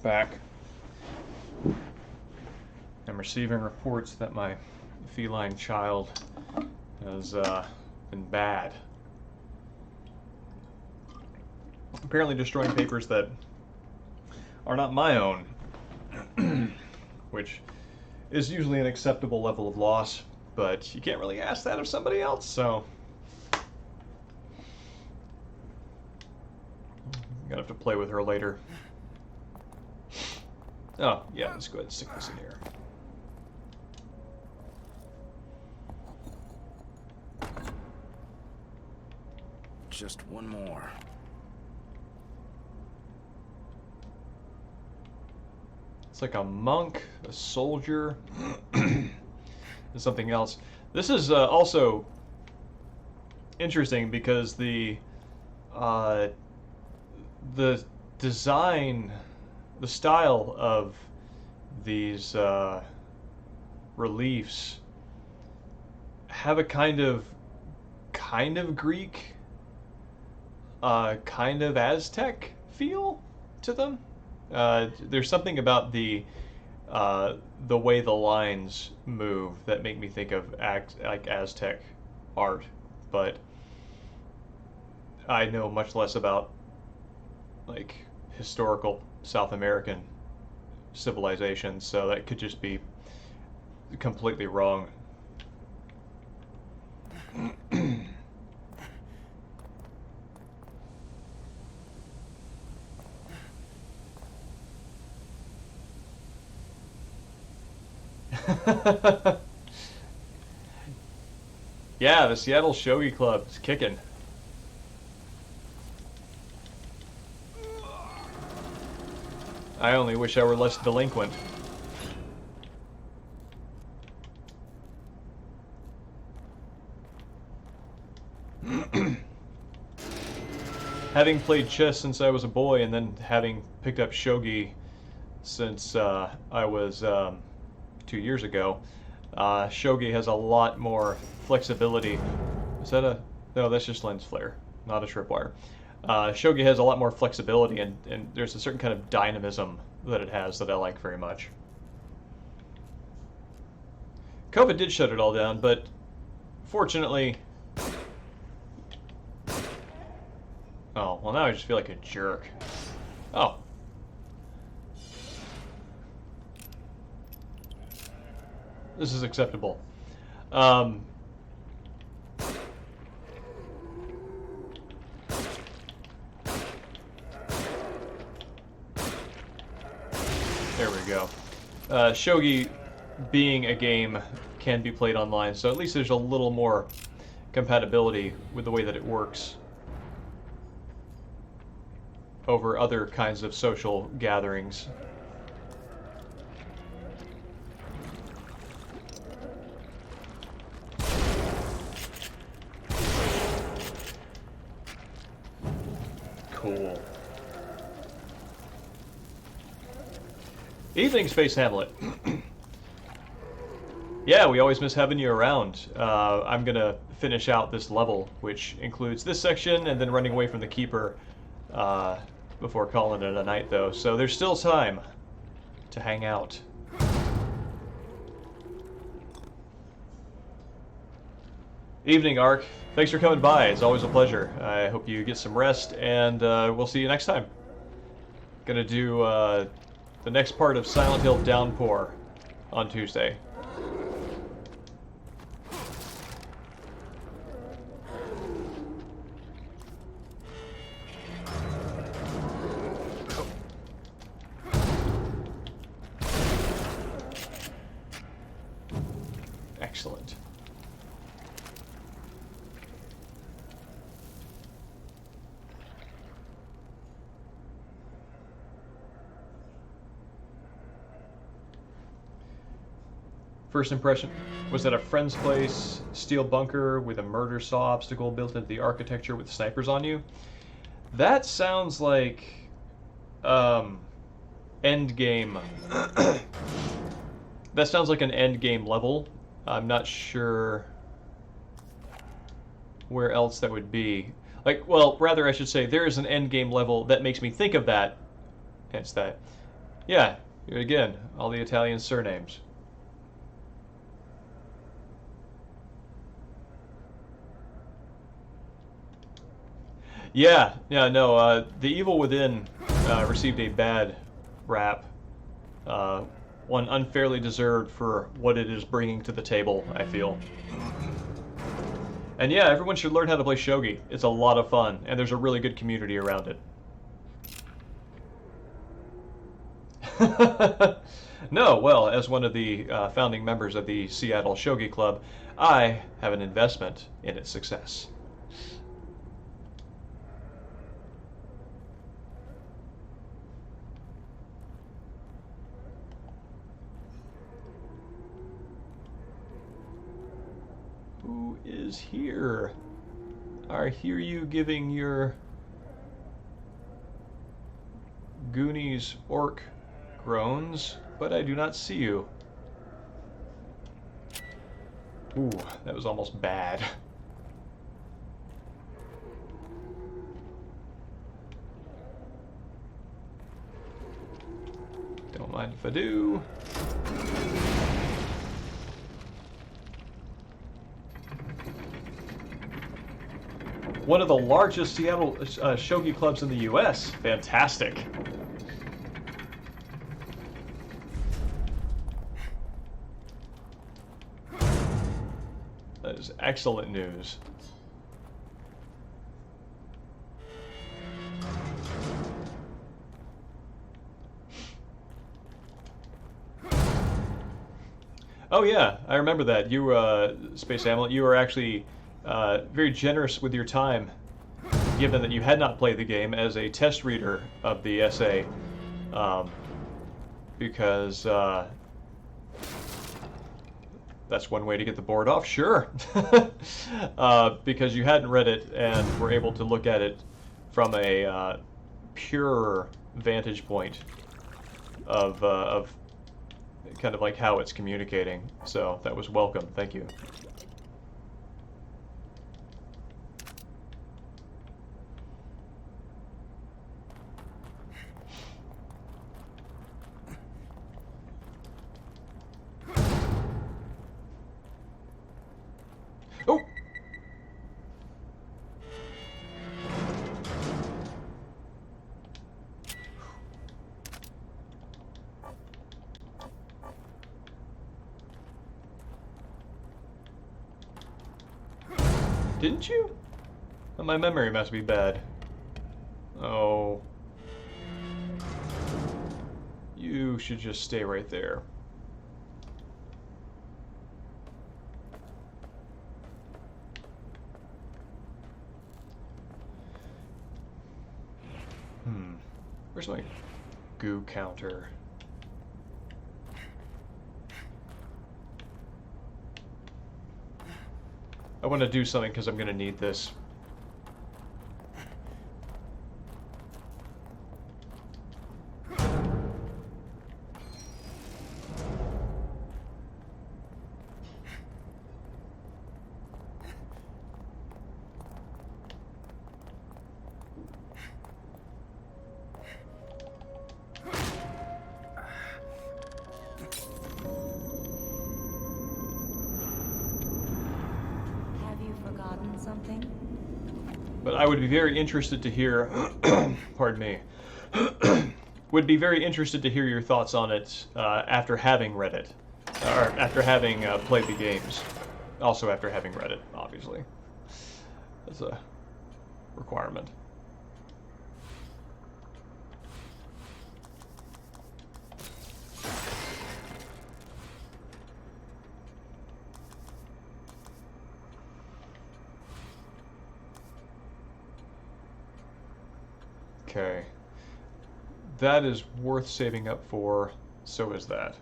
back. I'm receiving reports that my feline child has been bad. Apparently destroying papers that are not my own, which is usually an acceptable level of loss, but you can't really ask that of somebody else, so gonna have to play with her later. Oh, yeah, let's go ahead and stick this in here. Just one more. It's like a monk, a soldier, and something else. This is also interesting because the design, the style of these reliefs have a kind of Greek, kind of Aztec feel to them. There's something about the way the lines move that make me think of like Aztec art, but I know much less about like historical South American civilizations, so that could just be completely wrong. Yeah, the Seattle Shogi Club is kicking. I only wish I were less delinquent. Having played chess since I was a boy, and then having picked up shogi since I was 2 years ago, shogi has a lot more flexibility. Is that a... No, that's just lens flare, not a tripwire. Shogi has a lot more flexibility, and there's a certain kind of dynamism that it has that I like very much. COVID did shut it all down, but fortunately... Oh, well now I just feel like a jerk. Oh. This is acceptable. There we go. Shogi, being a game, can be played online, so at least there's a little more compatibility with the way that it works over other kinds of social gatherings. Cool. Evening, Space Hamlet. Yeah, we always miss having you around. I'm gonna finish out this level, which includes this section and then running away from the Keeper before calling it a night, though. So there's still time to hang out. Evening, Ark. Thanks for coming by. It's always a pleasure. I hope you get some rest, and we'll see you next time. Gonna do the next part of Silent Hill Downpour on Tuesday. Excellent. First impression was at a friend's place, steel bunker with a murder saw obstacle built into the architecture with snipers on you. That sounds like end game. That sounds like an end game level. I'm not sure where else that would be. Like, well, rather I should say there is an end game level that makes me think of that. It's that Yeah, again, all the Italian surnames. Yeah, no, The Evil Within received a bad rap. Uh, One unfairly deserved for what it is bringing to the table, I feel. And yeah, everyone should learn how to play shogi. It's a lot of fun, and there's a really good community around it. No, well, as one of the founding members of the Seattle Shogi Club, I have an investment in its success. Who is here? I hear you giving your Goonies orc groans, but I do not see you. Ooh, that was almost bad. Don't mind if I do. One of the largest Seattle shogi clubs in the U.S. Fantastic. That is excellent news. Oh yeah, I remember that. You, Space Hamlet, you were actually very generous with your time, given that you had not played the game, as a test reader of the essay, because that's one way to get the board off, sure. Because you hadn't read it and were able to look at it from a pure vantage point of kind of like how it's communicating. So that was welcome. Thank you. Oh! Didn't you? Oh, my memory must be bad. Oh. You should just stay right there. Where's my goo counter? I want to do something because I'm going to need this. But I would be very interested to hear, pardon me, would be very interested to hear your thoughts on it after having read it, or after having played the games. Also after having read it, obviously. That's a requirement. Okay. That is worth saving up for. So is that.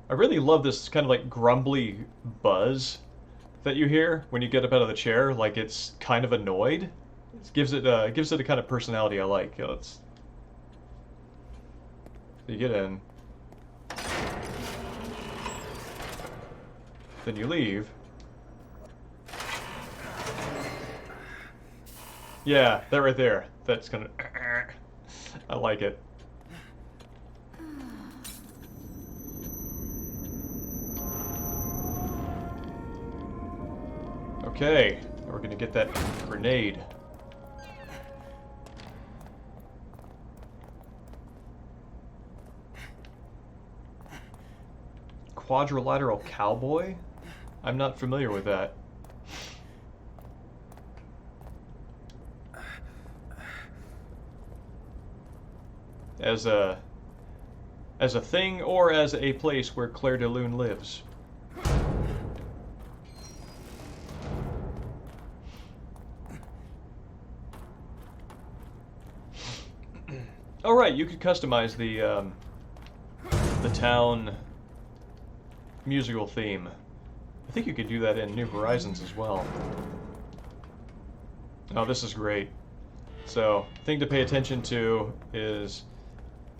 I really love this kind of like grumbly buzz that you hear when you get up out of the chair, like it's kind of annoyed. It gives it a kind of personality I like. It's You get in. Then you leave. Yeah, that right there. That's gonna... I like it. Okay, we're gonna get that grenade. Quadrilateral cowboy? I'm not familiar with that. As a thing or as a place where Claire de Lune lives. Oh right, you could customize the town musical theme. I think you could do that in New Horizons as well. Oh, this is great. So, thing to pay attention to is,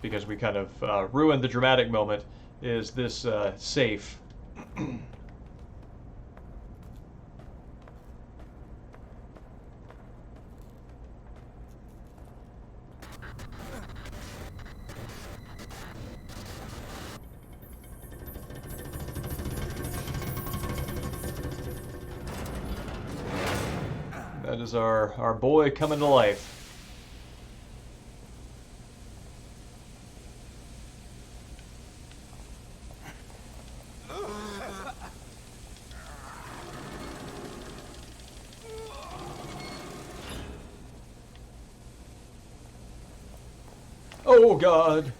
because we kind of ruined the dramatic moment, is this safe. That is our boy coming to life. Oh God.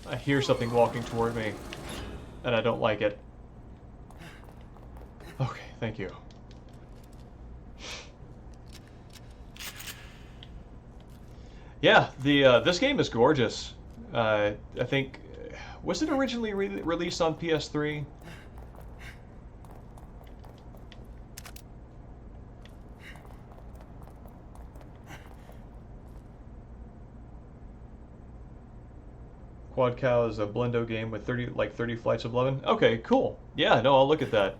I hear something walking toward me, and I don't like it. Okay, thank you. Yeah, the this game is gorgeous. I think, was it originally released on PS3? Quad Cow is a Blendo game with 30 flights of lovin'. Okay, cool. Yeah, no, I'll look at that.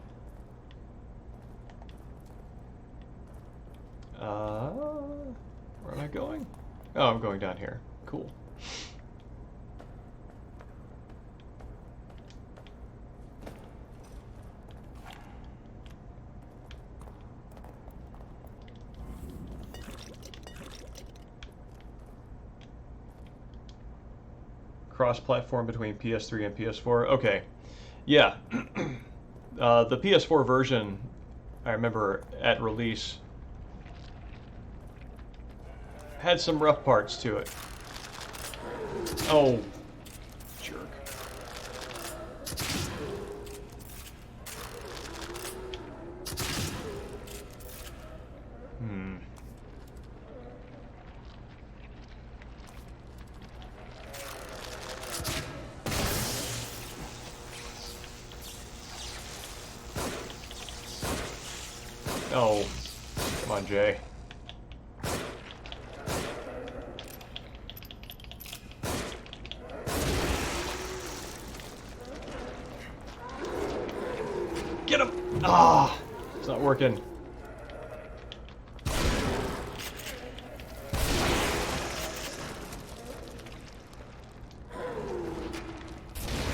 Where am I going? Oh, I'm going down here. Cool. Cross-platform between PS3 and PS4. Okay, yeah. The PS4 version, I remember at release, had some rough parts to it. Oh, jerk. Oh, come on, Jay. Get him! Ah, it's not working.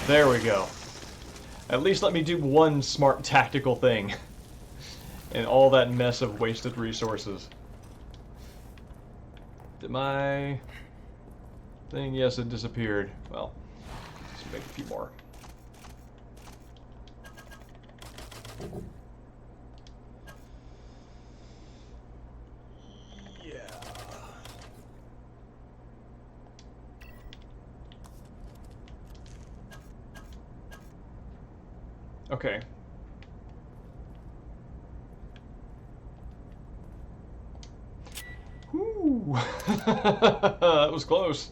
There we go. At least let me do one smart tactical thing. And all that mess of wasted resources. Did my thing? Yes, it disappeared. Well, let's make a few more. Yeah. Okay. Whew. That was close.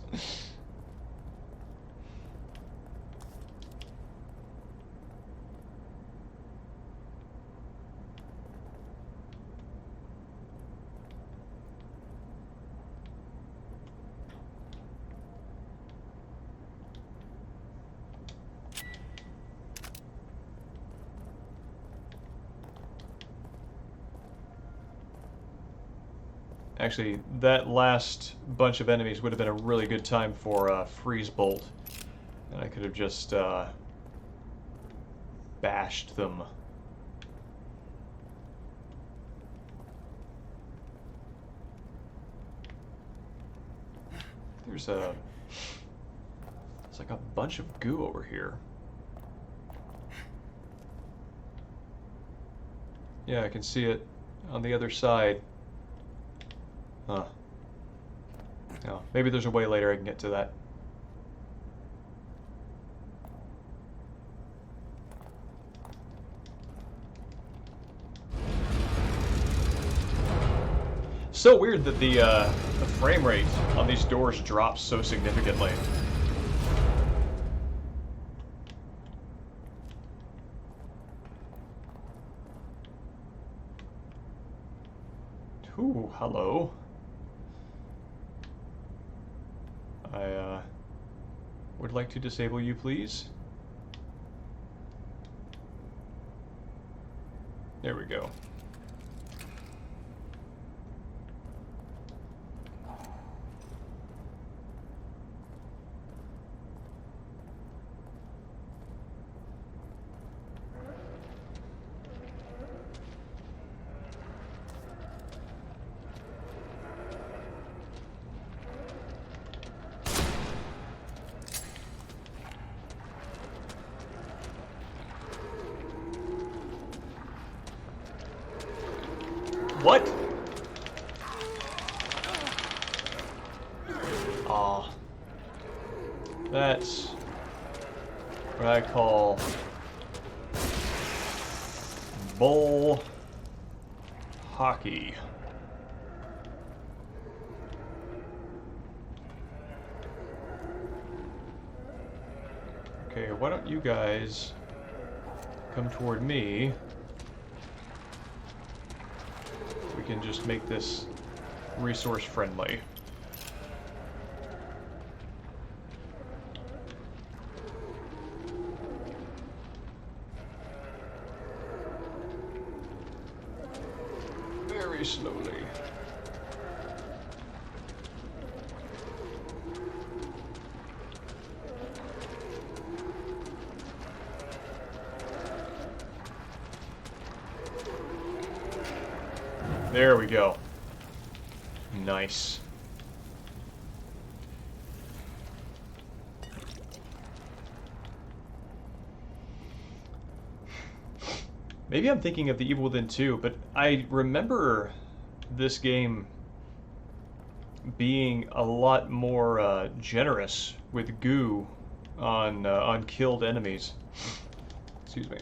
Actually, that last bunch of enemies would have been a really good time for freeze bolt. And I could have just bashed them. There's like a bunch of goo over here. Yeah, I can see it on the other side. Huh. Oh, maybe there's a way later I can get to that. So weird that the frame rate on these doors drops so significantly. Ooh, hello. I would like to disable you, please. There we go. What? Aw. That's what I call bull hockey. Okay, why don't you guys come toward me? We can just make this resource friendly. Very slowly. There we go. Nice. Maybe I'm thinking of The Evil Within 2, but I remember this game being a lot more generous with goo on killed enemies. Excuse me.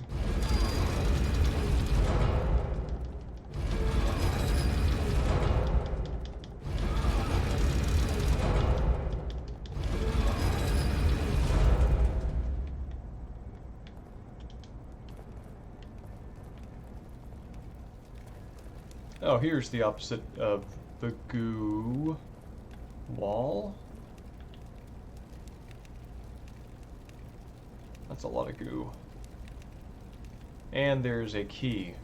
Oh, here's the opposite of the goo wall. That's a lot of goo. And there's a key.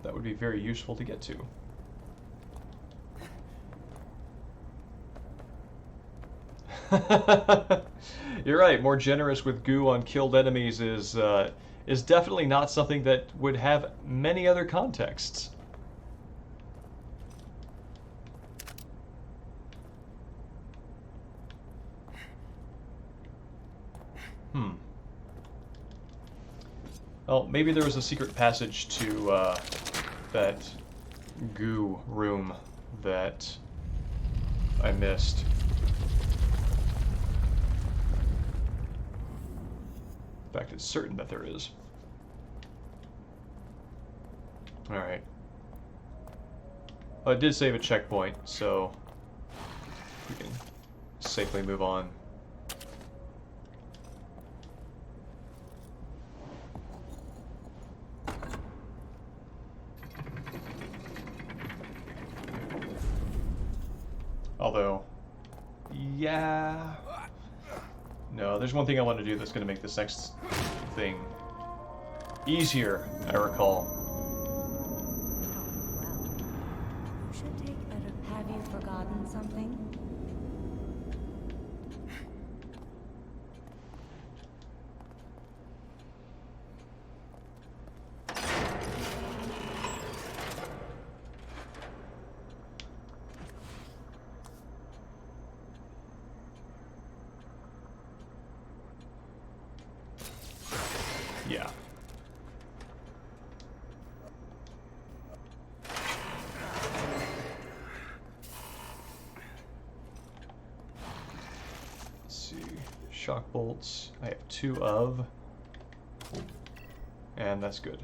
That would be very useful to get to. You're right, more generous with goo on killed enemies is definitely not something that would have many other contexts. Well, maybe there was a secret passage to that goo room that I missed. In fact, it's certain that there is. Alright. Well, I did save a checkpoint, so we can safely move on. Although, yeah... No, there's one thing I want to do that's going to make this next thing easier, I recall. forgotten something? Yeah. Let's see. Shock bolts. I have 2 of. And that's good.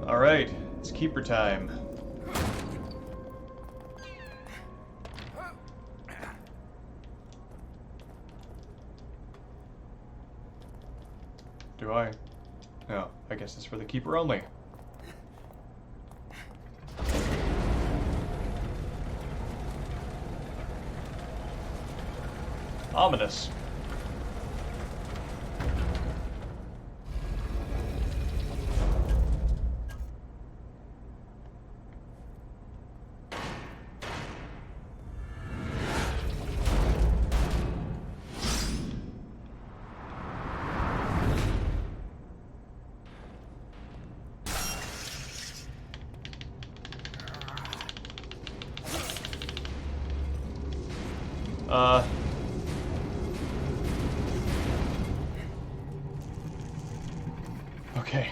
Alright, it's keeper time. Do I? No, I guess it's for the keeper only. Ominous. Okay.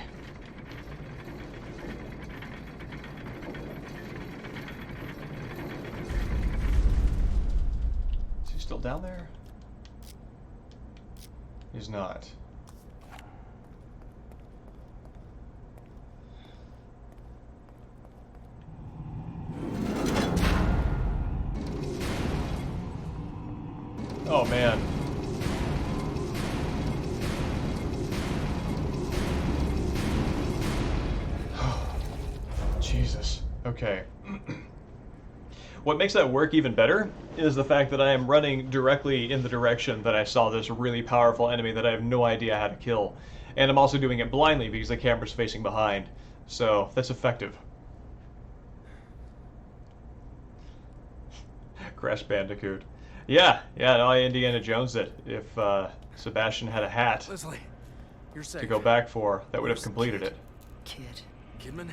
Is he still down there? He's not. Oh man. Jesus. Okay. What makes that work even better is the fact that I am running directly in the direction that I saw this really powerful enemy that I have no idea how to kill. And I'm also doing it blindly because the camera's facing behind. So, that's effective. Crash Bandicoot. Yeah, no, I Indiana Jones it. If Sebastian had a hat Leslie, you're safe. to go back for, that would have completed it. Kid. Kidman?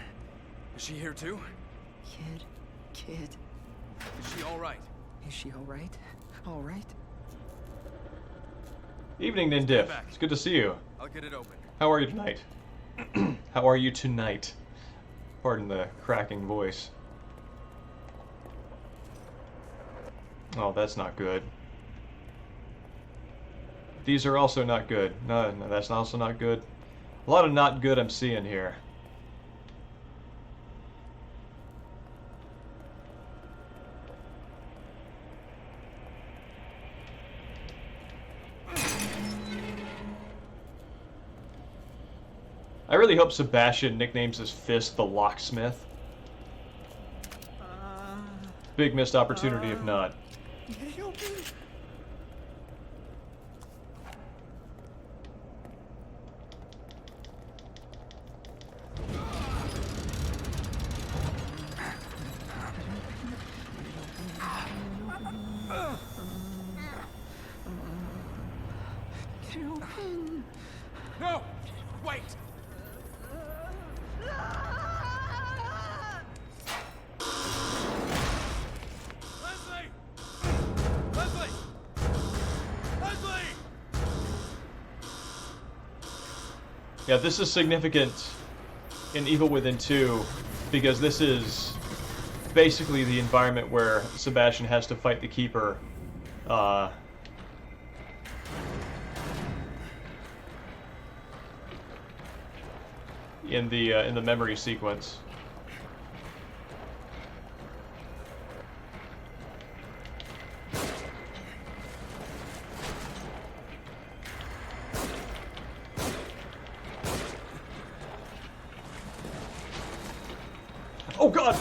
Is she here too? Kid. Is she alright? Is she alright? Alright? Evening, Nindiff. It's good to see you. I'll get it open. How are you tonight? How are you tonight? Pardon the cracking voice. Oh, that's not good. These are also not good. No, that's also not good. A lot of not good I'm seeing here. I really hope Sebastian nicknames his fist the Locksmith. Big missed opportunity if not. No! Wait! Leslie! Leslie! Leslie! Yeah, this is significant in Evil Within 2 because this is basically the environment where Sebastian has to fight the Keeper. In the memory sequence. Oh God!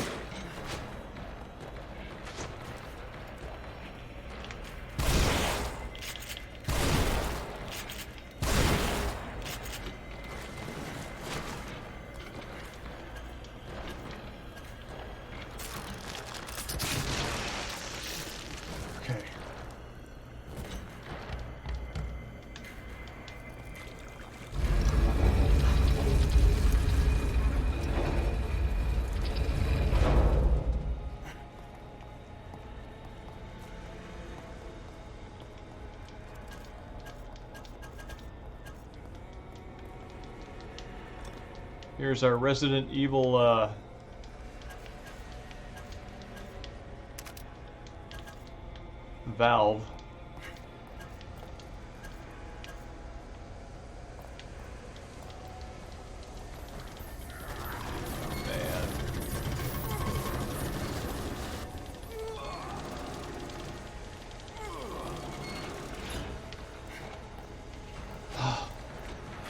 Here's our Resident Evil, valve.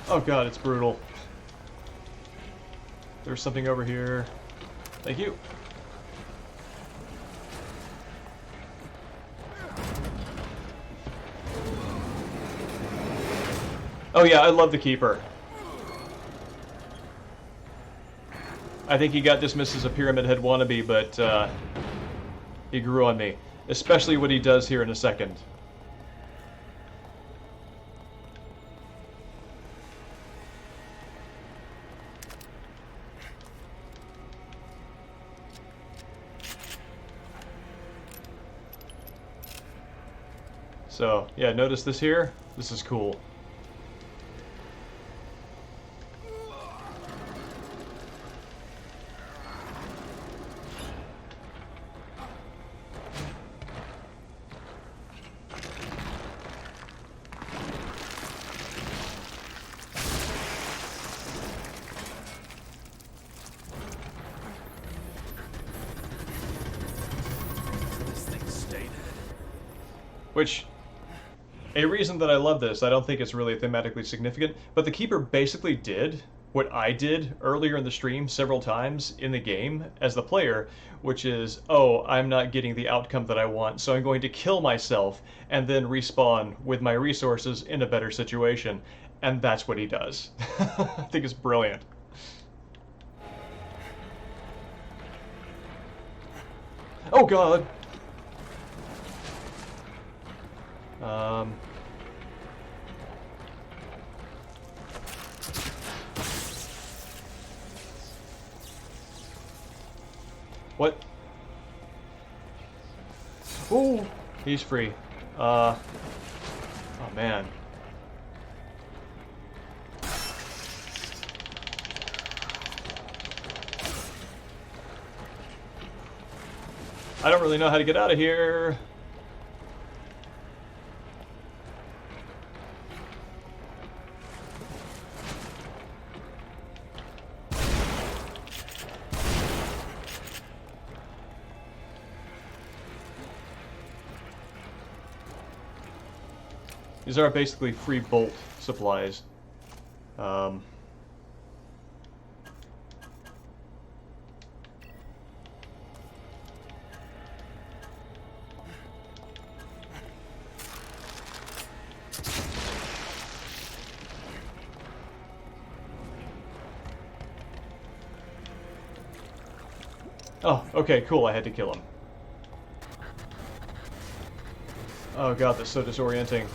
Oh god, it's brutal. There's something over here. Thank you. Oh yeah, I love the Keeper. I think he got dismissed as a Pyramid Head wannabe, but he grew on me. Especially what he does here in a second. So, yeah, notice this here? This is cool. This thing stayed. Which, a reason that I love this, I don't think it's really thematically significant, but the Keeper basically did what I did earlier in the stream several times in the game as the player, which is, oh, I'm not getting the outcome that I want, so I'm going to kill myself and then respawn with my resources in a better situation. And that's what he does. I think it's brilliant. Oh god! What? Ooh, he's free. Oh man. I don't really know how to get out of here. These are basically free bolt supplies. Oh, okay, cool, I had to kill him. Oh god, that's so disorienting.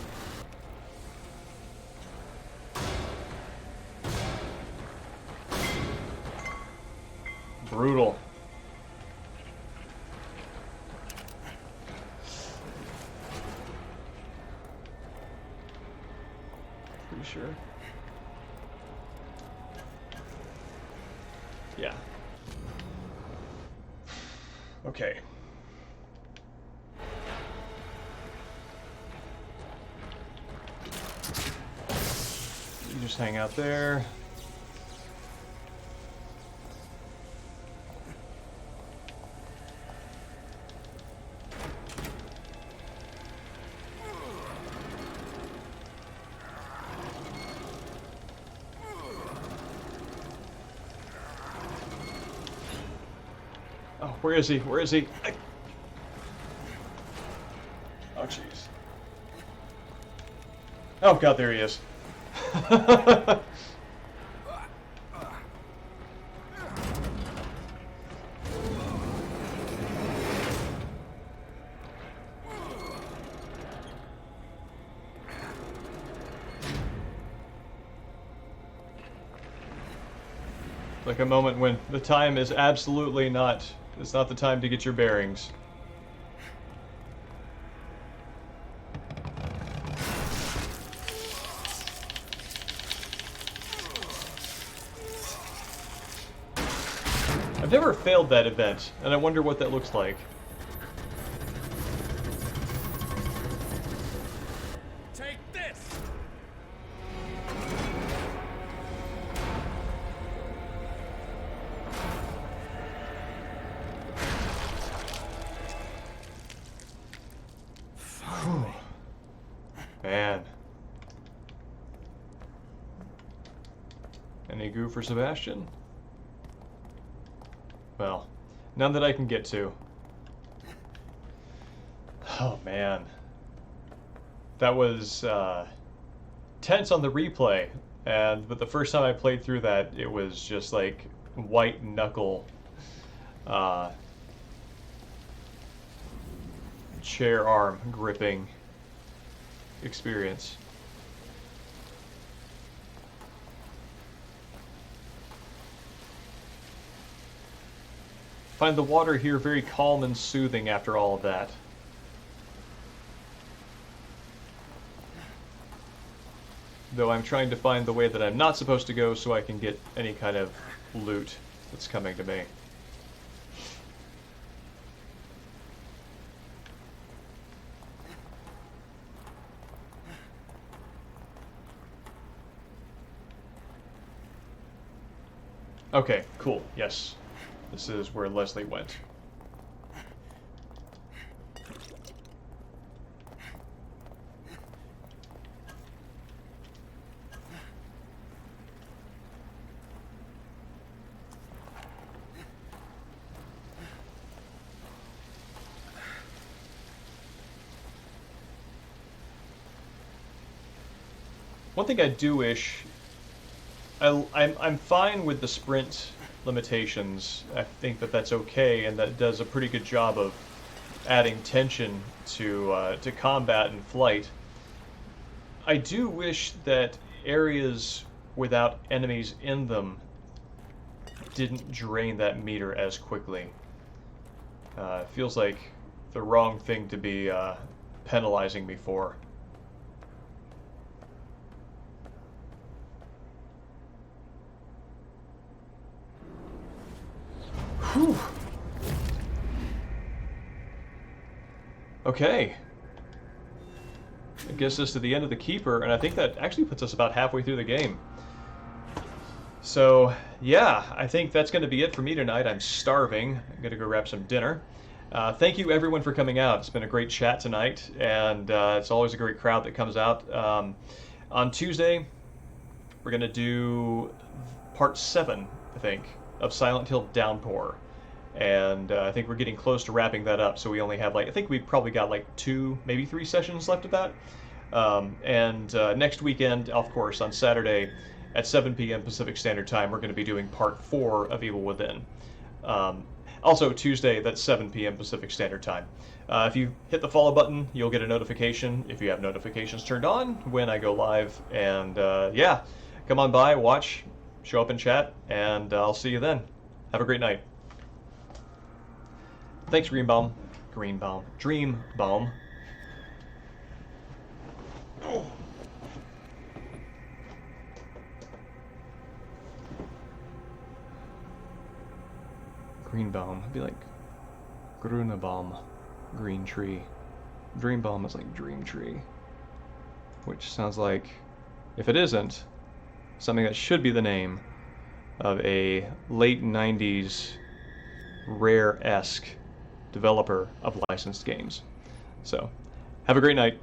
Brutal. Pretty sure. Yeah. Okay. You just hang out there. Oh, where is he? Where is he? Oh, jeez. Oh, God, there he is. Like a moment when the time is absolutely not, it's not the time to get your bearings. I've never failed that event, and I wonder what that looks like. Take this! Whew. Man. Any goo for Sebastian? Well, none that I can get to. Oh man. That was tense on the replay, but the first time I played through that, it was just like white knuckle chair arm gripping experience. Find the water here very calm and soothing after all of that. Though I'm trying to find the way that I'm not supposed to go so I can get any kind of loot that's coming to me. Okay, cool, yes. This is where Leslie went. One thing I do wish, I'm fine with the sprint limitations. I think that that's okay, and that does a pretty good job of adding tension to combat and flight. I do wish that areas without enemies in them didn't drain that meter as quickly. It feels like the wrong thing to be penalizing me for. Whew. Okay. That gets us to the end of the Keeper, and I think that actually puts us about halfway through the game. So, yeah, I think that's going to be it for me tonight. I'm starving. I'm going to go grab some dinner. Thank you, everyone, for coming out. It's been a great chat tonight, and it's always a great crowd that comes out. On Tuesday, we're going to do part 7, I think, of Silent Hill Downpour. And I think we're getting close to wrapping that up, so we only have, like, I think we've probably got, like, 2, maybe 3 sessions left of that. Next weekend, of course, on Saturday at 7 p.m. Pacific Standard Time, we're going to be doing part 4 of Evil Within. Also, Tuesday, that's 7 p.m. Pacific Standard Time. If you hit the follow button, you'll get a notification if you have notifications turned on when I go live. And yeah, come on by, watch, show up in chat, and I'll see you then. Have a great night. Thanks, Dreambaum. Dreambaum. Oh. Greenbaum. It'd be like Grunebaum, green tree. Dreambaum is like dream tree, which sounds like, if it isn't, something that should be the name of a late 90s Rare-esque developer of licensed games. So, have a great night.